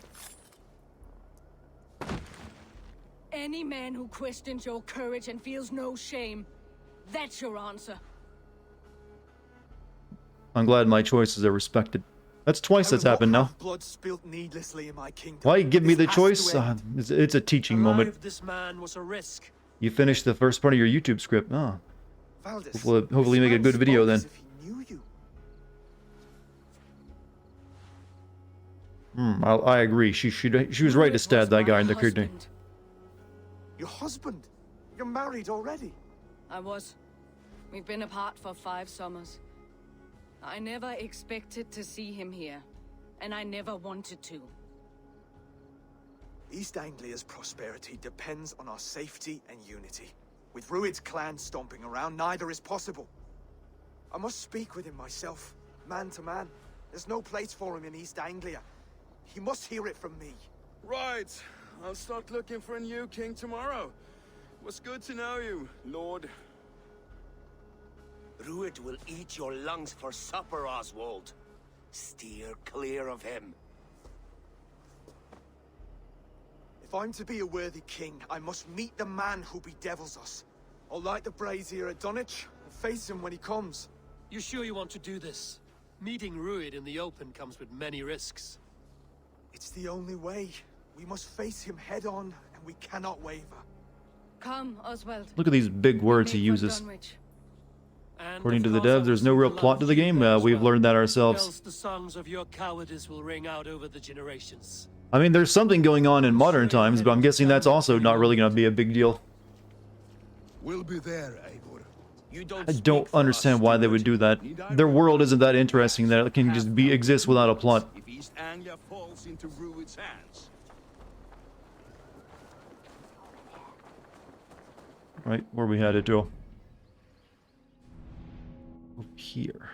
Any man who questions your courage and feels no shame, that's your answer. I'm glad my choices are respected. That's twice that's happened now. Blood spilt needlessly in my kingdom. Why give me the choice? It's a teaching moment. This man was a risk. You finished the first part of your YouTube script. Oh. Hopefully make a good video then. I agree. She was right to stab that guy in the kidney. Your husband? You're married already? I was. We've been apart for 5 summers. I never expected to see him here, and I never wanted to. East Anglia's prosperity depends on our safety and unity. With Ruid's clan stomping around, neither is possible. I must speak with him myself, man to man. There's no place for him in East Anglia. He must hear it from me. Right. I'll start looking for a new king tomorrow. It was good to know you, Lord. Ruid will eat your lungs for supper, Oswald. Steer clear of him. If I'm to be a worthy king, I must meet the man who bedevils us. I'll light the brazier at Dunwich and face him when he comes. You sure you want to do this? Meeting Ruid in the open comes with many risks. It's the only way. We must face him head on, and we cannot waver. Come, Oswald. Look at these big words he uses. According to the devs, there's no real plot to the game. We've learned that ourselves. Else the songs of your cowardice will ring out over the generations. I mean, there's something going on in modern times, but I'm guessing that's also not really going to be a big deal. We'll be there, Eivor. I don't understand why they would do that. Their world isn't that interesting that it can just exist without a plot. If East Anglia falls into Rued's hands. Right, where we headed to? Over here.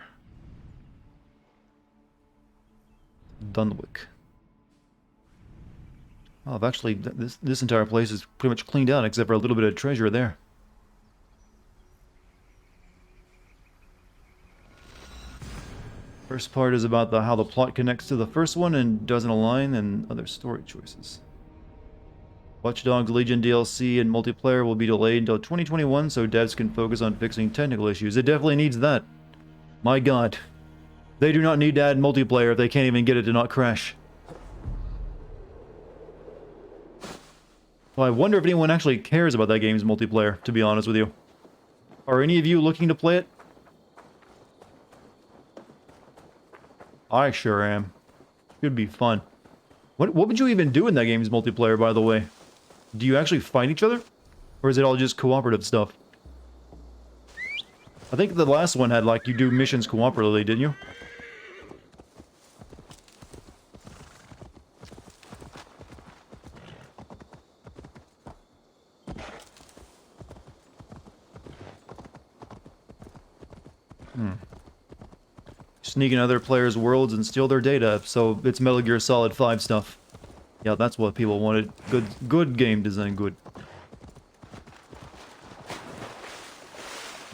Dunwick. Oh, I've actually, this entire place is pretty much cleaned out except for a little bit of treasure there. First part is about how the plot connects to the first one and doesn't align, and other story choices. Watch Dogs Legion DLC and multiplayer will be delayed until 2021 so devs can focus on fixing technical issues. It definitely needs that. My god. They do not need to add multiplayer if they can't even get it to not crash. Well, I wonder if anyone actually cares about that game's multiplayer, to be honest with you. Are any of you looking to play it? I sure am. Should be fun. What would you even do in that game's multiplayer, by the way? Do you actually fight each other? Or is it all just cooperative stuff? I think the last one had, like, you do missions cooperatively, didn't you? Sneak in other players' worlds and steal their data, so it's Metal Gear Solid 5 stuff. Yeah, that's what people wanted. Good game design, good.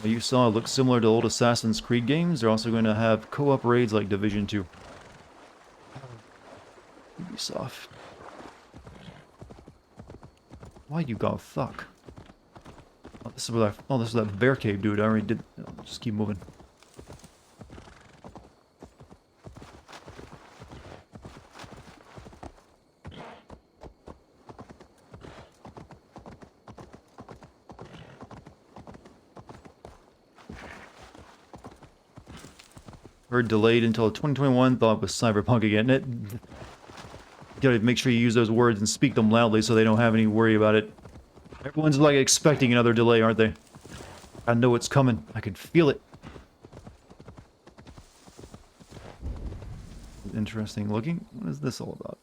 Well, you saw it looks similar to old Assassin's Creed games. They're also going to have co-op raids like Division 2. Ubisoft. Why you got fuck? Oh, this is that bear cave dude. I already did. Just keep moving. Heard delayed until 2021, thought it was Cyberpunk again. You gotta make sure you use those words and speak them loudly so they don't have any worry about it. Everyone's like expecting another delay, aren't they? I know it's coming. I can feel it. Interesting looking. What is this all about?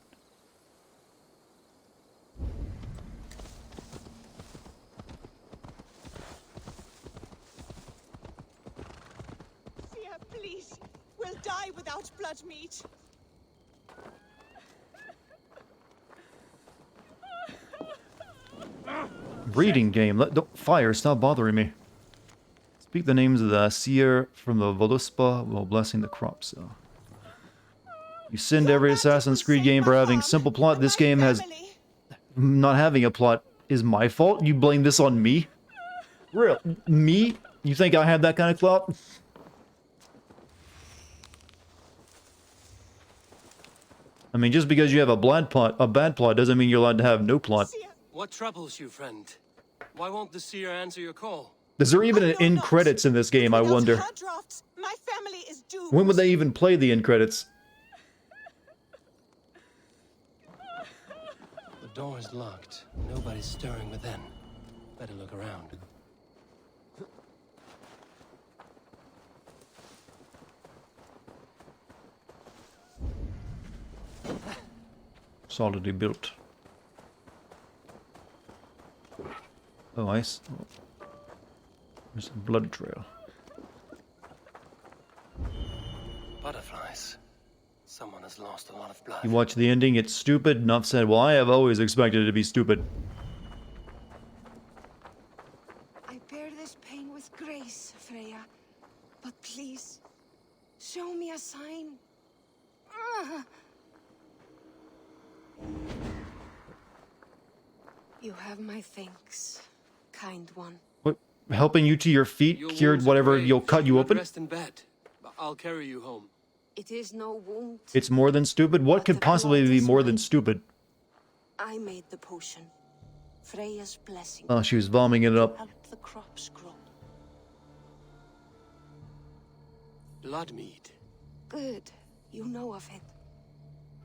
Please, we'll die without blood meat. Breeding game. Fire, stop bothering me. Speak the names of the seer from the Voluspa while blessing the crops. So. You sinned every Assassin's Creed game for having simple plot. This game has... Not having a plot is my fault? You blame this on me? Real? Me? You think I have that kind of clout? I mean, just because you have a bad plot doesn't mean you're allowed to have no plot. What troubles you, friend? Why won't the seer answer your call? Is there even an end credits in this game, I wonder? My family is doomed. When would they even play the end credits? The door is locked. Nobody's stirring within. Better look around. Solidly built. Oh, ice. There's a blood trail. Butterflies. Someone has lost a lot of blood. You watch the ending, it's stupid. Enough said. Well, I have always expected it to be stupid. I bear this pain with grace, Freya. But please, show me a sign. You have my thanks, kind one. What? Helping you to your feet cured whatever you'll cut you open? Rest in bed. I'll carry you home. It is no wound. It's more than stupid? What could possibly be more than stupid? I made the potion. Freya's blessing. Oh, she was vomiting it up. Help the crops grow. Blood mead. Good. You know of it.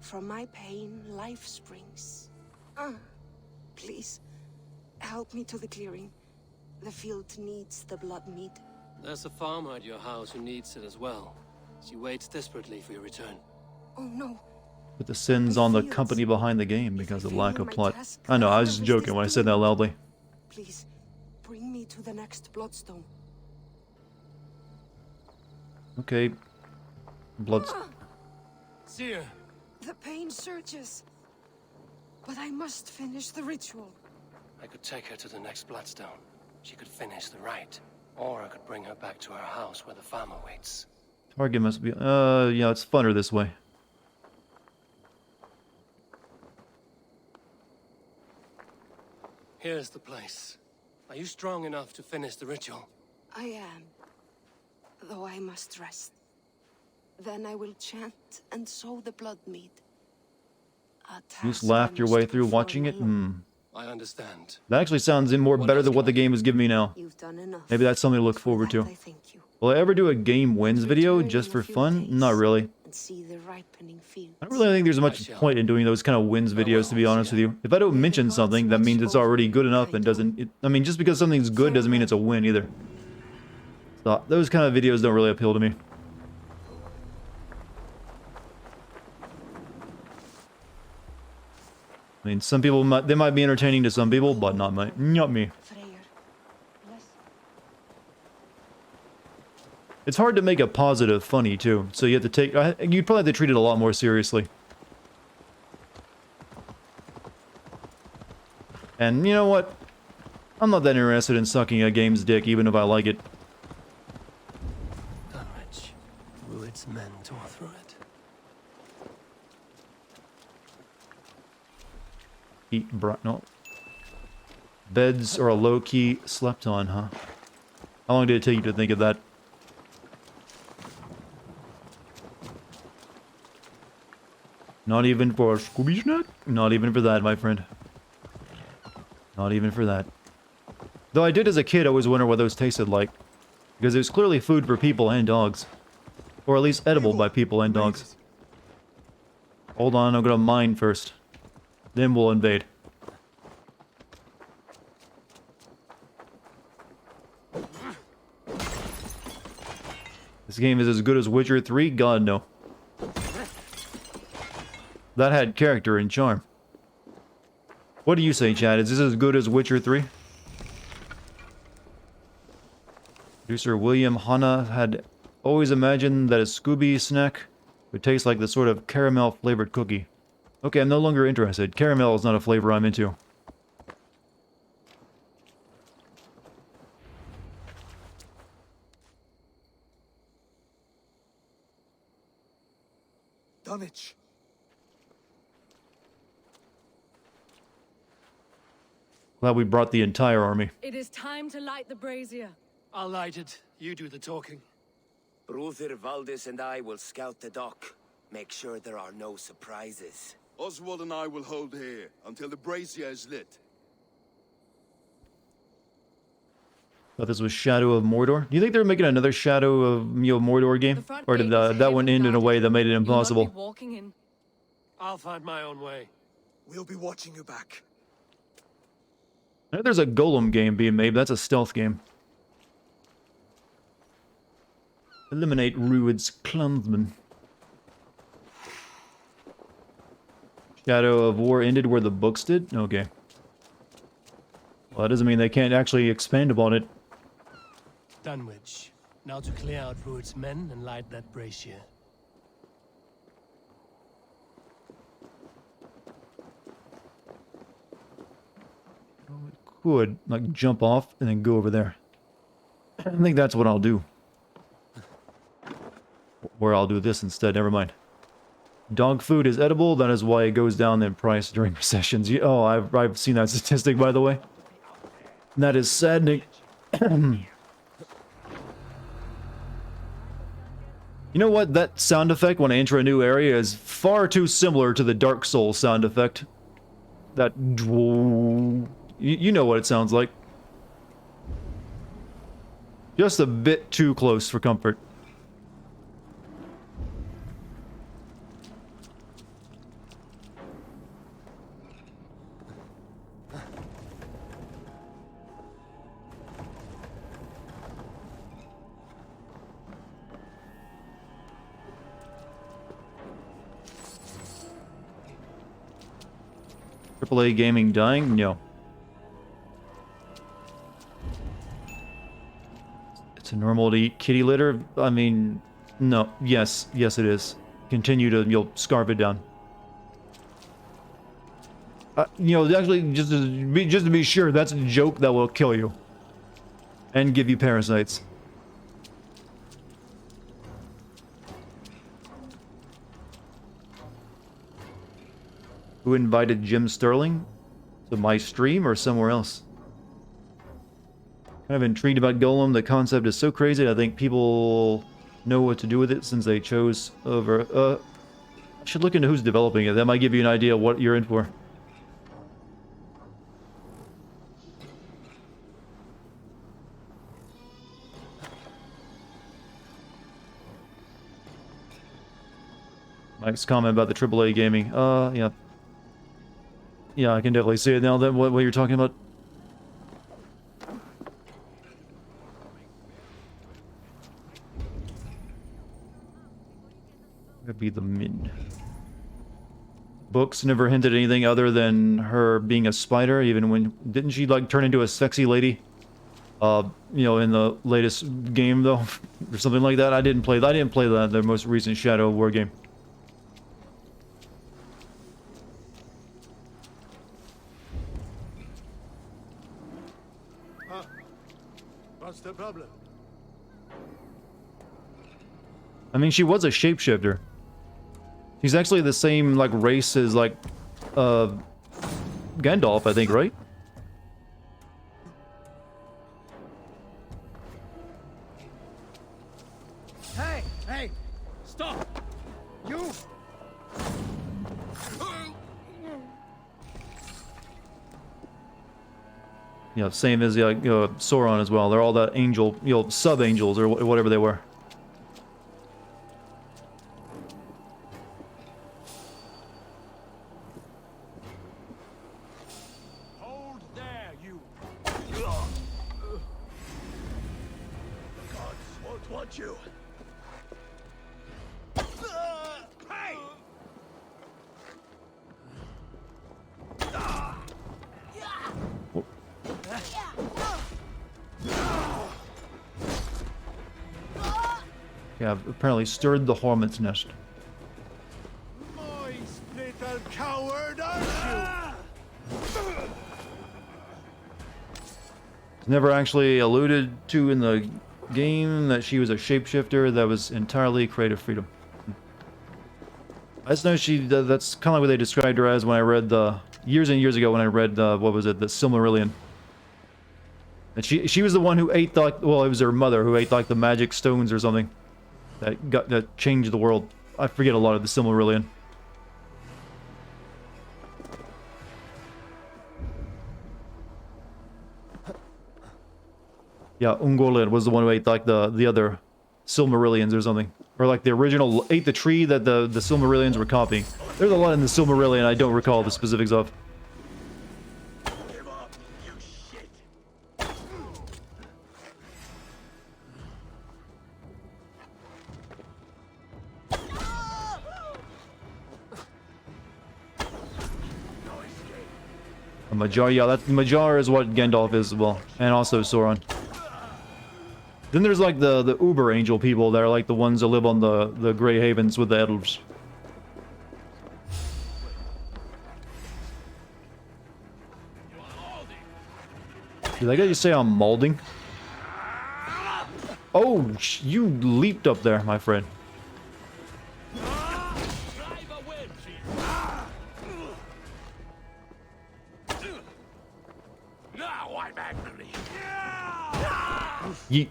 From my pain, life springs. Please, help me to the clearing. The field needs the blood mead. There's a farmer at your house who needs it as well. She waits desperately for your return. Oh no. Put the sins on the company behind the game because of lack of plot. I know, I was just joking when I said that loudly. Please, bring me to the next bloodstone. Okay. Blood. Seer. The pain surges. But I must finish the ritual. I could take her to the next bloodstone. She could finish the rite. Or I could bring her back to her house where the farmer waits. Target must be... yeah, it's funner this way. Here's the place. Are you strong enough to finish the ritual? I am. Though I must rest. Then I will chant and sow the blood mead. You just laughed your way through watching it? I understand. That actually sounds better than what the game is giving me now. You've done enough. Maybe that's something to look forward to. Will I ever do a game wins video just for fun? Not really. And see the ripening field. I don't really think there's much point in doing those kind of wins videos, to be honest with you. If I don't mention something, that means it's already good enough and doesn't... I mean, just because something's good doesn't mean it's a win either. So, those kind of videos don't really appeal to me. I mean, some people might, they might be entertaining to some people, but not me. It's hard to make a positive funny too, so you have to take, you'd probably have to treat it a lot more seriously. And you know what? I'm not that interested in sucking a game's dick, even if I like it. Dunwich. Rued's men tore through it. No. Beds are a low-key slept on, huh? How long did it take you to think of that? Not even for a Scooby snack? Not even for that, my friend. Not even for that. Though I did as a kid always wonder what those tasted like. Because it was clearly food for people and dogs. Or at least edible by people and dogs. Hold on, I'm gonna mine first. Then we'll invade. This game is as good as Witcher 3? God, no. That had character and charm. What do you say, Chad? Is this as good as Witcher 3? Producer William Hanna had always imagined that a Scooby snack would taste like the sort of caramel-flavored cookie. Okay, I'm no longer interested. Caramel is not a flavor I'm into. Dunwich. Glad we brought the entire army. It is time to light the brazier. I'll light it. You do the talking. Brother Valdis and I will scout the dock. Make sure there are no surprises. Oswald and I will hold here until the brazier is lit. Thought this was Shadow of Mordor. Do you think they're making another Shadow of Mordor game? Or did that one end in a way that made it impossible? I'll find my own way. We'll be watching you back. I know there's a Golem game being made, but that's a stealth game. Eliminate Rued's clansmen. Shadow of War ended where the books did? Okay. Well, that doesn't mean they can't actually expand upon it. Dunwich. Now to clear out Rued's men and light that brazier. Could, like, jump off and then go over there. I think that's what I'll do. Or I'll do this instead, never mind. Dog food is edible, that is why it goes down in price during recessions. Oh, I've seen that statistic, by the way. That is saddening. You know what? That sound effect when I enter a new area is far too similar to the Dark Souls sound effect. That... You know what it sounds like. Just a bit too close for comfort. AAA gaming dying? No. It's normal to eat kitty litter? I mean, no. Yes. Yes, it is. Continue to, you'll scarf it down. You know, actually, just to be sure, that's a joke that will kill you. And give you parasites. Who invited Jim Sterling? To my stream or somewhere else? Kind of intrigued about Golem. The concept is so crazy. I think people know what to do with it since they chose over... I should look into who's developing it. That might give you an idea of what you're in for. Mike's comment about the AAA gaming. Yeah. Yeah, I can definitely see it now, that what you're talking about. That'd be the min. Books never hinted at anything other than her being a spider, even when... Didn't she, like, turn into a sexy lady? You know, in the latest game, though? Or something like that? I didn't play the most recent Shadow War game. What's the problem? I mean, she was a shapeshifter. She's actually the same, like, race as, like, Gandalf, I think, right? Hey! Hey! Stop! You! You know, same as Sauron as well. They're all the angel, you know, sub-angels or whatever they were. Hold there, you! Gods won't want you! Hey! Yeah, apparently stirred the hornet's nest. Moist little coward, aren't you? It's never actually alluded to in the game that she was a shapeshifter. That was entirely creative freedom. I just know that's kind of like what they described her as when I read the... Years and years ago when I read, what was it, the Silmarillion. And she was the one who ate the... Well, it was her mother who ate, like, the magic stones or something. That changed the world. I forget a lot of the Silmarillion. Yeah, Ungoliant was the one who ate, like, the other Silmarillions or something. Or, like, the original... Ate the tree that the Silmarillions were copying. There's a lot in the Silmarillion I don't recall the specifics of. A Majar, yeah, Majar is what Gandalf is as well. And also Sauron. Then there's like the Uber Angel people that are like the ones that live on the Grey Havens with the elves. Did that guy just say I'm mauling? Oh, you leaped up there, my friend. Now I'm angry. Yeet.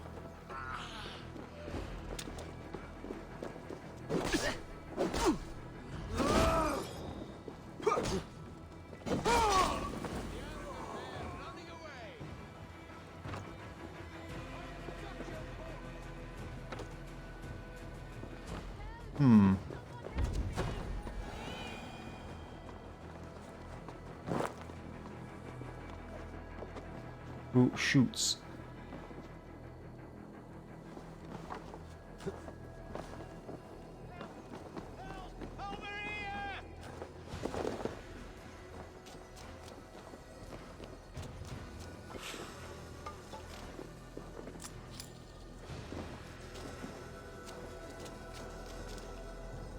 Who shoots?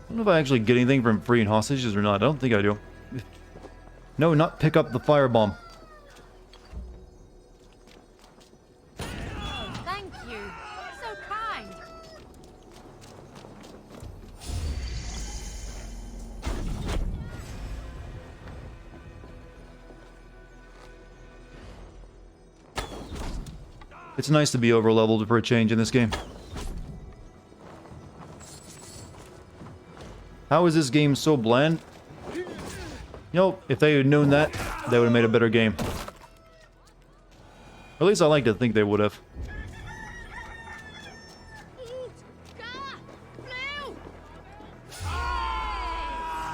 I don't know if I actually get anything from freeing hostages or not. I don't think I do. No, not pick up the firebomb. Thank you. So kind. It's nice to be over-leveled for a change in this game. How is this game so bland? You know, if they had known that, they would have made a better game. At least I like to think they would have.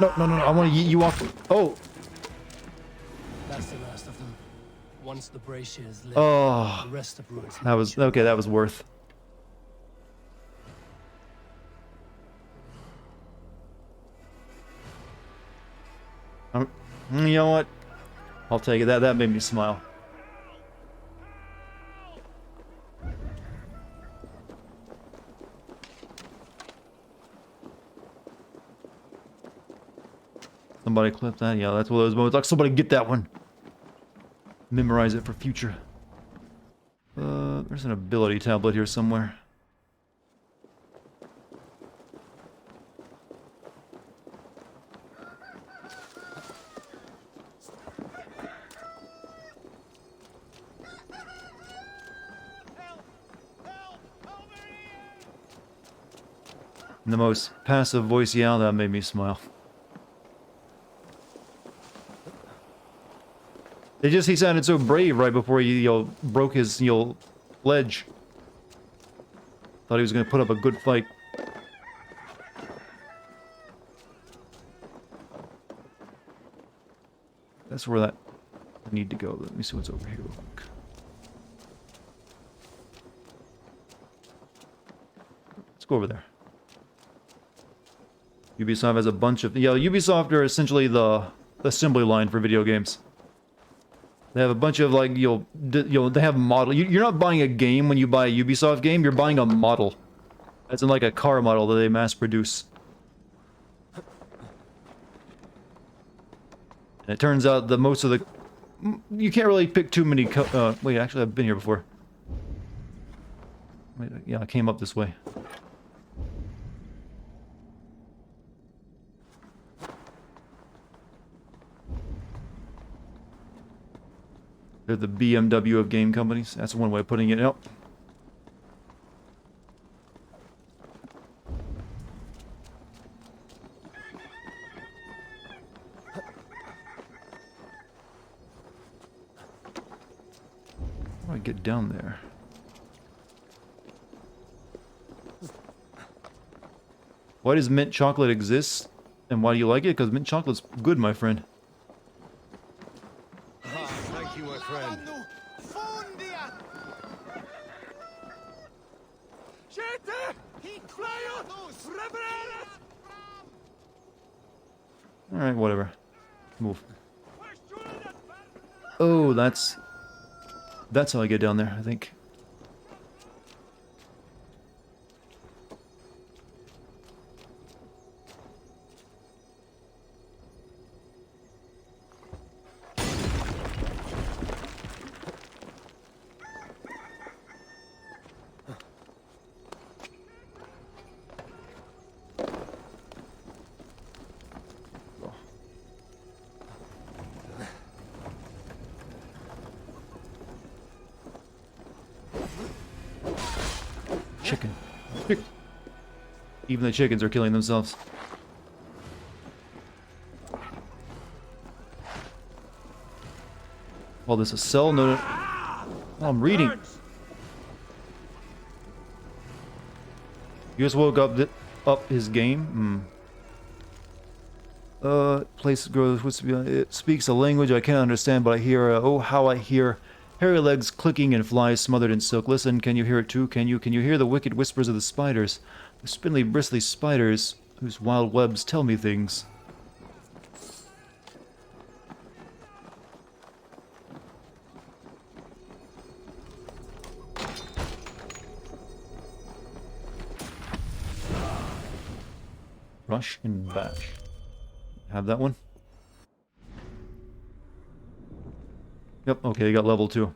No, I want to yeet you off. Oh! That's the last of them. Once the braziers live, Oh. the rest of Ruins. That was... Okay, that was worth. You know what? I'll take it. That made me smile. Somebody clip that? Yeah, that's one of those moments. Like, somebody get that one. Memorize it for future. There's an ability tablet here somewhere. The most passive voice, yeah, that made me smile. He sounded so brave right before he, broke his, ledge. Thought he was gonna put up a good fight. That's where I need to go. Let me see what's over here real quick. Let's go over there. Ubisoft has a bunch of... Yeah, Ubisoft are essentially the assembly line for video games. They have a bunch of, like, they have model... You're not buying a game when you buy a Ubisoft game, you're buying a model. As in, like, a car model that they mass produce. And it turns out that most of the... You can't really pick too many... wait, actually, I've been here before. Wait, yeah, I came up this way. They're the BMW of game companies. That's one way of putting it. Yep. How do I get down there? Why does mint chocolate exist? And why do you like it? Because mint chocolate's good, my friend. Thank you, my friend. Alright, whatever. Move. Oh, that's how I get down there, I think. Chicken. Even the chickens are killing themselves. Call this a cell? No. Oh, I'm reading. You just woke up his game? Place grows. It speaks a language I can't understand, but I hear. Oh, how I hear hairy legs clicking and flies smothered in silk. Listen, can you hear it too? Can you hear the wicked whispers of the spiders? The spindly, bristly spiders whose wild webs tell me things. Rush and bash. Have that one. Yep, okay, you got level 2.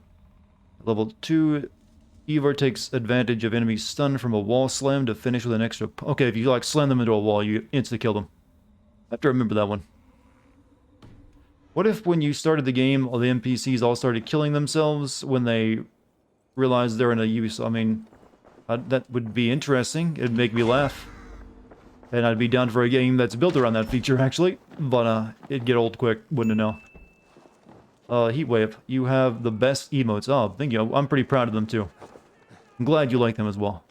Level 2, Eivor takes advantage of enemies stunned from a wall slam to finish with an extra... Okay, if you like slam them into a wall, you insta-kill them. I have to remember that one. What if when you started the game, all the NPCs all started killing themselves when they realized they're in a use? I mean, that would be interesting. It'd make me laugh. And I'd be down for a game that's built around that feature, actually. But, it'd get old quick, wouldn't it know? Heatwave, you have the best emotes. Oh, thank you. I'm pretty proud of them, too. I'm glad you like them as well.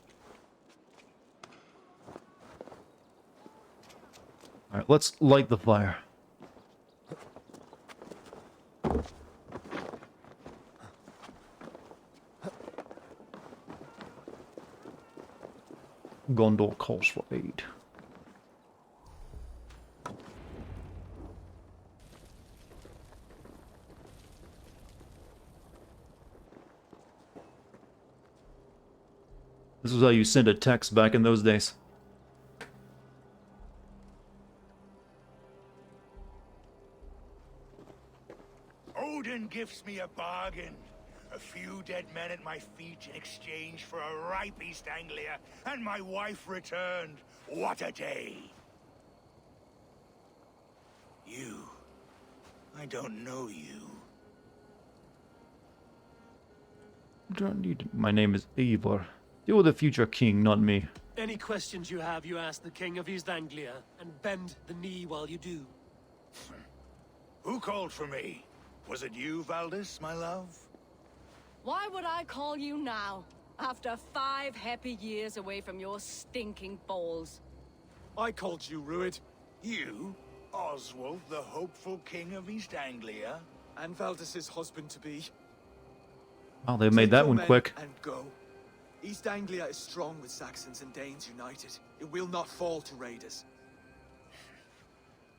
Alright, let's light the fire. Gondor calls for aid. This was how you sent a text back in those days. Odin gives me a bargain. A few dead men at my feet in exchange for a ripe East Anglia, and my wife returned. What a day! You. I don't know you. Don't need. My name is Eivor. Deal with the future king, not me. Any questions you have, you ask the King of East Anglia, and bend the knee while you do. Who called for me? Was it you, Valdis, my love? Why would I call you now, after 5 happy years away from your stinking balls? I called you, Ruid. You? Oswald, the hopeful king of East Anglia? And Valdis's husband-to-be. Oh, they made that one quick. And go. East Anglia is strong with Saxons and Danes united. It will not fall to raiders.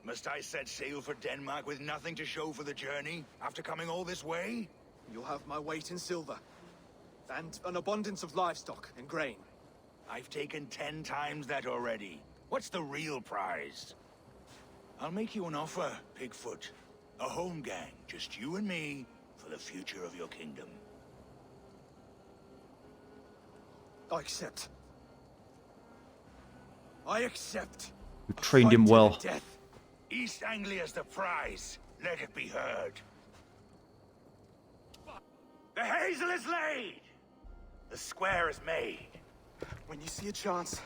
Must I set sail for Denmark with nothing to show for the journey, after coming all this way? You'll have my weight in silver. And an abundance of livestock and grain. I've taken 10 times that already. What's the real prize? I'll make you an offer, Pigfoot. A home gang, just you and me, for the future of your kingdom. I accept. I accept. You trained him well. Death. East Anglia's the prize. Let it be heard. The hazel is laid. The square is made. When you see a chance,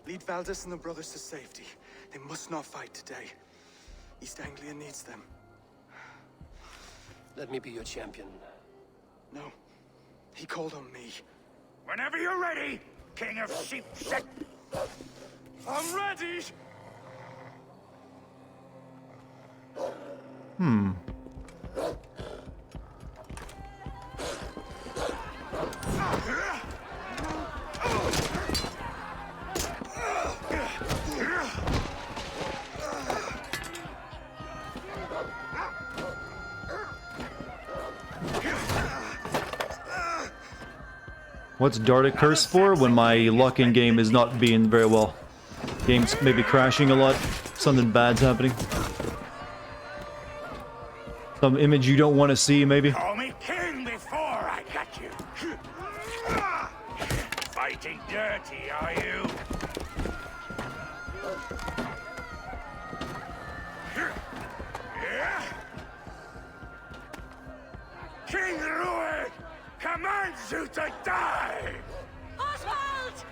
lead Valdis and the brothers to safety. They must not fight today. East Anglia needs them. Let me be your champion. No. He called on me. Whenever you're ready, King of Sheep Set. I'm ready! What's Dartigan curse for when my luck in game is not being very well? Game's maybe crashing a lot. Something bad's happening. Some image you don't want to see, maybe. Call me king before I got you. Fighting dirty, are you? King Ruid commands you to die! Oswald!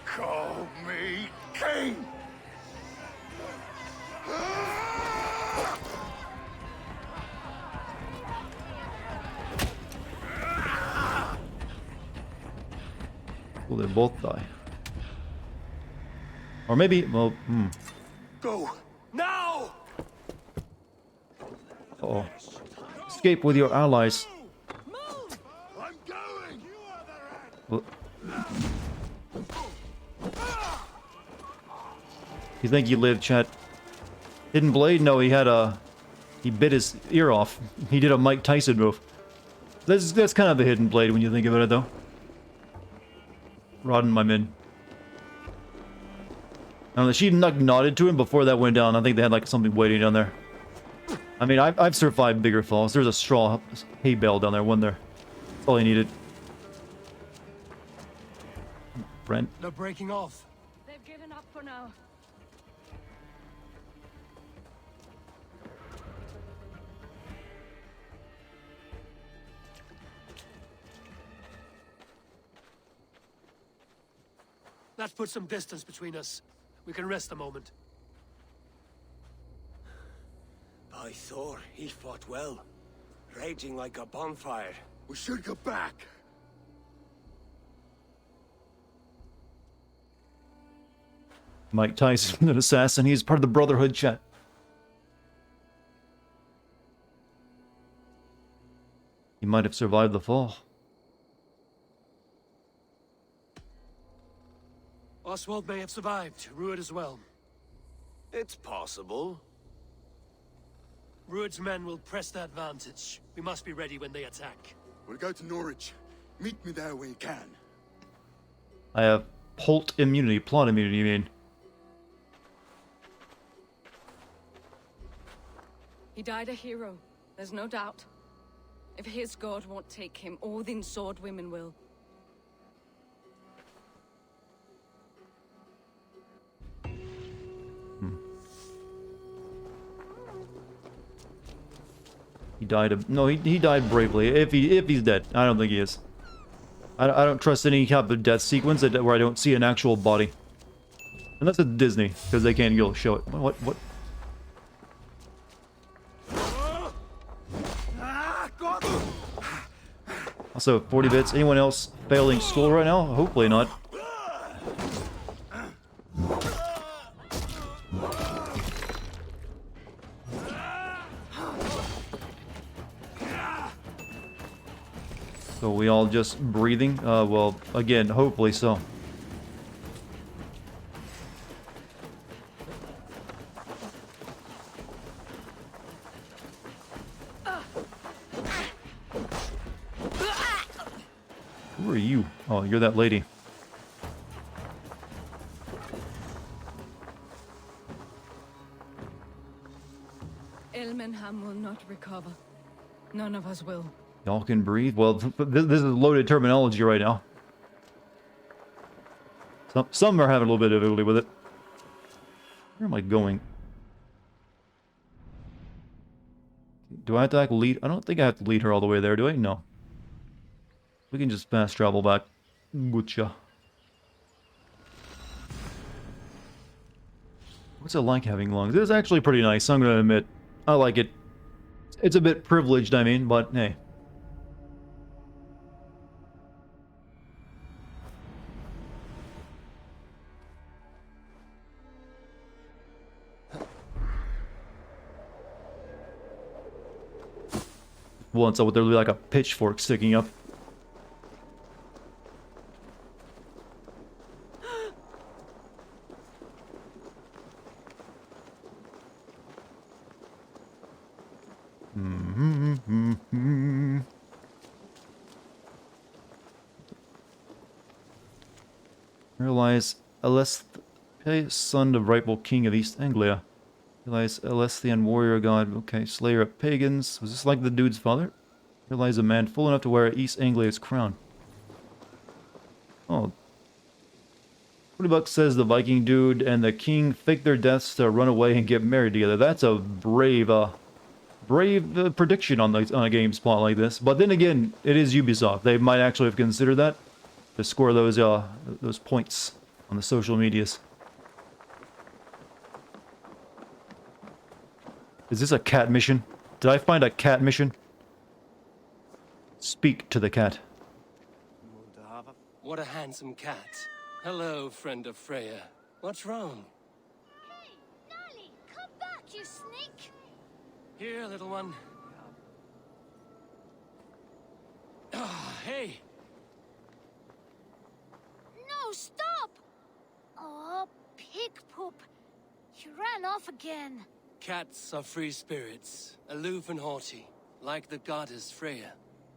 Call me king! Will they both die? Or maybe, well, Go now! Uh-oh. Escape with your allies. I'm going! Well, you think you lived, chat? Hidden Blade? No, he had a He bit his ear off. He did a Mike Tyson move. That's kind of a hidden blade when you think about it, though. Rodden, my men. I don't know, she nodded to him before that went down. I think they had like something waiting down there. I mean, I've survived bigger falls. There's a straw hay bale down there, wasn't there? That's all he needed. Brent. They're breaking off. They've given up for now. That puts some distance between us. We can rest a moment. By Thor, he fought well. Raging like a bonfire. We should go back. Mike Tyson, an assassin. He's part of the Brotherhood chat. He might have survived the fall. Oswald may have survived. Rued as well. It's possible. Rued's men will press the advantage. We must be ready when they attack. We'll go to Norwich. Meet me there when you can. I have Holt immunity, plot immunity, you mean? He died a hero, there's no doubt. If his god won't take him, Odin's sword women will. He died. No, he died bravely. If he's dead, I don't think he is. I don't trust any type of death sequence where I don't see an actual body, unless it's Disney, because they can't show it. What? Also, 40 bits. Anyone else failing school right now? Hopefully not. So we all just breathing? Well, again, hopefully so. Who are you? Oh, you're that lady. Elmenham will not recover. None of us will. Y'all can breathe? Well, this is loaded terminology right now. Some are having a little bit of difficulty with it. Where am I going? Do I have to lead? I don't think I have to lead her all the way there, do I? No. We can just fast travel back. Gotcha. What's it like having lungs? It's actually pretty nice, I'm gonna admit. I like it. It's a bit privileged, I mean, but hey. Once I would literally like a pitchfork sticking up. Realize Alesth, son of rightful king of East Anglia. Realize Alesthian warrior god, okay, slayer of pagans. Was this like the dude's father? Realize a man full enough to wear East Anglia's crown. Oh. 40 bucks says the Viking dude and the king fake their deaths to run away and get married together. That's a brave prediction on a game's plot like this. But then again, it is Ubisoft. They might actually have considered that to score those points on the social medias. Is this a cat mission? Did I find a cat mission? Speak to the cat. What a handsome cat. Hello, friend of Freya. What's wrong? Hey, Nali, come back, you snake! Here, little one. Ah, hey! No, stop! Oh, pig poop. You ran off again. Cats are free spirits, aloof and haughty, like the goddess Freya.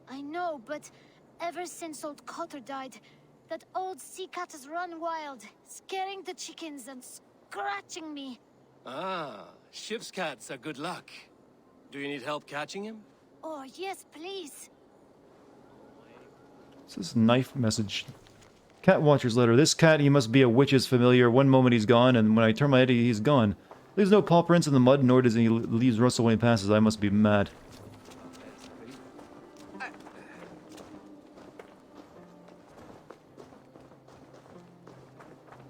I know, but ever since old Cotter died, that old sea cat has run wild, scaring the chickens and scratching me. Ah, ship's cats are good luck. Do you need help catching him? Oh, yes, please. This is knife message. Cat Watcher's letter. This cat, he must be a witch's familiar. One moment he's gone, and when I turn my head, he's gone. Leaves no paw prints in the mud, nor does he leaves rustle when he passes. I must be mad.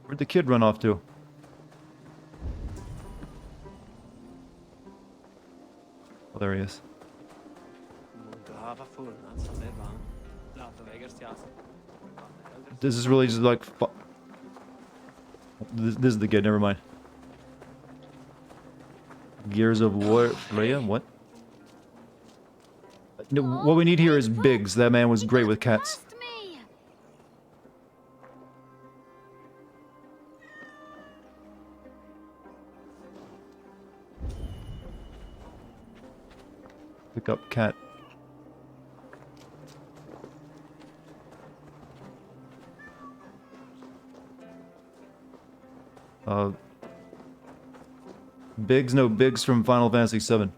Where'd the kid run off to? Oh, there he is. This is really just like... This is the kid, never mind. Gears of War... Freya? What? No, what we need here is Biggs. That man was great with cats. Pick up cat. Biggs? No, Biggs from Final Fantasy VII.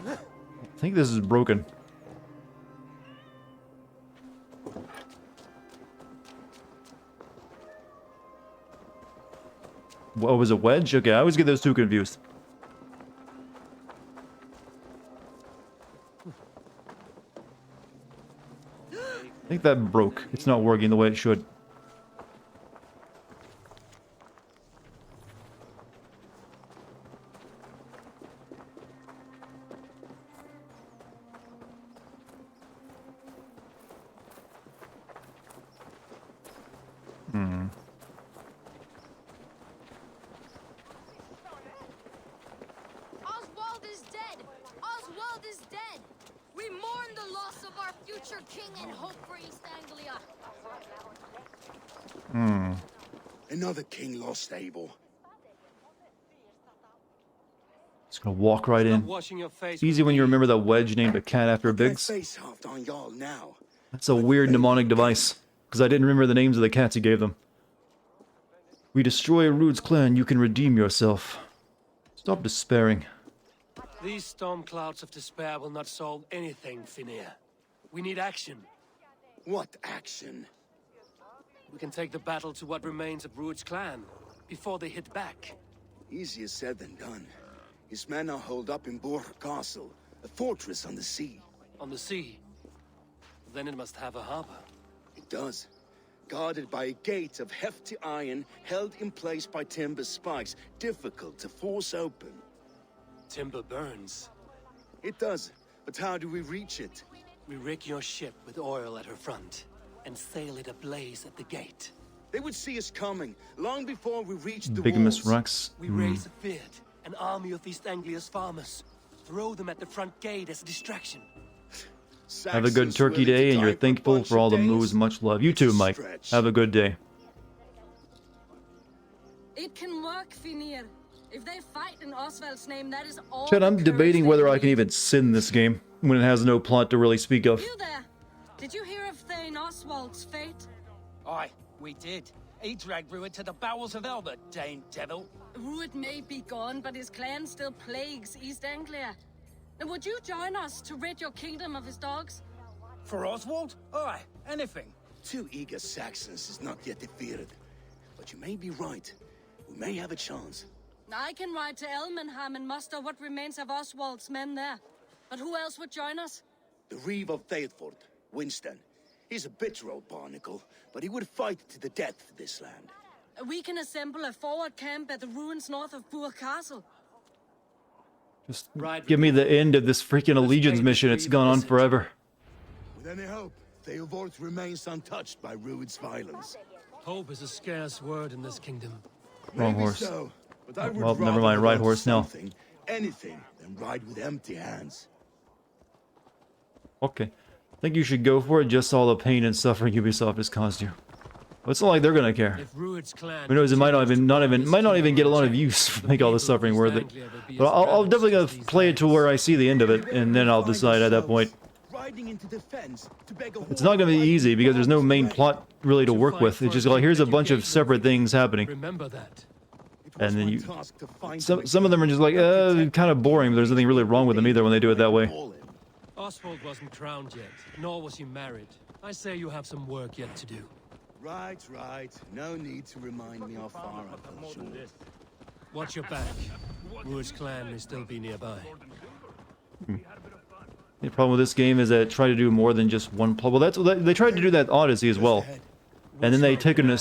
I think this is broken. What was a wedge? Okay, I always get those two confused. I think that broke. It's not working the way it should. Oswald is dead! Oswald is dead! We mourn the loss of our future king and hope for East Anglia. Another king lost, Abel. Just gonna walk right in. Washing your face It's easy when you remember that wedge named a cat after Biggs. Face halved on y'all now. That's a weird mnemonic device, because I didn't remember the names of the cats he gave them. We destroy Rude's clan, you can redeem yourself. Stop despairing. These storm clouds of despair will not solve anything, Finir. We need action. What action? We can take the battle to what remains of Rude's clan, before they hit back. Easier said than done. His men are holed up in Borg Castle, a fortress on the sea. On the sea? Then it must have a harbor. It does. Guarded by a gate of hefty iron, held in place by timber spikes, difficult to force open. Timber burns. It does, but how do we reach it? We rig your ship with oil at her front, and sail it ablaze at the gate. They would see us coming, long before we reached the Bigamous walls. Rex. We raise a feared, an army of East Anglia's farmers. Throw them at the front gate as a distraction. Have a good turkey day, and you're thankful for all the moves. Much love. You too, Mike. Have a good day. It can work, Finir. If they fight in Oswald's name, that is all. Chad, I'm debating whether I can even sin this game when it has no plot to really speak of. You there? Did you hear of Thane Oswald's fate? Aye, we did. He dragged Rued to the bowels of Elbert, Dane Devil. Rued may be gone, but his clan still plagues East Anglia. And would you join us to rid your kingdom of his dogs? For Oswald? Aye, anything. 2 eager Saxons is not yet defeated. But you may be right. We may have a chance. I can ride to Elmenham and muster what remains of Oswald's men there. But who else would join us? The Reeve of Thetford, Winston. He's a bitter old barnacle, but he would fight to the death for this land. We can assemble a forward camp at the ruins north of Burr Castle. Just give me the end of this freaking allegiance mission. It's gone on forever. With any hope, Theovorth remains untouched by Rued's violence. Hope is a scarce word in this kingdom. Wrong horse. So, but I would Well, never rather mind. Right want horse now. something, anything, than ride with empty hands. Okay. I think you should go for it. Just all the pain and suffering Ubisoft has caused you. It's not like they're gonna care. If Rued's clan Who knows? It might not even get a lot of use to make all the suffering worth it. But I'll definitely gonna play it to where I see the end of it, and then I'll decide at that point. Riding into defense to beg a It's not gonna be easy because there's no main plot really to work with. It's just like here's a bunch of separate things happening, Remember that. and then some of them are just like kind of boring. But there's nothing really wrong with them either when they do it that way. Oswald wasn't crowned yet, nor was he married. I say you have some work yet to do. Right. No need to remind me how far I've come short. Watch your back. Rued's clan may still be nearby. The problem with this game is that it tried to do more than just one plot. Well, they tried to do that Odyssey as well, and then they taken it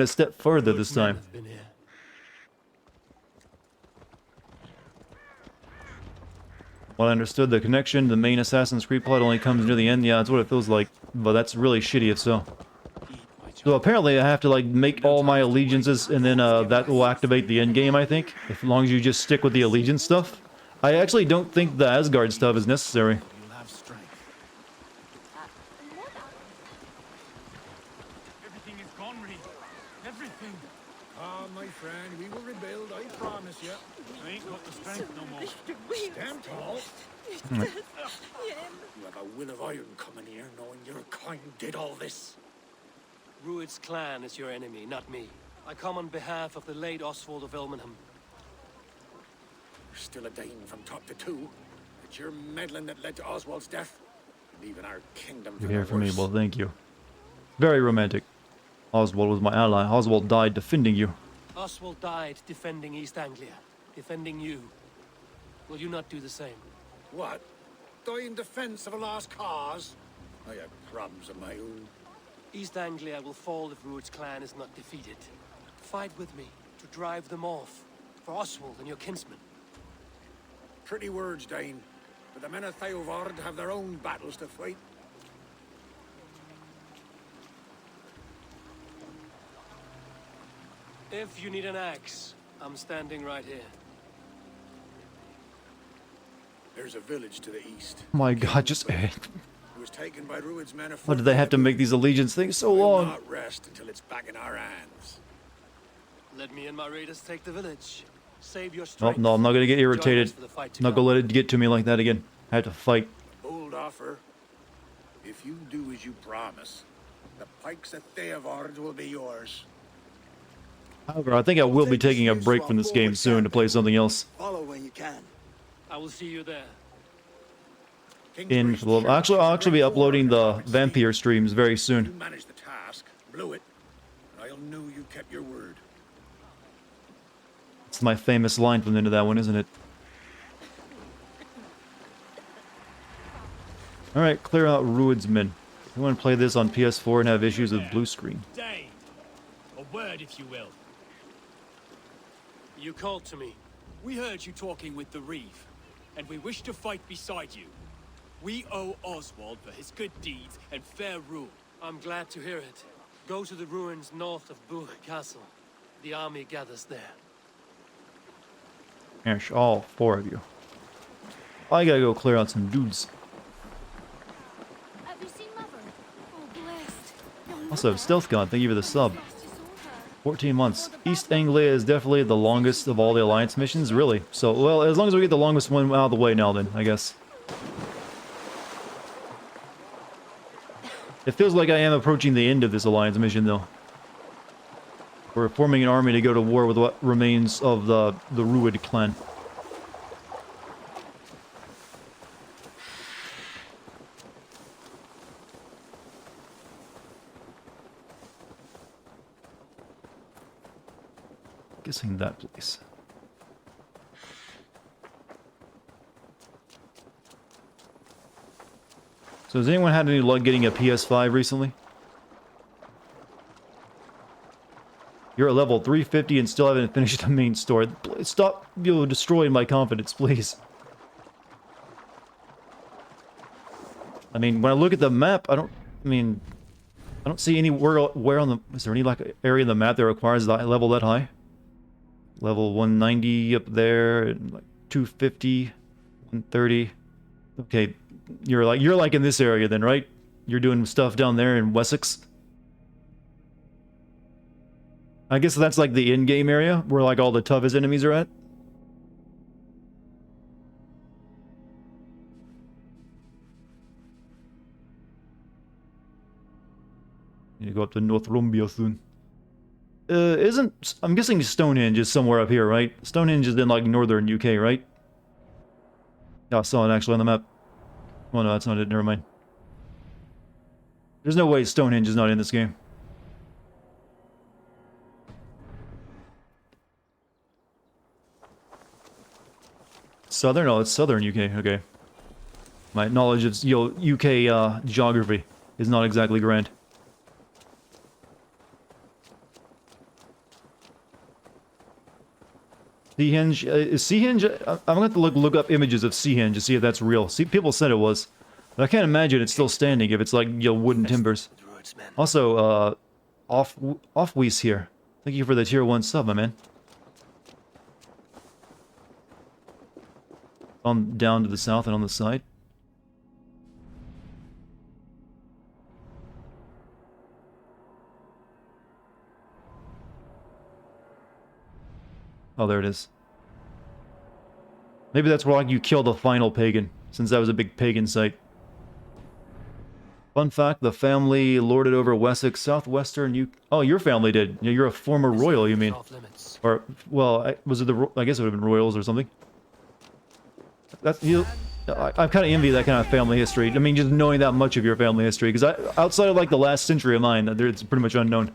a step further this time. Well, I understood the connection. The main Assassin's Creed plot only comes near the end. Yeah, that's what it feels like. But that's really shitty if so. So apparently I have to like make all my allegiances, and then that will activate the end game. I think, as long as you just stick with the allegiance stuff. I actually don't think the Asgard stuff is necessary. Everything is gone, Reed. Everything. Ah, my friend, we will rebuild, I promise you. I ain't got the strength no more. Stand tall. You have a will of iron coming here, knowing your kind did all this. Rued's clan is your enemy, not me. I come on behalf of the late Oswald of Elmenham. You're still a Dane from top to two. It's your meddling that led to Oswald's death. Leaving our kingdom for You're the here for me. worse. Well, thank you. Very romantic. Oswald was my ally. Oswald died defending you. Oswald died defending East Anglia, defending you. Will you not do the same? What? Die in defense of a lost cause? I have problems of my own. East Anglia will fall if Rued's clan is not defeated. Fight with me to drive them off, for Oswald and your kinsmen. Pretty words, Dane. But the men of Theovard have their own battles to fight. If you need an axe, I'm standing right here. There's a village to the east. Oh my God, just It was taken by Rued's men of why did they have to make these allegiance things so long? Not rest until it's back in our hands. Let me and my raiders take the village. Save your Oh, strength. no, I'm not gonna get irritated. Join us for the fight to Not come. gonna let it get to me like that again. I have to fight. Bold offer. If you do as you promise, the pikes of Theovard will be yours. However, I think I will be taking a break from this game soon to play something else. Follow when you can. I will see you there. I'll actually be uploading the vampire streams very You soon. managed the task, blew it, and I'll know you kept your word. It's my famous line from the end of that one, isn't it? Alright, clear out Rued's men. You want to play this on PS4 and have issues with blue screen. Dane, a word if you will. You called to me. We heard you talking with the Reeve, and we wish to fight beside you. We owe Oswald for his good deeds and fair rule. I'm glad to hear it. Go to the ruins north of Buch Castle. The army gathers there. Yes, all four of you. I gotta go clear out some dudes. Have you seen Mother? Oh, blessed. Also, Stealth God, thank you for the sub. 14 months. East Anglia is definitely the longest of all the Alliance missions, really. So, well, as long as we get the longest one out of the way now then, I guess. It feels like I am approaching the end of this Alliance mission, though. We're forming an army to go to war with what remains of the Rued clan. Guessing that place. So has anyone had any luck getting a PS5 recently? You're at level 350 and still haven't finished the main story. Stop, destroying my confidence, please. I mean, when I look at the map, I don't see anywhere where on the... Is there any like area in the map that requires that level that high? Level 190 up there, and like 250, 130. Okay, you're like in this area then, right? You're doing stuff down there in Wessex. I guess that's like the in-game area where like all the toughest enemies are at. Need to go up to North Rumbia soon. I'm guessing Stonehenge is somewhere up here, right? Stonehenge is in like northern UK, right? Yeah, I saw it actually on the map. Oh no, that's not it, never mind. There's no way Stonehenge is not in this game. Southern? Oh, it's southern UK, okay. My knowledge of UK geography is not exactly grand. Seahenge, is Seahenge? I'm gonna have to look up images of Seahenge to see if that's real. See, people said it was, but I can't imagine it's still standing if it's like wooden timbers. Also, Offwees here. Thank you for the tier 1 sub, my man. On down to the south and on the side. Oh, there it is. Maybe that's where like you kill the final pagan, since that was a big pagan site. Fun fact, the family lorded over Wessex, southwestern Oh, your family did. You're a former royal, you mean? Or, well, was it I guess it would have been royals or something. That's, I kind of envy that kind of family history. I mean, just knowing that much of your family history, because outside of like the last century of mine, it's pretty much unknown.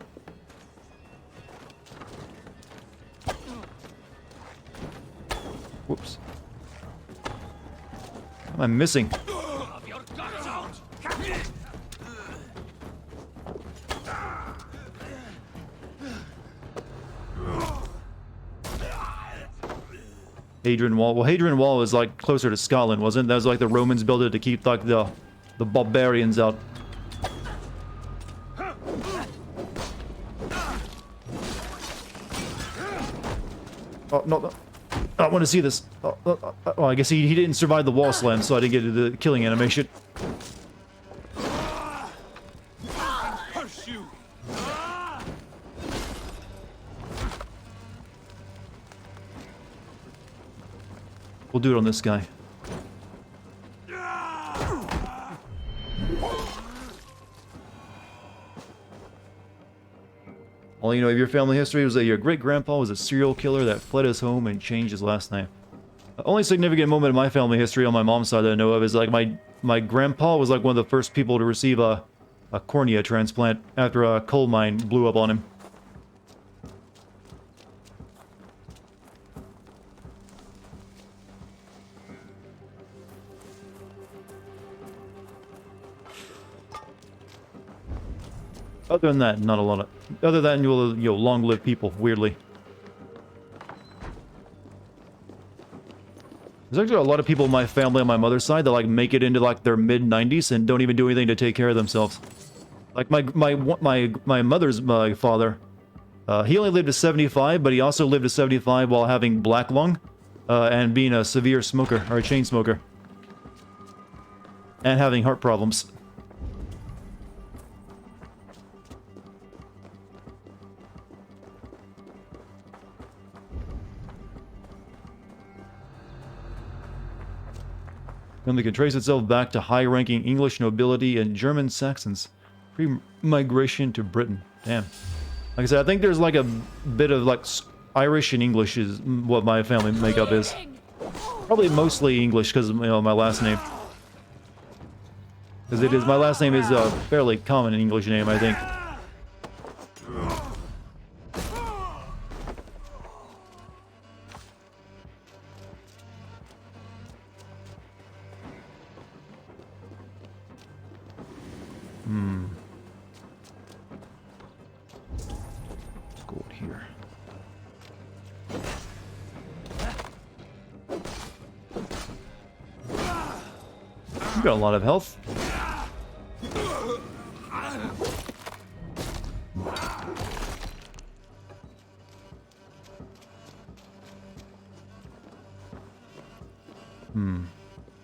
Whoops. What am I missing? Hadrian Wall. Well, Hadrian Wall was like closer to Scotland, wasn't it? That was like the Romans built it to keep like the barbarians out. Oh, no. I want to see this. Oh, I guess he didn't survive the wall slam, so I didn't get to the killing animation. We'll do it on this guy. All you know of your family history was that your great-grandpa was a serial killer that fled his home and changed his last name. The only significant moment in my family history on my mom's side that I know of is like my grandpa was like one of the first people to receive a cornea transplant after a coal mine blew up on him. Other than that, not a lot of... Other than you'll long-live people, weirdly. There's actually a lot of people in my family on my mother's side that like make it into like their mid-90s and don't even do anything to take care of themselves. Like my mother's father, he only lived to 75, but he also lived to 75 while having black lung and being a severe smoker or a chain smoker and having heart problems. Family can trace itself back to high-ranking English nobility and German Saxons, pre-migration to Britain. Damn. Like I said, I think there's like a bit of like Irish and English is what my family makeup is. Probably mostly English because my last name. Because my last name is a fairly common English name, I think. Let's go here. You got a lot of health.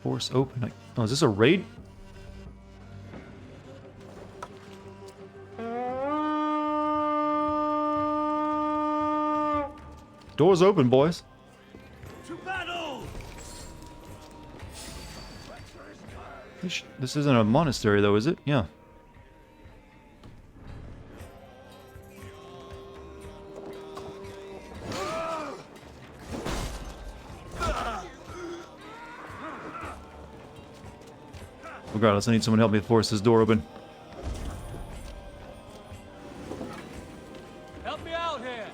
Force open. Oh, is this a raid? Doors open, boys. To battle! This isn't a monastery, though, is it? Yeah. Regardless, I need someone to help me force this door open. Help me out here.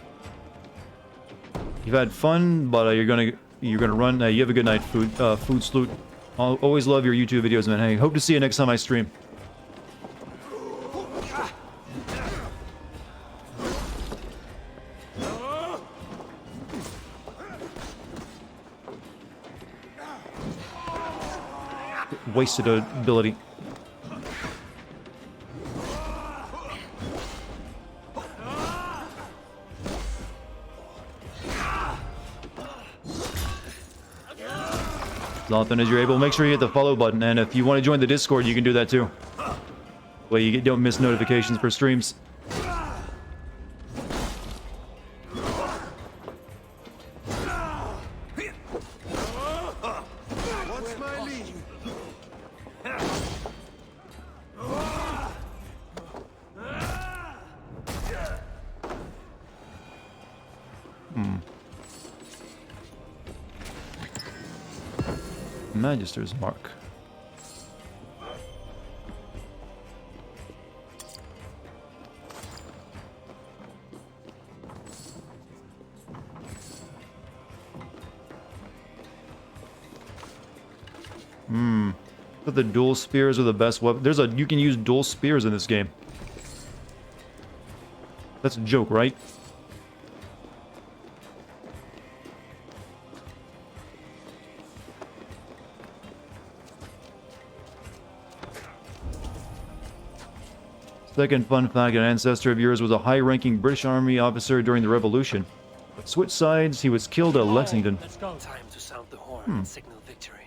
You've had fun, but you're gonna run. You have a good night, food sloot. I'll always love your YouTube videos, man. Hey, hope to see you next time I stream. Wasted ability. As often as you're able, make sure you hit the follow button, and if you want to join the Discord, you can do that too. Well, you don't miss notifications for streams. What's my lead? Magister's Mark. But the dual spears are the best weapon. You can use dual spears in this game. That's a joke, right? Second fun fact, an ancestor of yours was a high-ranking British Army officer during the Revolution. But switched sides, he was killed at Lexington. Let's go. Time to sound the horn and signal victory.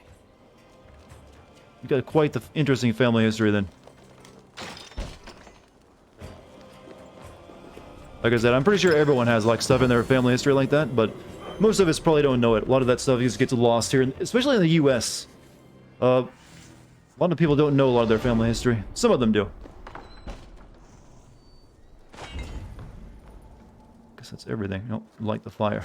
You got quite the interesting family history then. Like I said, I'm pretty sure everyone has like stuff in their family history like that, but most of us probably don't know it. A lot of that stuff just gets lost here, especially in the US. A lot of people don't know a lot of their family history. Some of them do. Guess that's everything. Nope, light the fire.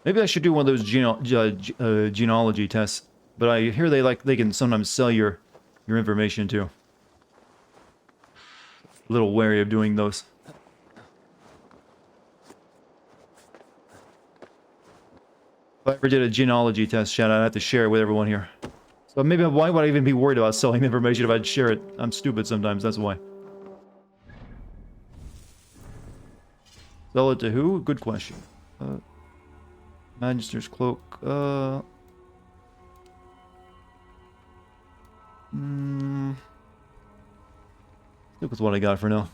Maybe I should do one of those genealogy tests, but I hear they can sometimes sell your information too. A little wary of doing those. If I ever did a genealogy test, I'd have to share it with everyone here. So maybe why would I even be worried about selling information if I'd share it? I'm stupid sometimes, that's why. Sell it to who? Good question. Magister's Cloak, Look with what I got for now.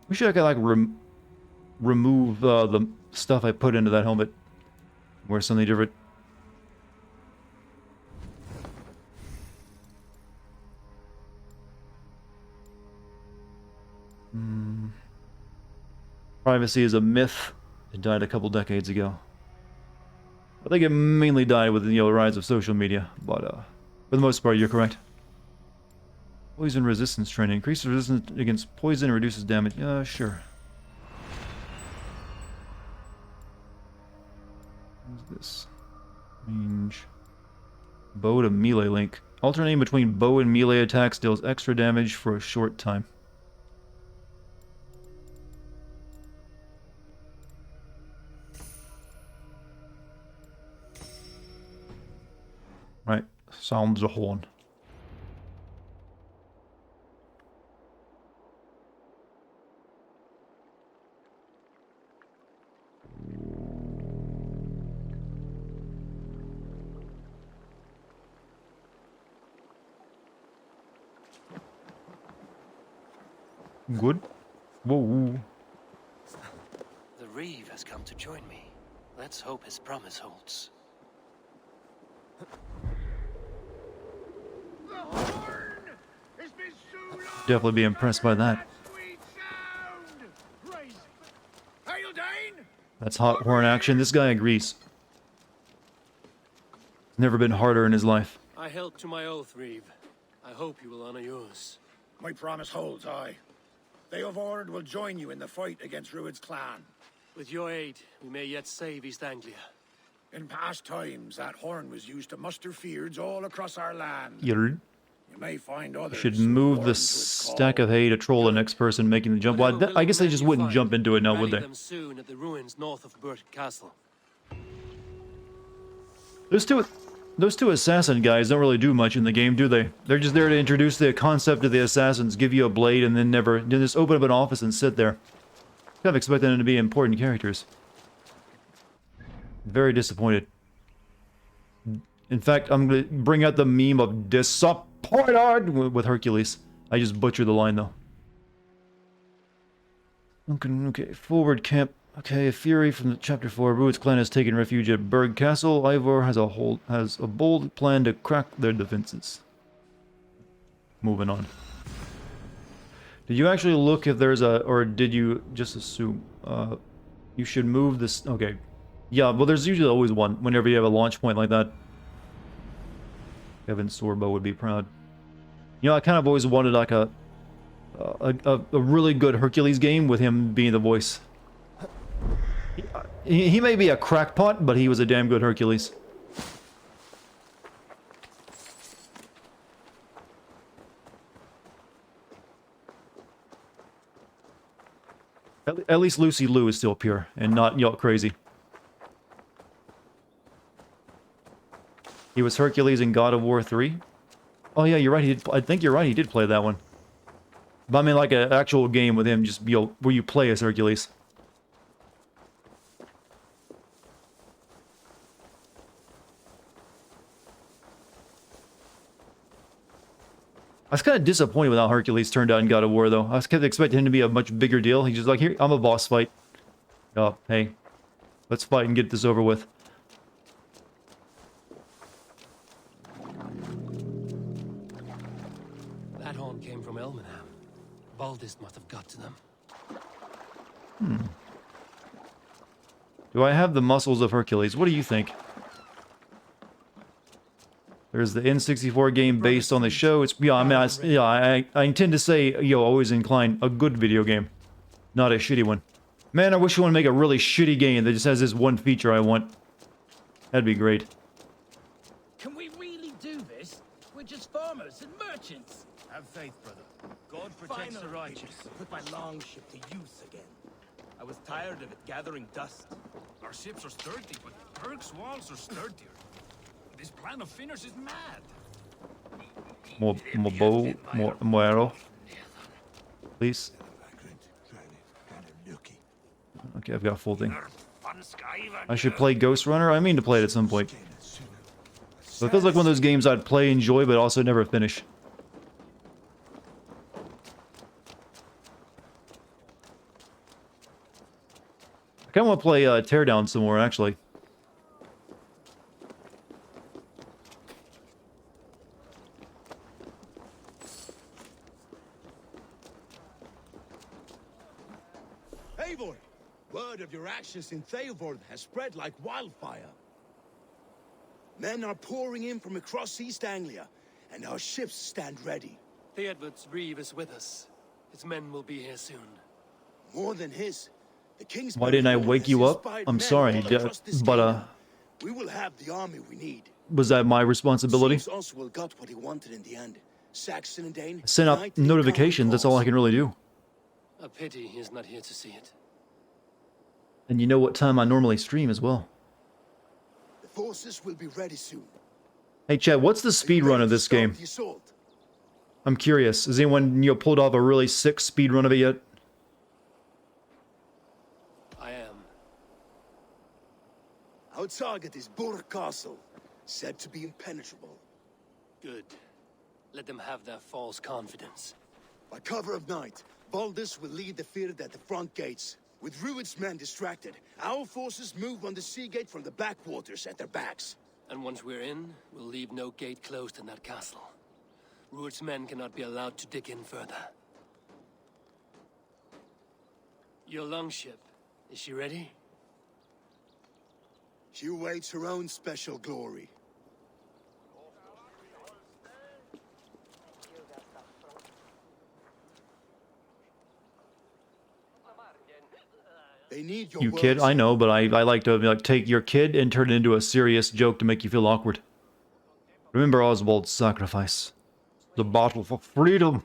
We should I could like remove the stuff I put into that helmet. Wear something different. Privacy is a myth. It died a couple decades ago. I think it mainly died with the rise of social media, but for the most part, you're correct. Poison resistance training. Increases resistance against poison and reduces damage. Sure. What's this? Range. Bow to melee link. Alternating between bow and melee attacks deals extra damage for a short time. Right, sounds a horn. Good. Whoa. Reeve has come to join me. Let's hope his promise holds. Definitely be impressed by that. That's hot horn action. This guy agrees. Never been harder in his life. I held to my oath, Reeve. I hope you will honor yours. My promise holds, aye. They of Ord will join you in the fight against Rued's clan. With your aid, we may yet save East Anglia. In past times, that horn was used to muster feards all across our land. You may find others should move the stack of hay to troll the next person making the jump. Well, I guess they just wouldn't jump into it now, would they? Them soon at the ruins north of Burton Castle. Those two assassin guys don't really do much in the game, do they? They're just there to introduce the concept of the assassins, give you a blade, and then just open up an office and sit there. Kind of expecting them to be important characters. Very disappointed. In fact, I'm going to bring out the meme of disappointed with Hercules. I just butchered the line, though. Okay, forward camp. Okay, Fury from Chapter 4. Rued's clan has taken refuge at Berg Castle. Ivor has a bold plan to crack their defenses. Moving on. Did you actually look if there's a... Or did you just assume... you should move this... Okay. Yeah, well there's usually always one whenever you have a launch point like that. Kevin Sorbo would be proud. You know, I kind of always wanted like a really good Hercules game with him being the voice. He may be a crackpot, but he was a damn good Hercules. At least Lucy Liu is still pure and not y'all crazy. He was Hercules in God of War 3. Oh yeah, you're right. I think you're right. He did play that one. But I mean, like an actual game with him, just where you play as Hercules. I was kind of disappointed with how Hercules turned out in God of War, though. I was kind of expecting him to be a much bigger deal. He's just like, here, I'm a boss fight. Oh, hey. Let's fight and get this over with. That horn came from Elmenham. Baldist must have got to them. Do I have the muscles of Hercules? What do you think? There's the N64 game based on the show. It's yeah, I mean, I intend to say, always incline a good video game, not a shitty one. Man, I wish you want to make a really shitty game that just has this one feature I want. That'd be great. Can we really do this? We're just farmers and merchants. Have faith, brother. God protects the righteous. Put my longship to use again. I was tired of it gathering dust. Our ships are sturdy, but Berg's walls are sturdier. This plan of Finner's is mad. More bow, more arrow. Please. Okay, I've got full thing. I should play Ghost Runner? I mean to play it at some point. So it feels like one of those games I'd play, enjoy, but also never finish. I kind of want to play Teardown some more, actually. Eivor, word of your actions in Theodord has spread like wildfire. Men are pouring in from across East Anglia, and our ships stand ready. Theodward's Reeve is with us. His men will be here soon. More than his. The king's Why didn't I wake you up? I'm sorry, but we will have the army we need. Was that my responsibility? Seems Oswald got what he wanted in the end. Saxon and Dane. Send out notifications, that's all I can really do. A pity he's not here to see it. And you know what time I normally stream as well. The forces will be ready soon. Hey Chad, what's the speed run of this game? I'm curious. Has anyone pulled off a really sick speed run of it yet? I am. Our target is Burg Castle, said to be impenetrable. Good. Let them have their false confidence. By cover of night, Baldus will lead the field at the front gates. With Rued's men distracted, our forces move on the sea gate from the backwaters at their backs. And once we're in, we'll leave no gate closed in that castle. Rued's men cannot be allowed to dig in further. Your longship, is she ready? She awaits her own special glory. They need your You kid, I know, but I like to like take your kid and turn it into a serious joke to make you feel awkward. Remember Oswald's sacrifice. The battle for freedom.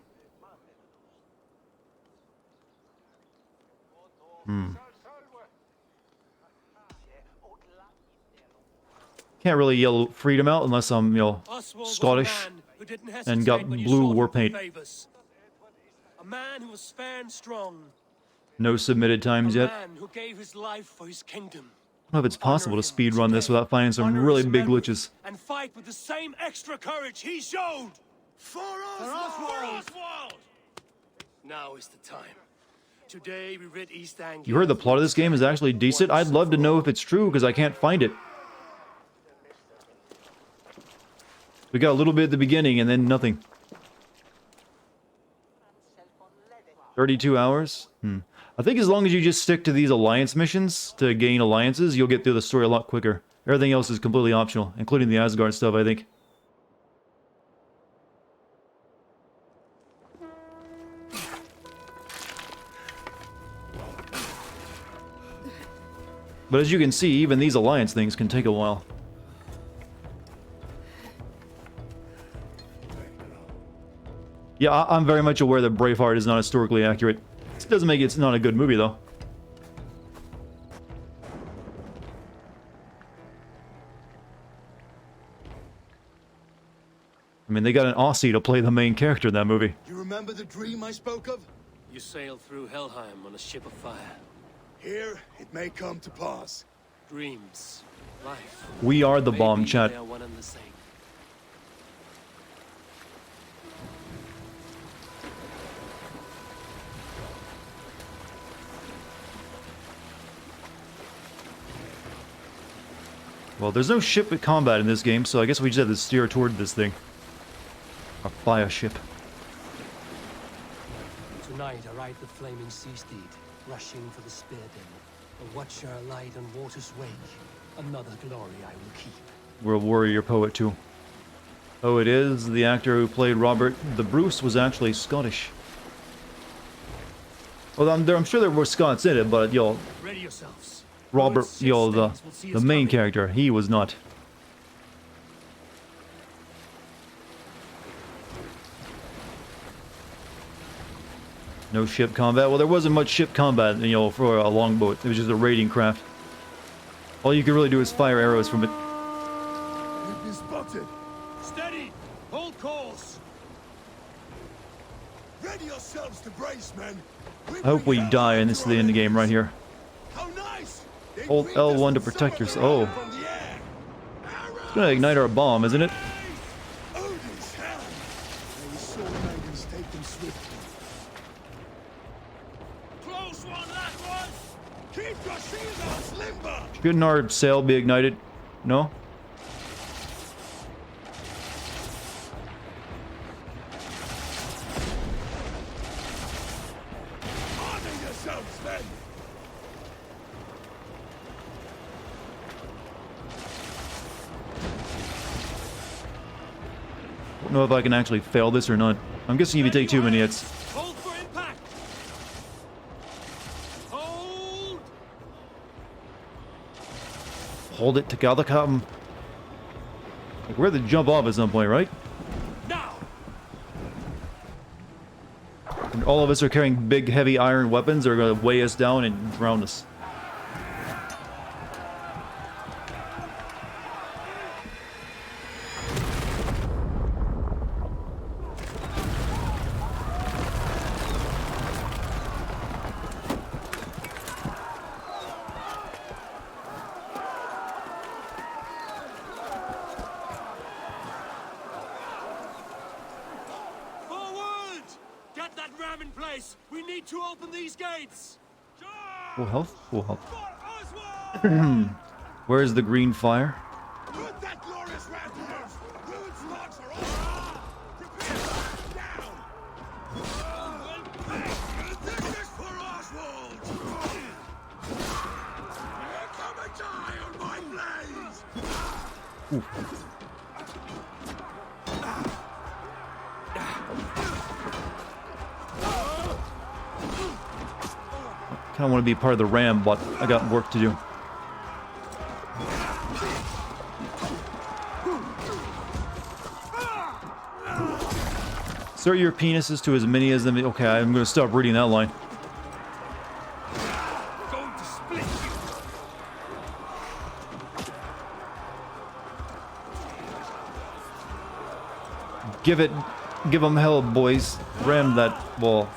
Can't really yell freedom out unless I'm, you know, Scottish and got blue war paint. A man who was fair and strong. No submitted times yet. A man who gave his life for his kingdom. I don't know if it's possible to speedrun this without finding some really big glitches. And fight with the same extra courage he showed. For Oswald! Now is the time. Today we rid East Anglia. You heard the plot of this game is actually decent? I'd love to know if it's true because I can't find it. We got a little bit at the beginning and then nothing. 32 hours? I think as long as you just stick to these alliance missions to gain alliances, you'll get through the story a lot quicker. Everything else is completely optional, including the Asgard stuff, I think. But as you can see, even these alliance things can take a while. Yeah, I'm very much aware that Braveheart is not historically accurate. It doesn't make it's not a good movie, though. I mean, they got an Aussie to play the main character in that movie. You remember the dream I spoke of? You sailed through Helheim on a ship of fire. Here, it may come to pass. Dreams, life. We are the bomb, Maybe chat. they are one and the same. Well, there's no ship combat in this game, so I guess we just have to steer toward this thing. Or fly a ship. Tonight I ride the flaming sea steed, rushing for the spear den. A watcher light on water's wake. Another glory I will keep. World Warrior poet, too. Oh, it is. The actor who played Robert the Bruce was actually Scottish. Well, I'm sure there were Scots in it, but, yo, Ready yourselves. Robert, yo, the main character, he was not. No ship combat. Well, there wasn't much ship combat, you know, for a longboat. It was just a raiding craft. All you could really do is fire arrows from it. We've been spotted. Steady! Hold course! Ready yourselves to brace, men. I hope we die and this is the end game right here. How nice! Hold L1 to protect yourself. Oh. It's gonna ignite our bomb, isn't it? Odin's hand! Those sword maidens take them swiftly. Close one, last one! Keep your shields limber! Shouldn't our sail be ignited? No? Honor yourselves, men! Don't know if I can actually fail this or not. I'm guessing if you take too many hits. Hold for impact! Hold! Hold it together, Captain. Like, we're to jump off at some point, right? Now! And all of us are carrying big, heavy iron weapons that are going to weigh us down and drown us. Forward! Get that ram in place! We need to open these gates! Charge! Full health? Full health. Where's the green fire? Ooh. I kind of want to be part of the ram, but I got work to do. Insert your penises to as many as them. Okay, I'm going to stop reading that line. Give them hell, boys. Ram that wall.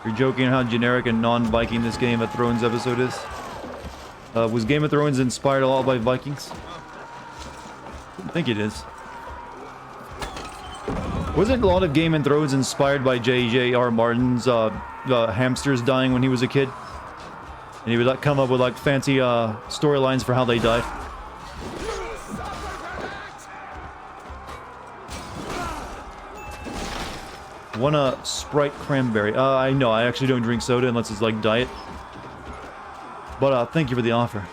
You're joking how generic and non-Viking this Game of Thrones episode is? Was Game of Thrones inspired a lot by Vikings? I think it is. Wasn't a lot of Game of Thrones inspired by J.J.R. Martin's hamsters dying when he was a kid? And he would like come up with like fancy storylines for how they died. One Sprite cranberry. I know, I actually don't drink soda unless it's like diet. But thank you for the offer.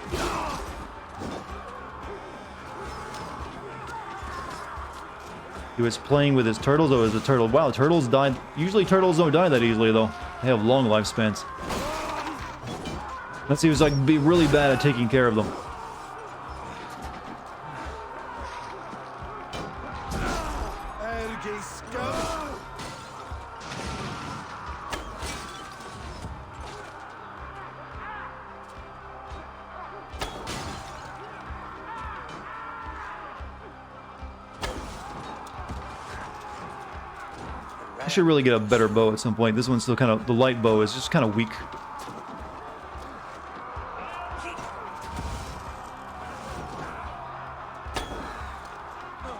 He was playing with his turtles. Oh, is a turtle. Wow, turtles died. Usually turtles don't die that easily though. They have long lifespans. Unless he was like be really bad at taking care of them. I should really get a better bow at some point. This one's still kind of, the light bow is just kind of weak.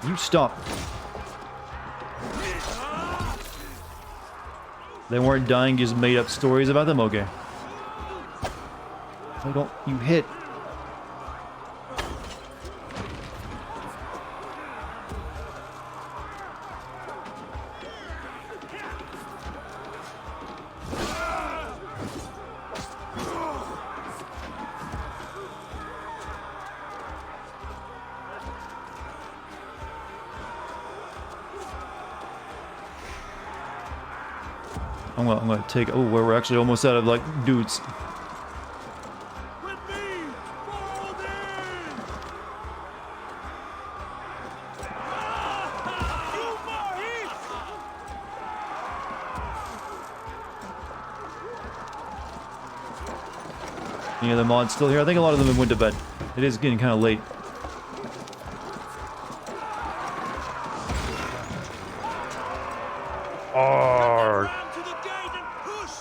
You stop. They weren't dying, just made up stories about them? Okay. Why don't you hit? I'm gonna take. Oh, we're actually almost out of like dudes. Any of the mods still here? I think a lot of them went to bed. It is getting kind of late. Arrgh. To the gate and push!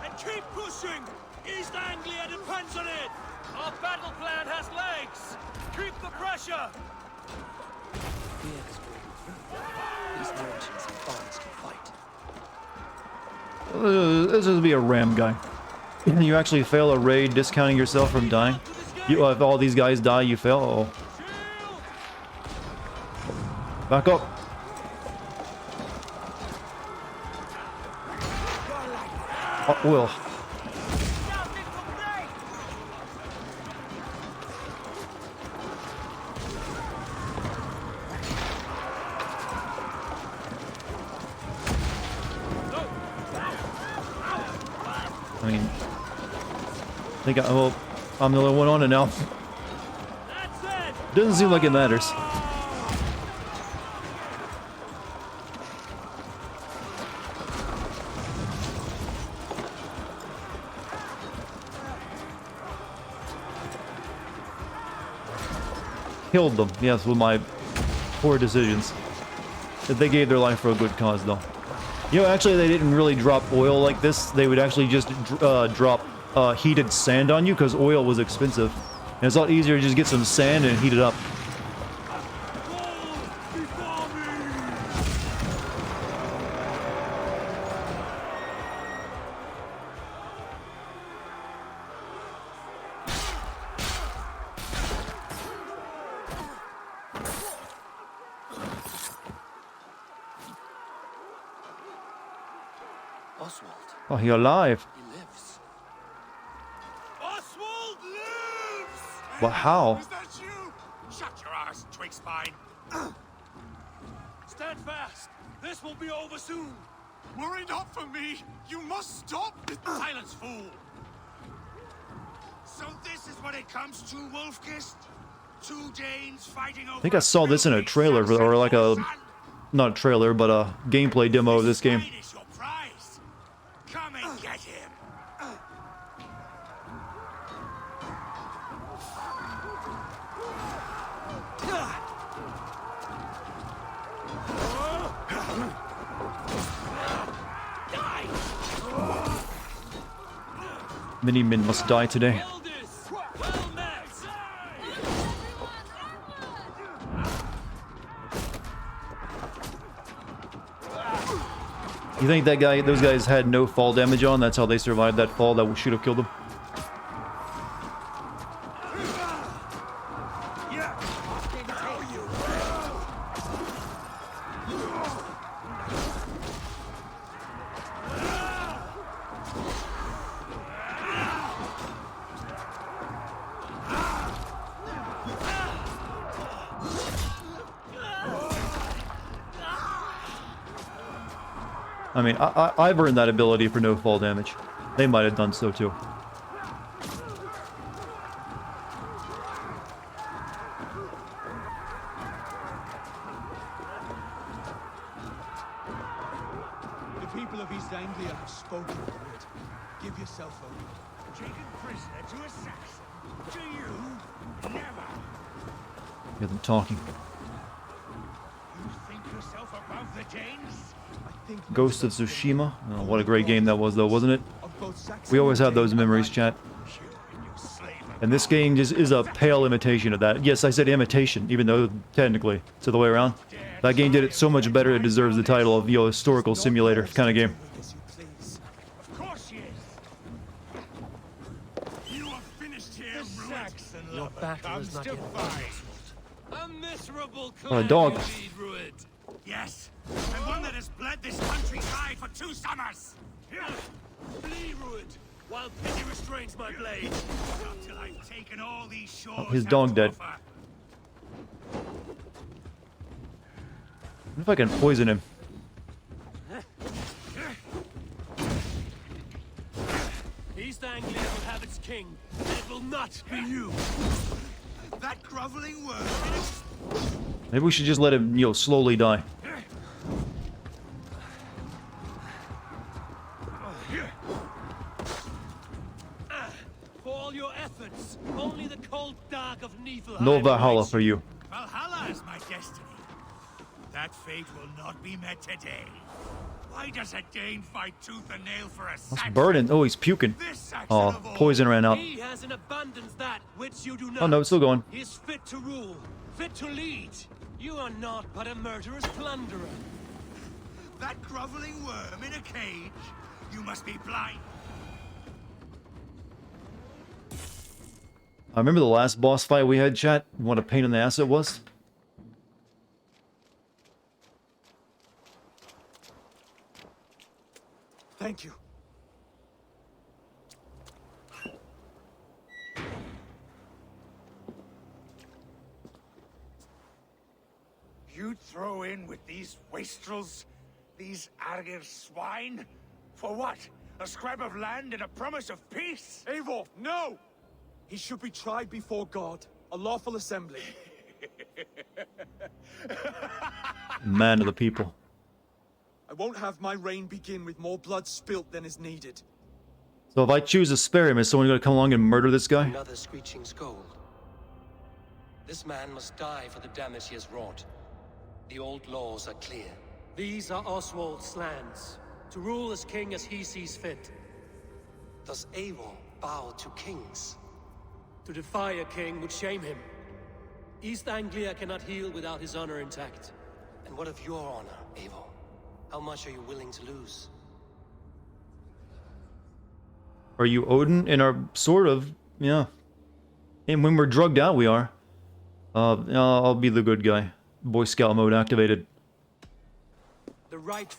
And keep pushing! East Anglia depends on it! Our battle plan has legs! Keep the pressure! These merchants and bards can fight. This is be a ram guy. You actually fail a raid, discounting yourself from dying. You, if all these guys die, you fail. Oh. Back up. Oh, Will. I mean, I think I'm the only one on it now. Doesn't seem like it matters. Killed them, yes, with my Poor decisions. They gave their life for a good cause, though. You know, actually, they didn't really drop oil like this. They would actually just drop heated sand on you, because oil was expensive. And it's a lot easier to just get some sand and heat it up. Oswald. Oh, he alive. He lives. Oswald lives! But how? Is that you? Shut your ass, twig spine. Stand fast. This will be over soon. Worry not for me. You must stop. Silence, fool. So this is what it comes to, Wolfkist? Two Danes fighting over I think I saw this in a trailer, or like a... Not a trailer, but a gameplay demo of this game. Come and get him. Many men must die today. You think that guy, those guys had no fall damage on? That's how they survived that fall that should have killed them? I mean, I've earned that ability for no fall damage. They might have done so too. The people of East Anglia have spoken for it. Give yourself over. Taken prisoner to a Saxon? To you? Never. Hear them talking. You think yourself above the Danes? Ghost of Tsushima. Oh, what a great game that was, though, wasn't it? We always have those memories, chat. And this game just is a pale imitation of that. Yes, I said imitation, even though technically it's the other way around. That game did it so much better, it deserves the title of, you know, historical simulator kind of game. Of course she is. You are finished here, Saxon. Your battle is not yet A miserable Oh, a dog. indeed, Rued. Yes, and one that has bled this countryside for 2 summers. Flee, Rued, while pity restrains my blade. Not till I've taken all these shores. His dog dead. What if I can poison him? East Anglia will have its king, and it will not be you. That groveling worm. Maybe we should just let him, you know, slowly die. For all your efforts, only the cold dark of Niflheim. No Valhalla for you. Valhalla is my destiny. That fate will not be met today. Why does a Dane fight tooth and nail for a That's Saxon? burning. Oh, he's puking. Oh, poison ran out. He has in abundance that which you do not. Oh no, it's still going. He is fit to rule, fit to lead. You are not but a murderous plunderer. That groveling worm in a cage? You must be blind. I remember the last boss fight we had, chat. What a pain in the ass it was. Thank you. You'd throw in with these wastrels? These Argir swine? For what? A scrap of land and a promise of peace? Eivor, no! He should be tried before God, a lawful assembly. Man of the people. I won't have my reign begin with more blood spilt than is needed. So if I choose to spare him, is someone going to come along and murder this guy? Another screeching scold. This man must die for the damage he has wrought. The old laws are clear. These are Oswald's lands, to rule as king as he sees fit. Does Eivor bow to kings? To defy a king would shame him. East Anglia cannot heal without his honor intact. And what of your honor, Eivor? How much are you willing to lose? Are you Odin? And are sort of, yeah. And when we're drugged out, we are. I'll be the good guy. Boy Scout mode activated.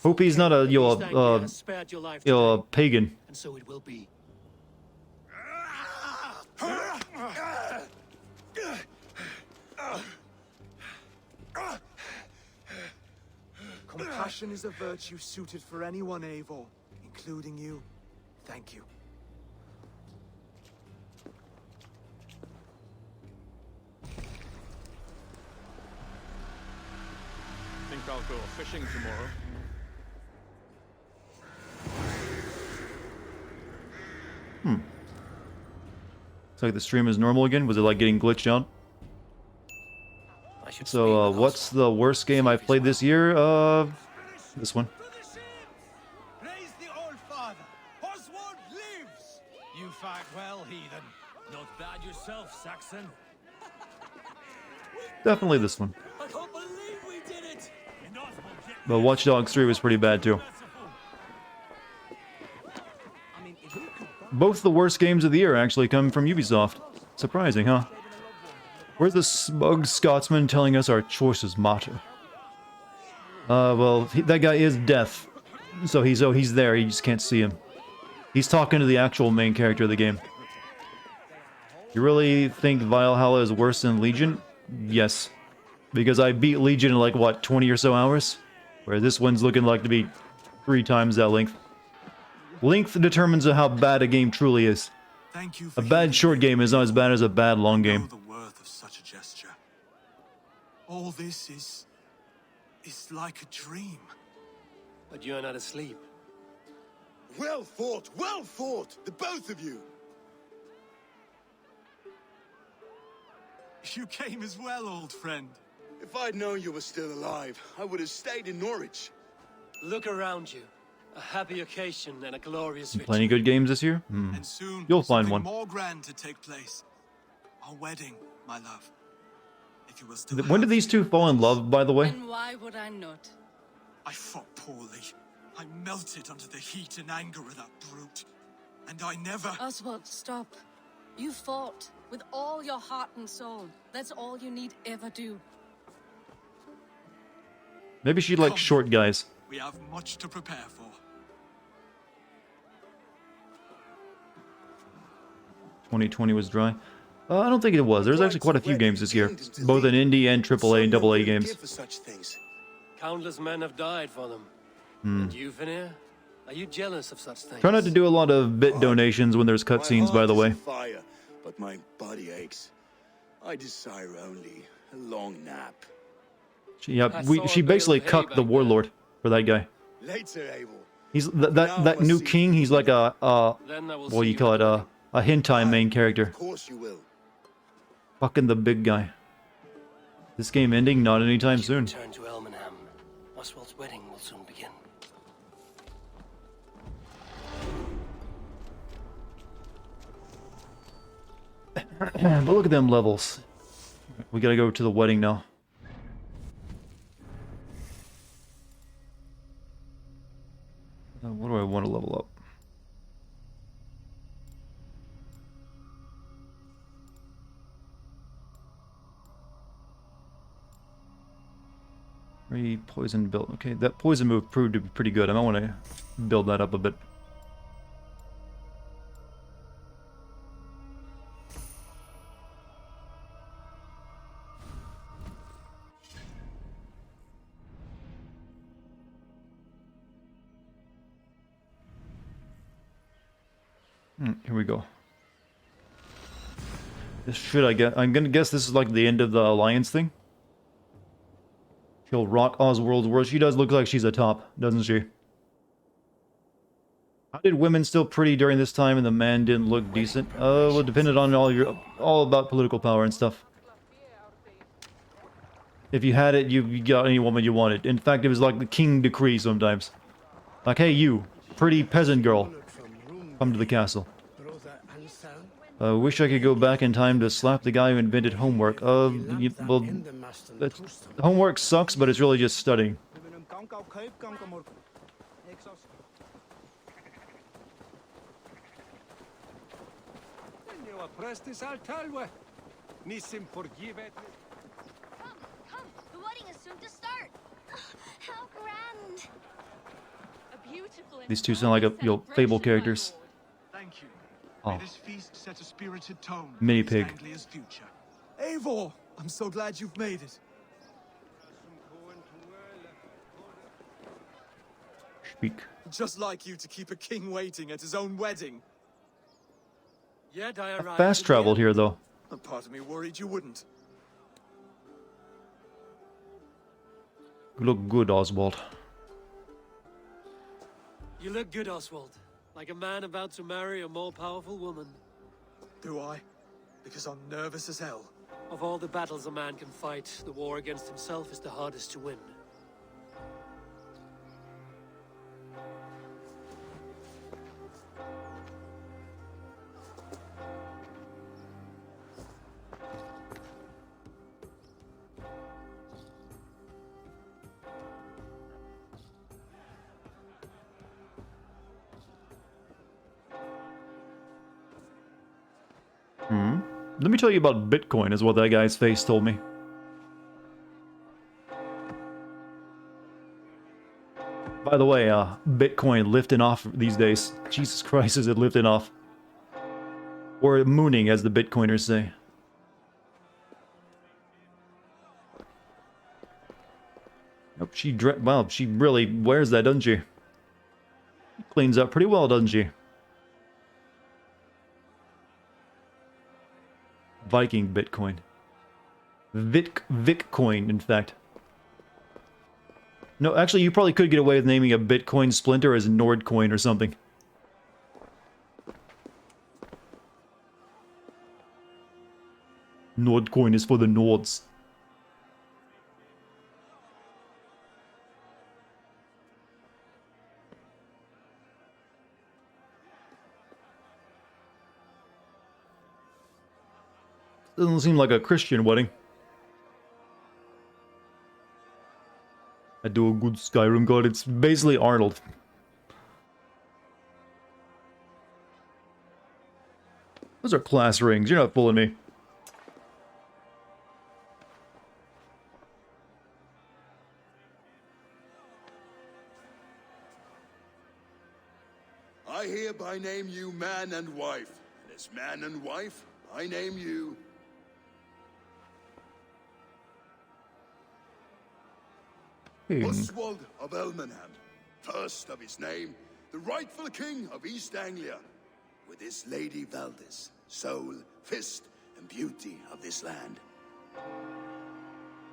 Hope he's not a pagan. And so it will be. Compassion is a virtue suited for anyone, Eivor, including you. Thank you. Think I'll go fishing tomorrow. It's like the stream is normal again. Was it like getting glitched out? So, what's the worst game I've played this year? This one. Praise the Old Father. Oswald lives. You fight well, heathen. Not bad yourself, Saxon. Definitely this one. I can't believe we did it. But Watch Dogs 3 was pretty bad too. Both the worst games of the year actually come from Ubisoft. Surprising, huh? Where's the smug Scotsman telling us our choices matter? Well, that guy is deaf. So he's there, you just can't see him. He's talking to the actual main character of the game. You really think Valhalla is worse than Legion? Yes. Because I beat Legion in like, what, 20 or so hours? Where this one's looking like to be 3 times that length. Length determines how bad a game truly is. A bad short game is not as bad as a bad long game. The worth of such a gesture. All this is like a dream. But you are not asleep. Well fought, the both of you. You came as well, old friend. If I'd known you were still alive, I would have stayed in Norwich. Look around you. A happy occasion and a glorious victory. Plenty good games this year? And soon, You'll find something one. more grand to take place. Our wedding, my love. If you will still When did these two fall in love, by the way? And why would I not? I fought poorly. I melted under the heat and anger of that brute. And I never... Oswald, stop. You fought with all your heart and soul. That's all you need ever do. Maybe she likes short guys. We have much to prepare for. 2020 was dry. I don't think it was. There's actually quite a few games this year. Both in indie and AAA and AA games. Countless men have died for them. And you, Vanir? Are you jealous of such things? Try not to do a lot of bit donations when there's cutscenes, by the way. Fire, but my body aches. I desire only a long nap. She basically cucked the warlord for that guy. Later, Abel. He's that new king. He's like what do you call it? A hentai main character. Of course you will. Fucking the big guy. This game ending not anytime soon. Return to Elmenham. Oswald's wedding will soon begin. But look at them levels. We gotta go to the wedding now. What do I want to level up? Poison build. Okay, that poison move proved to be pretty good. I might want to build that up a bit. Here we go. This should I get? I'm gonna guess this is like the end of the alliance thing. She'll rock Oswald's world. She does look like she's a top, doesn't she? How did women still pretty during this time and the man didn't look decent? Well, it depended on all about political power and stuff. If you had it, you got any woman you wanted. In fact, it was like the king decree sometimes. Like, hey, you, pretty peasant girl, come to the castle. Wish I could go back in time to slap the guy who invented homework. Well, homework sucks, but it's really just studying. Come, the wedding is soon to start. How grand. A beautiful These two sound like Fable characters. Thank you. Oh. May this feast set a spirited tone Mini for pig. East Anglia's future. Eivor, I'm so glad you've made it. Speak. Just like you to keep a king waiting at his own wedding. Yet I arrived. Fast traveled here, though. A part of me worried you wouldn't. You look good, Oswald. You look good, Oswald. Like a man about to marry a more powerful woman. Do I? Because I'm nervous as hell. Of all the battles a man can fight, the war against himself is the hardest to win. Let me tell you about Bitcoin, is what that guy's face told me. By the way, Bitcoin lifting off these days. Jesus Christ, is it lifting off? Or mooning, as the Bitcoiners say. Nope, wow, she really wears that, doesn't she? Cleans up pretty well, doesn't she? Viking Bitcoin. Viccoin, in fact. No, actually, you probably could get away with naming a Bitcoin splinter as Nordcoin or something. Nordcoin is for the Nords. Doesn't seem like a Christian wedding. I do a good Skyrim god. It's basically Arnold. Those are class rings. You're not fooling me. I hereby name you man and wife. And as man and wife, I name you... Oswald of Elmenham, first of his name, the rightful king of East Anglia, with this Lady Valdis, soul, fist, and beauty of this land.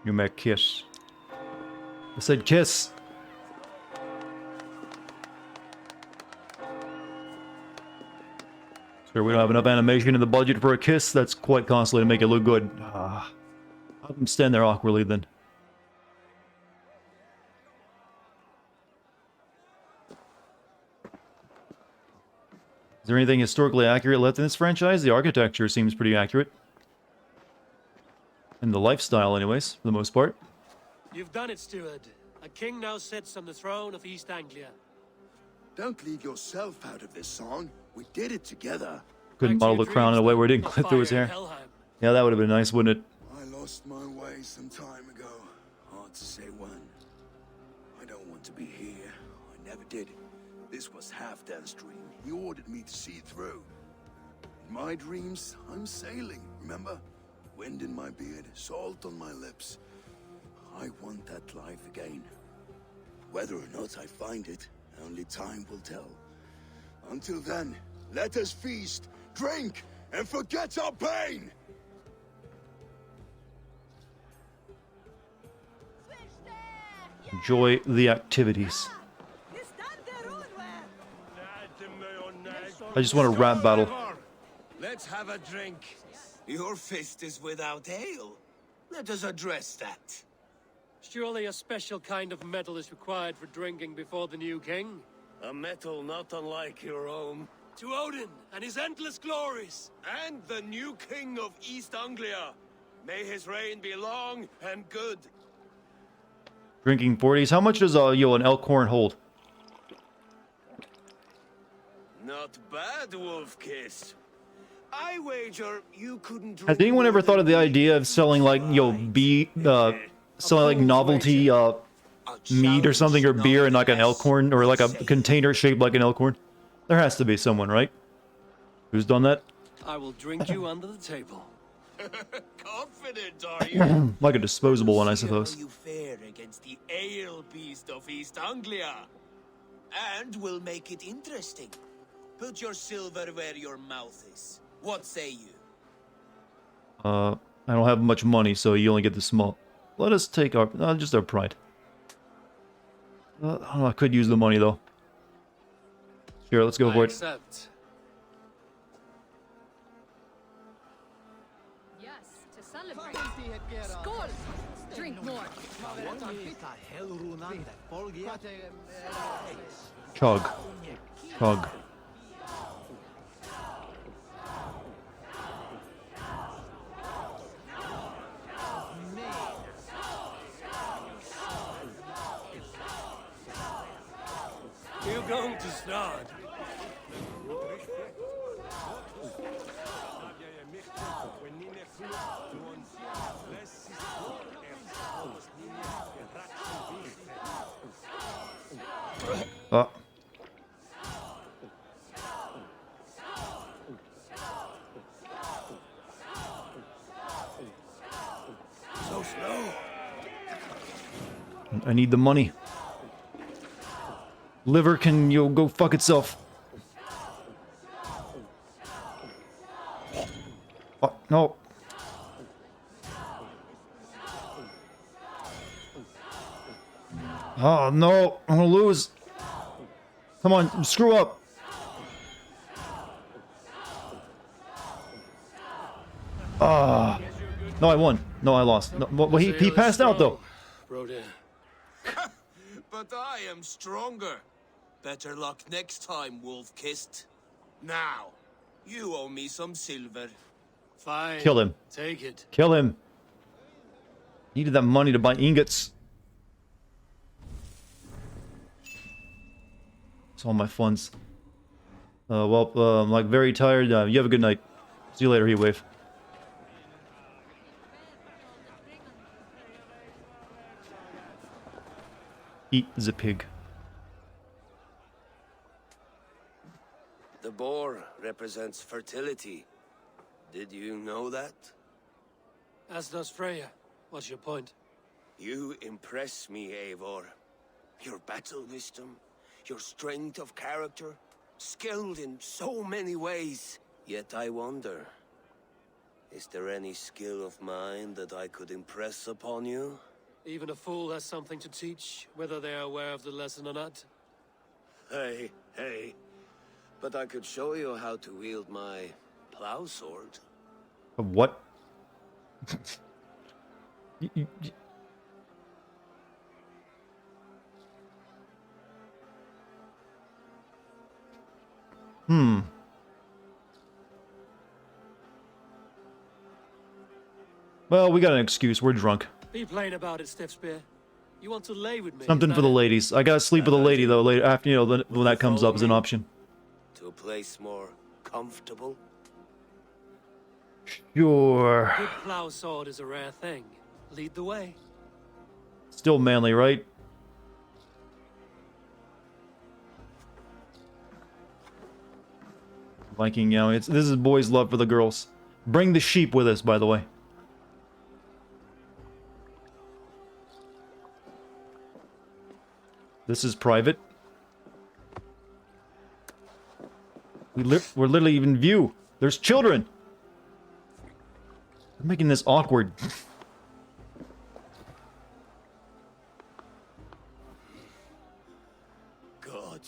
You may kiss. I said kiss. Sure, we don't have enough animation in the budget for a kiss. That's quite costly to make it look good. I'll stand there awkwardly then. Is there anything historically accurate left in this franchise? The architecture seems pretty accurate. And the lifestyle, anyways, for the most part. You've done it, steward. A king now sits on the throne of East Anglia. Don't leave yourself out of this song. We did it together. Couldn't model the crown in a way where it didn't clip through his hair. Yeah, that would have been nice, wouldn't it? I lost my way some time ago. Hard to say when. I don't want to be here. I never did. This was Halfdan's dream. He ordered me to see it through. In my dreams, I'm sailing, remember? Wind in my beard, salt on my lips. I want that life again. Whether or not I find it, only time will tell. Until then, let us feast, drink, and forget our pain! Enjoy the activities. I just want a rap battle. Let's have a drink. Your fist is without ale. Let us address that. Surely a special kind of metal is required for drinking before the new king? A metal not unlike your own. To Odin and his endless glories! And the new king of East Anglia. May his reign be long and good. Drinking 40s. How much does an elk horn hold? Not bad, Wolf Kiss. I wager you couldn't drink. Has anyone ever thought of the idea of selling like selling like novelty meat or something, or beer in like an elk horn, or like a container shaped like an elk horn? There has to be someone, right? Who's done that? I will drink you under the table. Confident, are you? Like a disposable one, I suppose. See how you fare against the ale beast of East Anglia. And we'll make it interesting. Put your silver where your mouth is. What say you? I don't have much money, so you only get the small. Let us take our just our pride. I could use the money though. Sure, let's go for it. Accept. Yes, to celebrate. Skål! Drink more. Chug. Chug. You going to start? So slow. I need the money. Liver, can you go fuck itself? Oh, no. Oh, no. I'm gonna lose. Come on, screw up. Ah. No, I won. No, I lost. No, well, he passed out, though. Rodin. But I am stronger. Better luck next time, Wolf-Kissed. Now, you owe me some silver. Fine. Kill him. Take it. Kill him. Needed that money to buy ingots. It's all my funds. Well, I'm like very tired. You have a good night. See you later, Heatwave. Eat the pig. The boar represents fertility. Did you know that? As does Freya. What's your point? You impress me, Eivor. Your battle wisdom, your strength of character, skilled in so many ways. Yet I wonder, is there any skill of mine that I could impress upon you? Even a fool has something to teach, whether they are aware of the lesson or not. Hey, hey. But I could show you how to wield my plow sword. What? Hmm. Well, we got an excuse. We're drunk. Be plain about it, Stiffspear. You want to lay with me? Something for the ladies. I gotta sleep with a lady though later. After when that comes up as an option. To a place more comfortable? Sure. Good plow sword is a rare thing. Lead the way. Still manly, right? Viking, yeah. This is boys' love for the girls. Bring the sheep with us, by the way. This is private. We're literally in view. There's children. I'm making this awkward. God.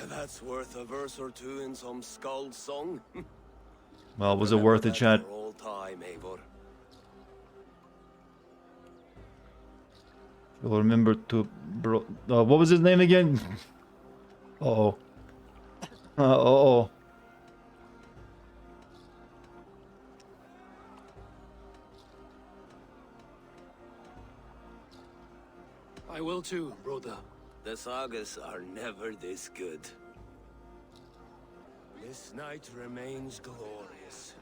That's worth a verse or two in some skald song. Well, was it worth it, chat? For all time, Eivor. You'll remember to... what was his name again? Uh-oh. Uh-oh. I will too, brother. The sagas are never this good. This night remains glorious.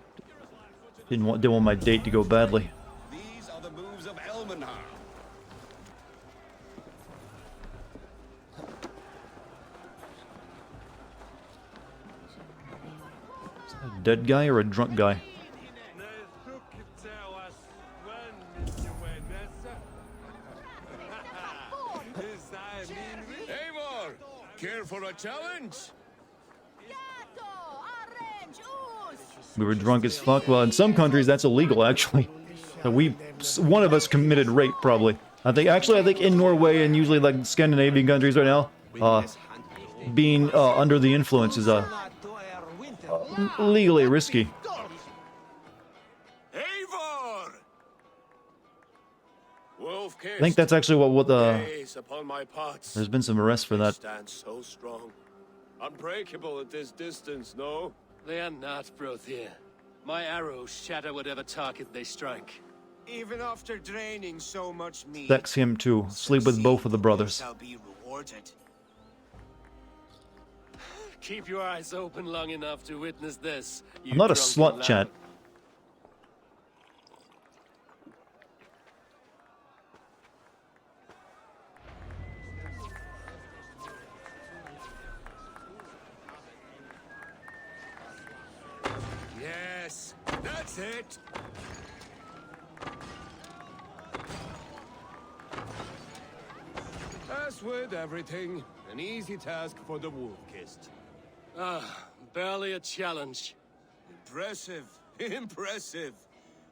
Didn't want my date to go badly. These are the moves of Elmenhar. A dead guy or a drunk guy? Eivor, care for a challenge? We were drunk as fuck. Well, in some countries that's illegal, actually. So one of us committed rape, probably. I think in Norway and usually like Scandinavian countries right now, being under the influence is legally risky. Eivor! I think that's actually what Gaze upon my pots. there's been some arrests for that. Stand so strong. Unbreakable at this distance, no? They are not, Brothier. My arrows shatter whatever target they strike. Even after draining so much meat, Sex him too. Sleep with both of the brothers. shall be rewarded. Keep your eyes open long enough to witness this. I'm not a slut, chat. Yes, that's it. As with everything, an easy task for the wolf-kissed. Ah, barely a challenge. Impressive, impressive.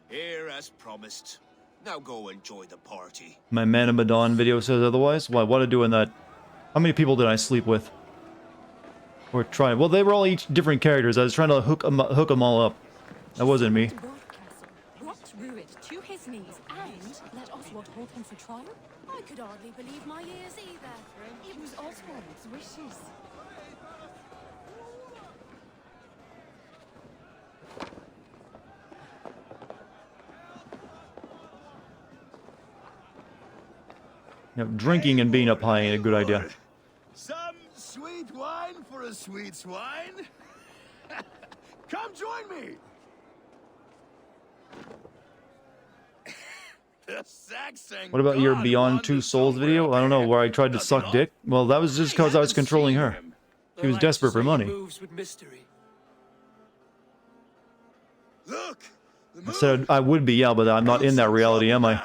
Here as promised. Now go enjoy the party. My Man of Madon video says otherwise. Why? What are doing that? How many people did I sleep with? Or try? Well, they were all each different characters. I was trying to hook them all up. That wasn't me. Brought Ruid to his knees and let Oswald hold him for trial? I could hardly believe my ears either. It was Oswald's wishes. You know, drinking and being up high ain't a good idea. Some sweet wine for a sweet swine? Come join me! The Saxon What about your god Beyond Two Souls video? I don't know, where I tried to suck dick? Well, that was just because I was controlling her. She was desperate for money. Moves with mystery. Look! I said I would be, yeah, but I'm not in that reality, am I?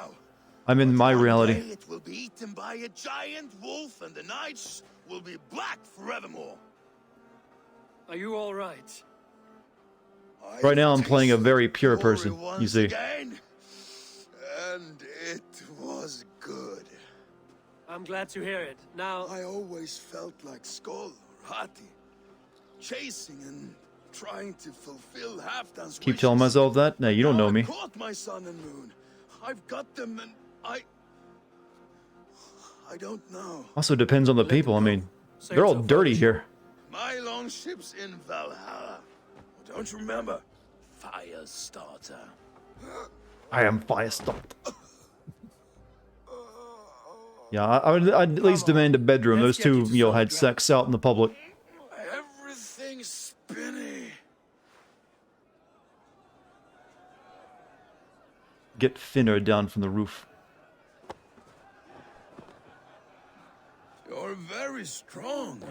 I'm in my reality. It will be eaten by a giant wolf, and the nights will be black forevermore. Are you all right? Right now I'm playing a very pure person, you see. Again, and it was good. I'm glad to hear it. Now... I always felt like Skoll or Hati, chasing and trying to fulfill Halfdan's Keep telling myself that? No, you don't know me. I caught my sun and moon. I've got them, and I don't know. Also depends on the people, I mean, they're all dirty here. My longship's in Valhalla. Don't you remember? Firestarter. I am Firestarter. Yeah, I'd at least demand a bedroom. Those two, you know, had sex out in the public. Everything's spinny. Get Finner down from the roof. You're very strong.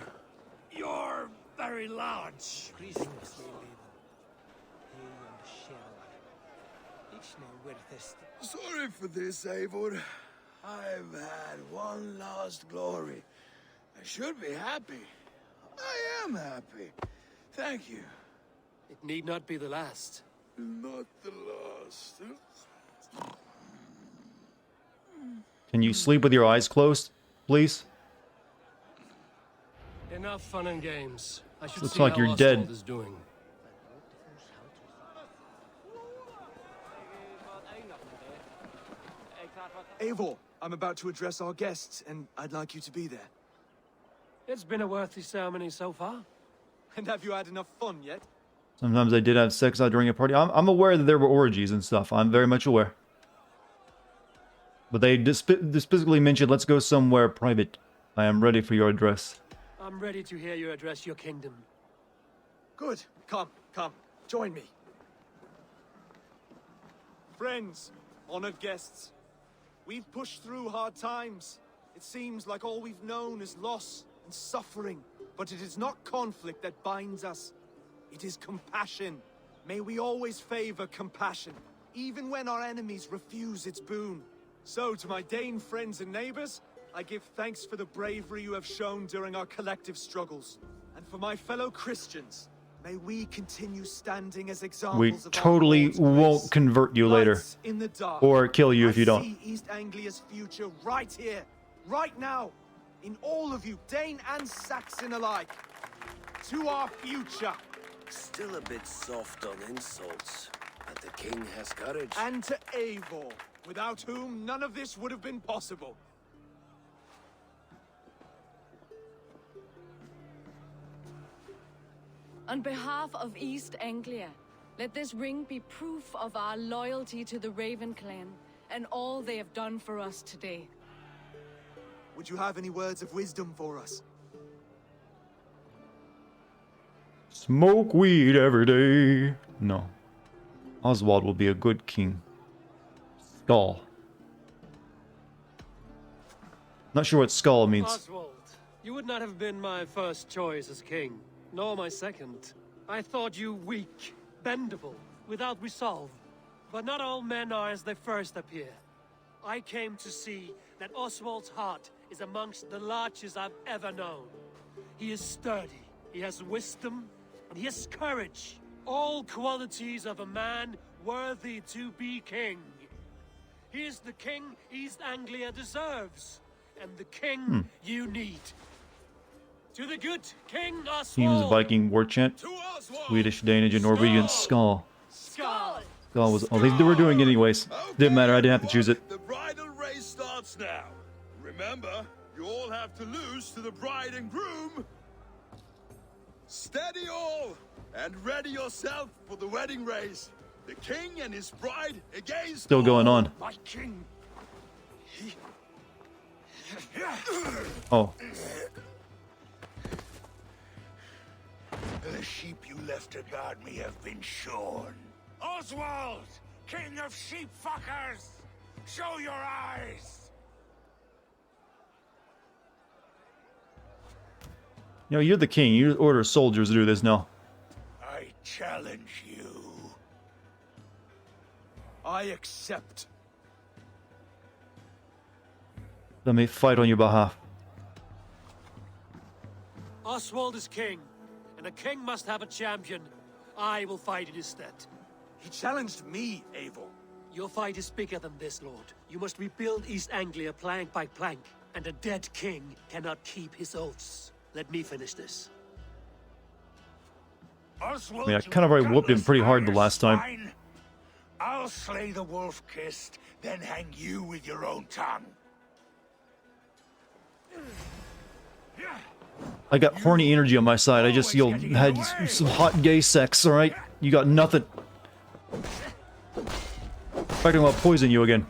You're very large. Sorry for this, Eivor. I've had one last glory. I should be happy. I am happy. Thank you. It need not be the last. Not the last. Can you sleep with your eyes closed, please? Enough fun and games. I should Looks see like how you're Oswald dead. is doing. Eivor, I'm about to address our guests, and I'd like you to be there. It's been a worthy ceremony so far. And have you had enough fun yet? Sometimes I did have sex out during a party. I'm aware that there were orgies and stuff. I'm very much aware. But they specifically mentioned, let's go somewhere private. I am ready for your address. I'm ready to hear you address your kingdom. Good. Come, join me. Friends, honored guests, we've pushed through hard times. It seems like all we've known is loss and suffering. But it is not conflict that binds us. It is compassion. May we always favor compassion, even when our enemies refuse its boon. So, to my Dane friends and neighbors, I give thanks for the bravery you have shown during our collective struggles. And for my fellow Christians, may we continue standing as examples We of totally our Lord's won't grace. convert you later. Lights in the dark. Or kill you if you I don't. see East Anglia's future right here, right now, in all of you, Dane and Saxon alike. To our future. Still a bit soft on insults, but the king has courage. And to Eivor, without whom none of this would have been possible. On behalf of East Anglia, let this ring be proof of our loyalty to the Raven clan and all they have done for us today. Would you have any words of wisdom for us? Smoke weed every day. No. Oswald will be a good king. Skull. Not sure what skull means. Oswald, you would not have been my first choice as king, nor my second. I thought you weak, bendable, without resolve. But not all men are as they first appear. I came to see that Oswald's heart is amongst the largest I've ever known. He is sturdy, he has wisdom, and he has courage. All qualities of a man worthy to be king. He is the king East Anglia deserves, and the king you need. To the good King Oswald! Seems Viking war chant. Swedish, Danish, and Norwegian skull. Skull! Skull was. Oh, they were doing it anyways. Didn't matter, I didn't have to choose it. The bridal race starts now. Remember, you all have to lose to the bride and groom. Steady all, and ready yourself for the wedding race. The king and his bride against Still going on. my king. Oh. The sheep you left to guard me have been shorn. Oswald, king of sheep fuckers, show your eyes. You know, you're the king. You order soldiers to do this now. I challenge you. I accept. Let me fight on your behalf. Oswald is king, and a king must have a champion. I will fight in his stead. He challenged me, Eivor. Your fight is bigger than this, Lord. You must rebuild East Anglia plank by plank, and a dead king cannot keep his oaths. Let me finish this. Oswald, I mean, I kind of already whooped him pretty hard the last time. swine. I'll slay the wolf-kissed, then hang you with your own tongue. I got horny energy on my side. I just had some hot gay sex, alright? You got nothing. In fact, I'm gonna poison you again.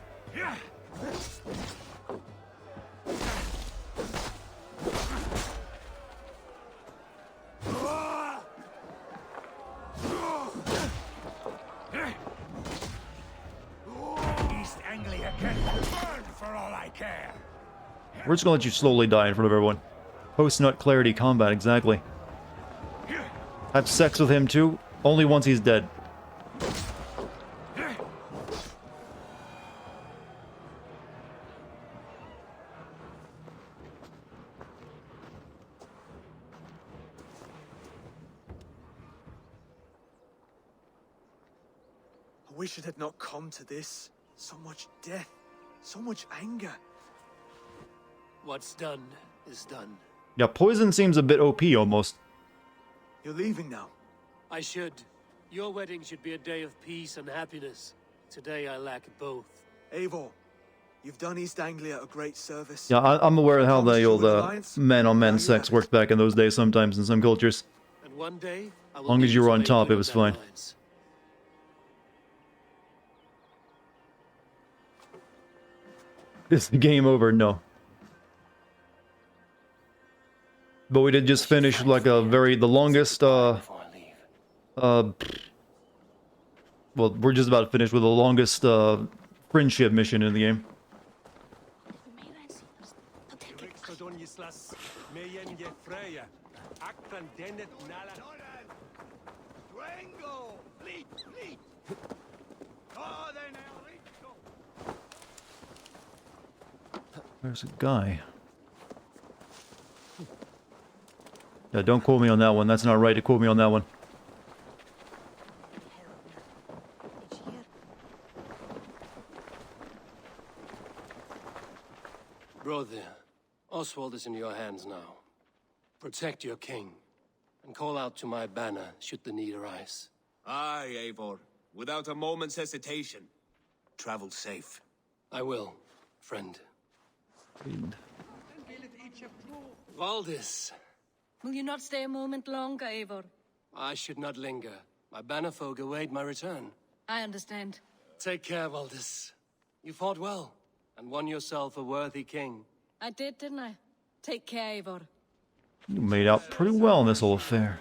East Anglia can burn for all I care. We're just gonna let you slowly die in front of everyone. Post-nut clarity combat, exactly. Have sex with him too, only once he's dead. I wish it had not come to this. So much death, so much anger. What's done is done. Yeah, poison seems a bit OP almost. You're leaving now. I should. Your wedding should be a day of peace and happiness. Today I lack both. Eivor, You've done East Anglia a great service. Yeah, I'm aware of how Promise the you old an alliance? man-on-man Now you sex have worked back in those days sometimes in some cultures. And one day, I As will long be as you were on his top, it Raven was of their fine. lives. Is the game over? No. But we did just finish like the longest, well, we're just about to finish with the longest, friendship mission in the game. There's a guy. Yeah, don't quote me on that one. That's not right to quote me on that one. Brother, Oswald is in your hands now. Protect your king, and call out to my banner should the need arise. Aye, Eivor. Without a moment's hesitation. Travel safe. I will, friend. Valdis. Will you not stay a moment longer, Eivor? I should not linger. My banner folk await my return. I understand. Take care, Valdis. You fought well, and won yourself a worthy king. I did, didn't I? Take care, Eivor. You made out pretty well in this whole affair.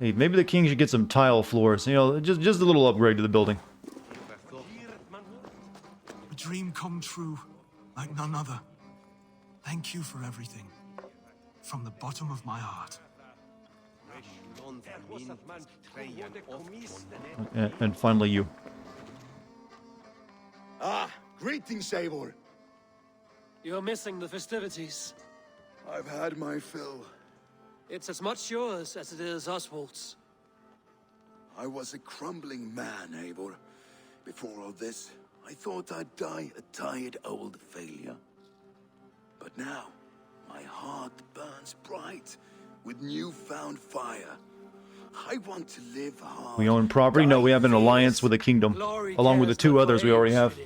Hey, maybe the king should get some tile floors. You know, just a little upgrade to the building. A dream come true, like none other. Thank you for everything. From the bottom of my heart. And finally you. Ah, greetings, Eivor. You're missing the festivities. I've had my fill. It's as much yours as it is Oswald's. I was a crumbling man, Eivor. Before all this, I thought I'd die a tired old failure. But now, my heart burns bright with newfound fire. I want to live hard. We own property? No, we have an alliance with the kingdom, along with the two others we already have.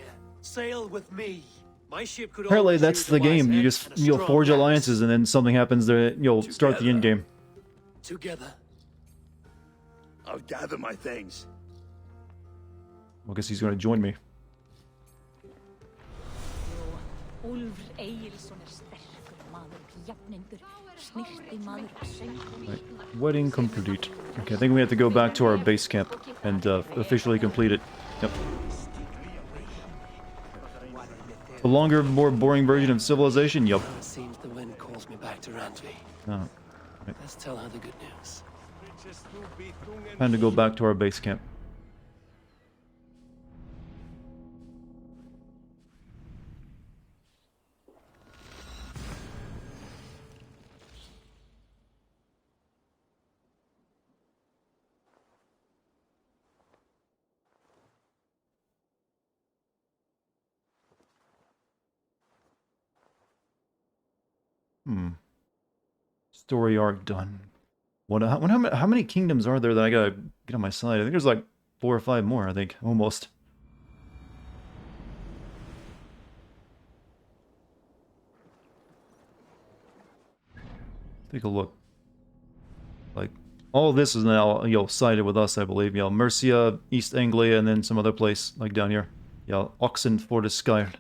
Sail with me. My ship could Apparently that's the game. You'll forge alliances and then something happens there, you'll start the end game. Together. I'll gather my things. I guess he's going to join me. Right. Wedding complete. Okay, I think we have to go back to our base camp and officially complete it. Yep. A longer, more boring version of Civilization? Yup. It seems the wind calls me back to Randvi. Oh, right. Let's tell her the good news. Time to go back to our base camp. Story arc done. How many kingdoms are there that I gotta get on my side? I think there's like 4 or 5 more, I think. Almost. Take a look. Like, all of this is now, sided with us, I believe. Mercia, East Anglia, and then some other place, like down here. Oxen Fortiskird.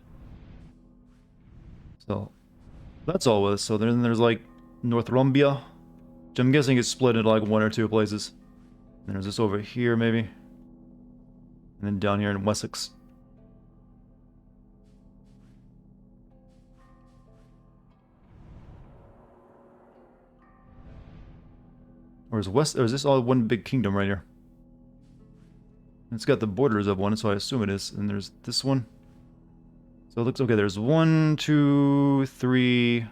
So, that's all with us. So then there's like Northumbria, which I'm guessing is split into like 1 or 2 places. And there's this over here, maybe. And then down here in Wessex. Or is this all one big kingdom right here? It's got the borders of one, so I assume it is. And there's this one. So it looks okay. There's 1, 2, 3,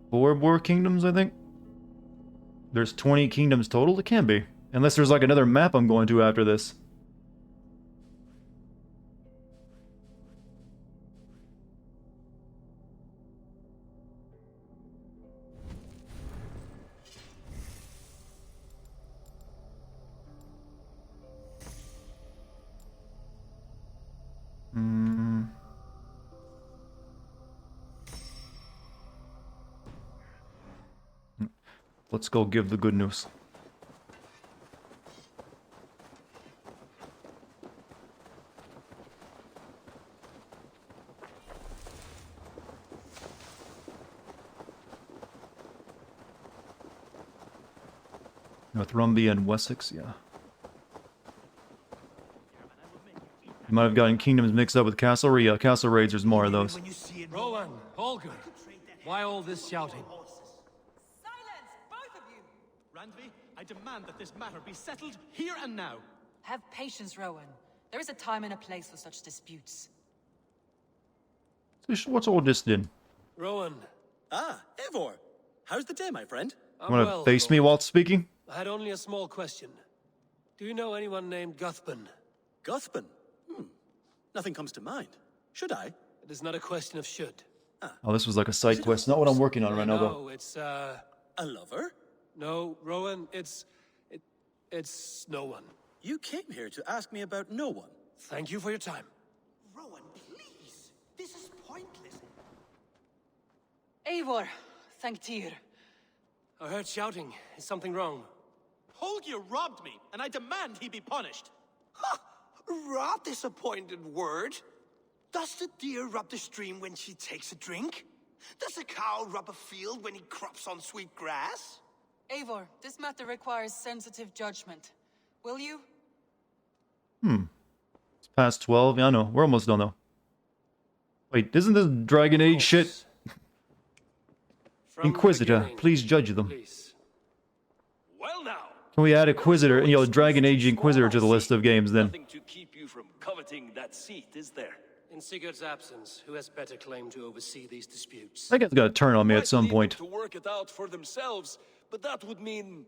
4 more kingdoms, I think. There's 20 kingdoms total? It can be. Unless there's like another map I'm going to after this. Let's go give the good news. Northumbria and Wessex, yeah. You might have gotten kingdoms mixed up with Castlereagh. Yeah, Castle Raids, there's more of those. Rowan, Holger, why all this shouting? Randvi, I demand that this matter be settled here and now. Have patience, Rowan. There is a time and a place for such disputes. What's all this then? Rowan. Ah, Eivor. How's the day, my friend? You wanna face me while speaking? I had only a small question. Do you know anyone named Guthban? Guthban? Nothing comes to mind. Should I? It is not a question of should. Oh, this was like a side quest. Not what I'm working on right now, though. No, it's, A lover? No, Rowan, it's no one. You came here to ask me about no one. Thank you for your time. Rowan, please. This is pointless. Eivor, thank Tyr. I heard shouting. Is something wrong? Holger robbed me, and I demand he be punished. Ha! Rot disappointed word. Does the deer rub the stream when she takes a drink? Does a cow rub a field when he crops on sweet grass? Eivor, this matter requires sensitive judgment. Will you? It's past 12. Yeah, I know. We're almost done, though. Wait, isn't this Dragon Age shit? Inquisitor, please judge them. Well now. Can we add Inquisitor, Dragon Age Inquisitor to the list of games then? Nothing to keep you from coveting that seat, is there? In Sigurd's absence, who has better claim to oversee these disputes? That guy's got to turn on me at some point. To work it out for themselves, but that would mean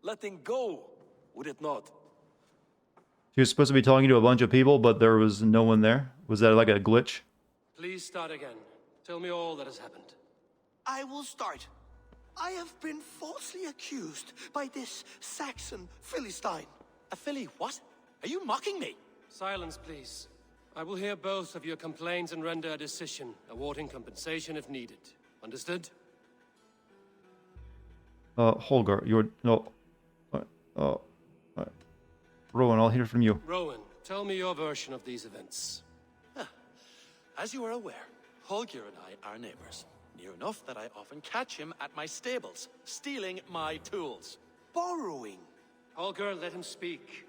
letting go, would it not? He was supposed to be talking to a bunch of people, but there was no one there. Was that like a glitch? Please start again. Tell me all that has happened. I will start. I have been falsely accused by this Saxon Philistine. A Philly what? Are you mocking me? Silence, please. I will hear both of your complaints and render a decision, awarding compensation if needed. Understood? Holger, Rowan, I'll hear from you. Rowan, tell me your version of these events. As you are aware, Holger and I are neighbors. Near enough that I often catch him at my stables, stealing my tools. Borrowing. Holger, let him speak.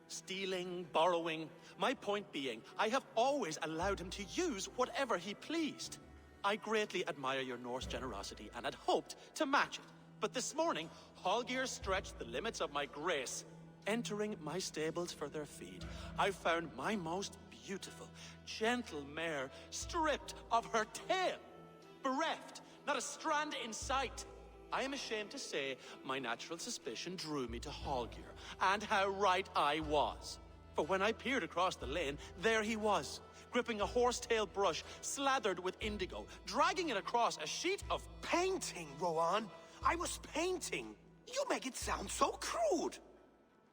Stealing, borrowing. My point being, I have always allowed him to use whatever he pleased. I greatly admire your Norse generosity and had hoped to match it. But this morning, Holger stretched the limits of my grace. Entering my stables for their feed, I found my most beautiful, gentle mare stripped of her tail. Bereft, not a strand in sight. I am ashamed to say my natural suspicion drew me to Holger, and how right I was. For when I peered across the lane, there he was, gripping a horsetail brush slathered with indigo, dragging it across a sheet of painting, Rowan. I was painting. You make it sound so crude.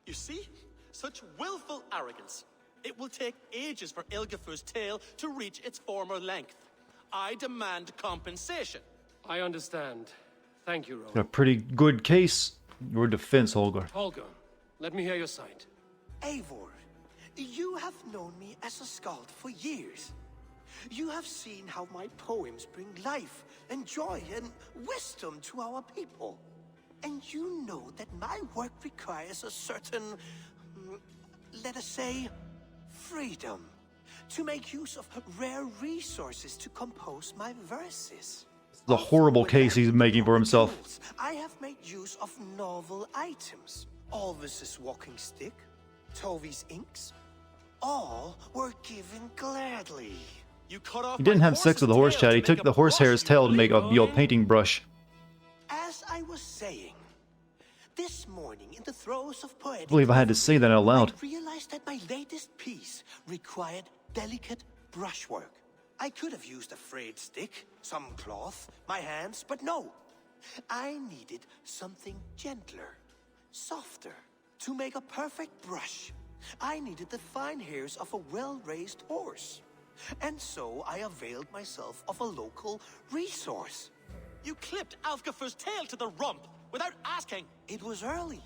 You see? Such willful arrogance. It will take ages for Ilgafur's tail to reach its former length. I demand compensation. I understand. Thank you, Rowan. Got a pretty good case. Your defense, Holger. Holger, let me hear your side. Eivor, you have known me as a skald for years. You have seen how my poems bring life and joy and wisdom to our people. And you know that my work requires a certain, let us say, freedom. To make use of rare resources to compose my verses. The horrible case he's making for himself. I have made use of novel items. Alvis's walking stick, Tovi's inks, all were given gladly. You cut off He didn't have sex with the horse, Chad. He took the horsehair's tail to make a painting brush. As I was saying, this morning in the throes of poetry, I believe I had to say that out loud. I realized that my latest piece required delicate brushwork. I could have used a frayed stick, some cloth, my hands, but no. I needed something gentler, softer. To make a perfect brush, I needed the fine hairs of a well-raised horse. And so I availed myself of a local resource. You clipped Alfgafur's tail to the rump without asking? It was early.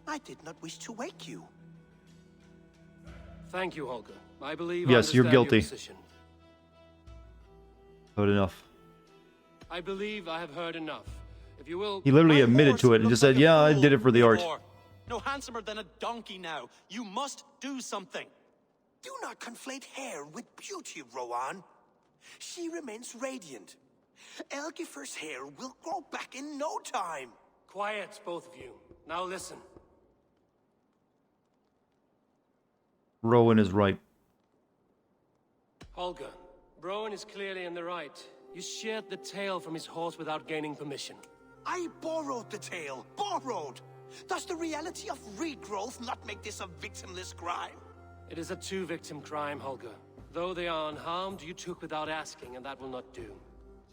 I did not wish to wake you. Thank you, Holger. I believe Yes, I you're understand guilty. your position. Good enough. I believe I have heard enough. If you will... He literally My admitted horse to it and looks just said, like a yeah, I fool, did it for the art. Eivor. No handsomer than a donkey now. You must do something. Do not conflate hair with beauty, Rowan. She remains radiant. Elgifer's hair will grow back in no time. Quiet, both of you. Now listen. Rowan is right. Holger, Rowan is clearly in the right. You sheared the tail from his horse without gaining permission. I borrowed the tail. Borrowed! Does the reality of regrowth not make this a victimless crime? It is a two-victim crime, Holger. Though they are unharmed, you took without asking, and that will not do.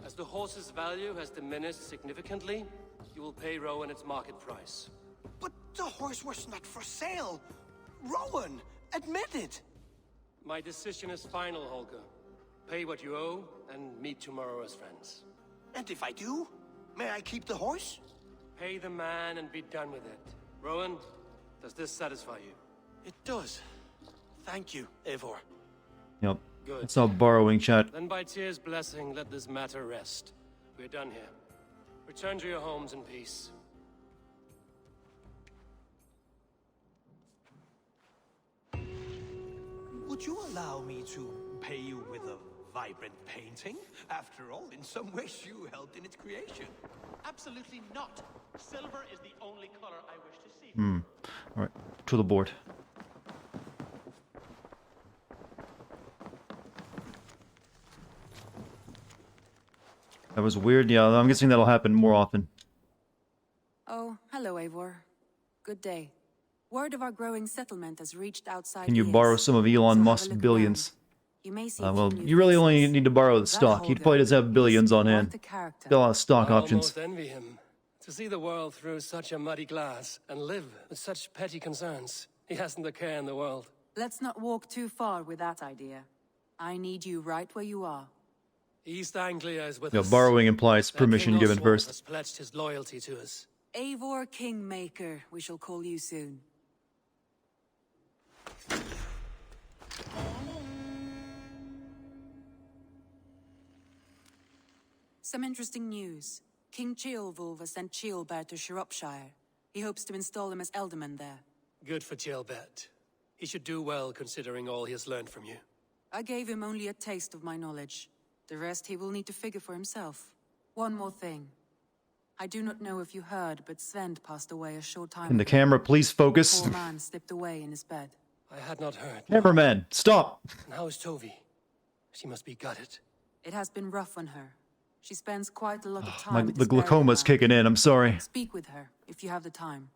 As the horse's value has diminished significantly, you will pay Rowan its market price. But the horse was not for sale. Rowan, admit it. My decision is final, Holger. Pay what you owe, and meet tomorrow as friends. And if I do, may I keep the horse? Pay the man and be done with it. Rowan, does this satisfy you? It does. Thank you, Eivor. Yep. Good. It's not borrowing, chat. Then by Tyr's blessing, let this matter rest. We're done here. Return to your homes in peace. Would you allow me to pay you with a vibrant painting? After all, in some ways you helped in its creation. Absolutely not. Silver is the only color I wish to see. Alright, to the board. That was weird. Yeah, I'm guessing that'll happen more often. Oh, hello, Eivor. Good day. Word of our growing settlement has reached outside. Can you ears, borrow some of Elon so have a Musk's look billions? around. You may see Well, you really only need to borrow the stock. He probably does have billions on hand. Got a lot of stock I options. almost envy him. To see the world through such a muddy glass and live with such petty concerns. He hasn't a care in the world. Let's not walk too far with that idea. I need you right where you are. East Anglia is with Yeah, us. borrowing implies That permission King given Oswald first. has pledged his loyalty to us. Eivor Kingmaker, we shall call you soon. Some interesting news. King Ceolwulf has sent Ceolbert to Shropshire. He hopes to install him as Elderman there. Good for Ceolbert. He should do well considering all he has learned from you. I gave him only a taste of my knowledge. The rest he will need to figure for himself. One more thing. I do not know if you heard, but Sven passed away a short time Can the ago. camera please focus? The poor man slipped away in his bed. I had not heard. Cameraman, stop! And how is Tovi? She must be gutted. It has been rough on her. She spends quite a lot of time My, at the this burial glaucoma's ground. kicking in, I'm sorry. Speak with her, if you have the time.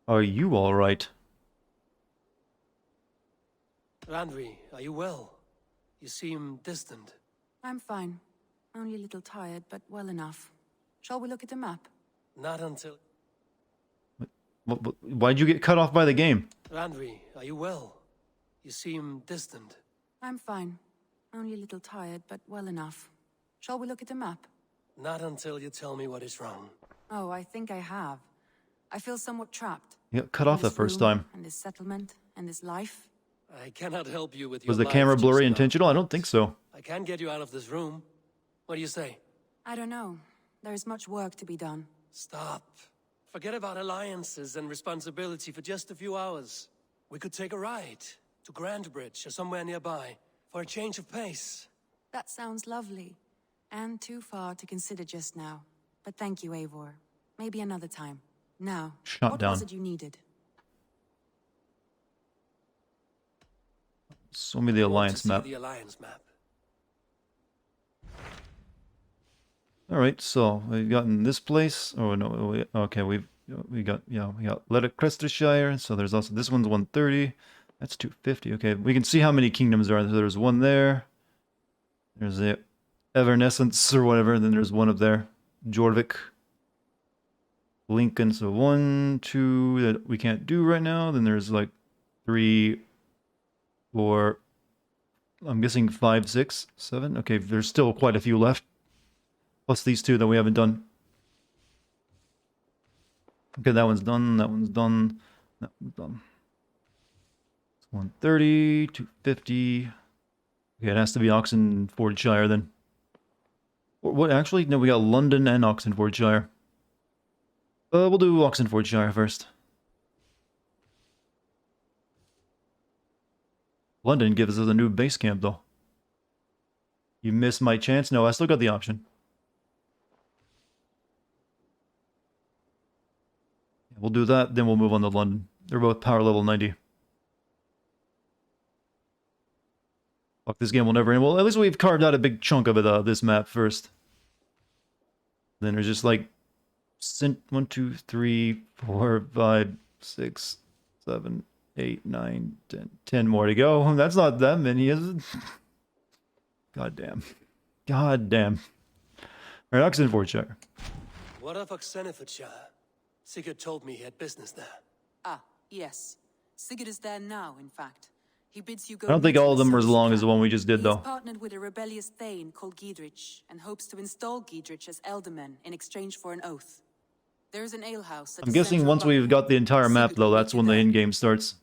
Are you alright? Randvi, are you well? You seem distant. I'm fine. Only a little tired, but well enough. Shall we look at the map? Not until... Why'd you get cut off by the game? Randvi, are you well? You seem distant. I'm fine. Only a little tired, but well enough. Shall we look at the map? Not until you tell me what is wrong. Oh, I think I have. I feel somewhat trapped. You got cut off In the this first room, time. And this settlement, and this life. I cannot help you with your Was the life camera just blurry now. intentional? I don't think so. I can get you out of this room. What do you say? I don't know. There is much work to be done. Stop. Forget about alliances and responsibility for just a few hours. We could take a ride to Grandbridge or somewhere nearby for a change of pace. That sounds lovely. And too far to consider just now. But thank you, Eivor. Maybe another time. Now, Shot what down. was it you needed? Show me the alliance To see map. the alliance map. Alright, so we've gotten this place. Oh no, okay, we got Leicestershire, so there's also this one's 130. That's 250. Okay, we can see how many kingdoms there are. There's one there. There's the Evanescence or whatever, and then there's one up there. Jorvik. Lincoln, so 1, 2 that we can't do right now. Then there's like 3, 4, I'm guessing 5, 6, 7. Okay, there's still quite a few left. Plus these two that we haven't done. Okay, that one's done. That one's done. That one's done. 130, 250. Okay, it has to be Oxenfordshire then. Or what? Actually, no, we got London and Oxenfordshire. We'll do Oxenfordshire first. London gives us a new base camp, though. You missed my chance? No, I still got the option. We'll do that, then we'll move on to London. They're both power level 90. Fuck, this game will never end. Well, at least we've carved out a big chunk of it, this map first. Then there's just like 1, 2, 3, 4, 5, 6, 7, 8, 9, 10. 10 more to go. That's not that many, is it? God damn. God damn. Alright, Oxenfordshire. What of Oxenfordshire? Sigurd told me he had business there. Ah, yes. Sigurd is there now, in fact. He bids you go. I don't think all of them are as long as the one we just did, though. He's partnered with a rebellious Thane called Giedrich, and hopes to install Giedrich as Elderman in exchange for an oath. There's an alehouse. I'm guessing once we've got the entire map, though, that's when the in-game starts.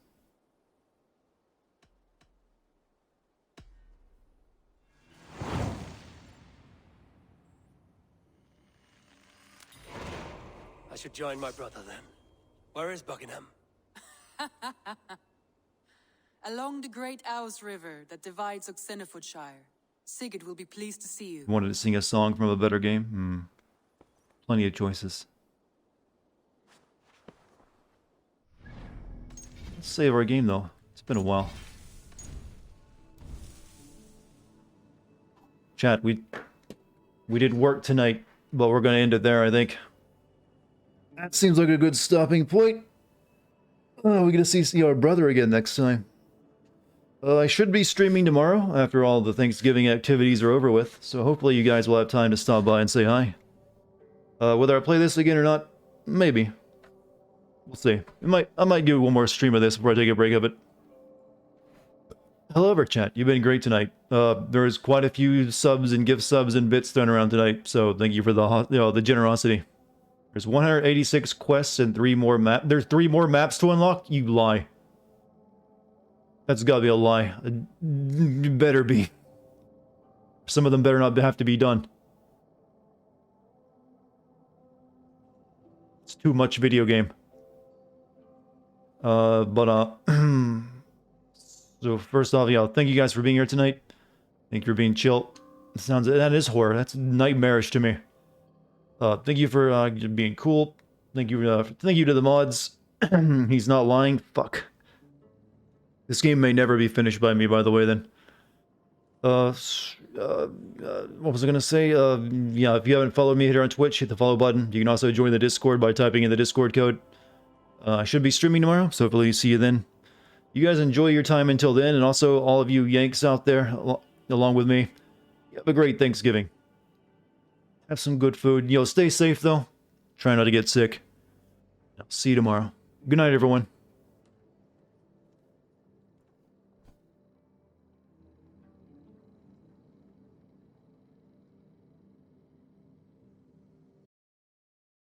I should join my brother then. Where is Buckingham? Along the great Ouse River that divides Oxenfordshire. Sigurd will be pleased to see you. Wanted to sing a song from a better game? Plenty of choices. Let's save our game, though. It's been a while. Chat, we did work tonight, but we're going to end it there, I think. That seems like a good stopping point. We're going to see our brother again next time. I should be streaming tomorrow after all the Thanksgiving activities are over with, so hopefully you guys will have time to stop by and say hi. Whether I play this again or not, maybe. We'll see. I might do one more stream of this before I take a break of it. However, chat, you've been great tonight. There's quite a few subs and gift subs and bits thrown around tonight, so thank you for the generosity. There's 186 quests and 3 more maps. There's 3 more maps to unlock? You lie. That's gotta be a lie. It better be. Some of them better not have to be done. It's too much video game. So first off, yeah, thank you guys for being here tonight. Thank you for being chill. That is horror. That's nightmarish to me. Thank you for being cool. Thank you to the mods. He's not lying. Fuck. This game may never be finished by me, by the way, then. What was I gonna say? Yeah, if you haven't followed me here on Twitch, hit the follow button. You can also join the Discord by typing in the Discord code. I should be streaming tomorrow, so hopefully see you then. You guys enjoy your time until then, and also all of you Yanks out there, along with me, have a great Thanksgiving. Have some good food. Stay safe, though. Try not to get sick. I'll see you tomorrow. Good night, everyone.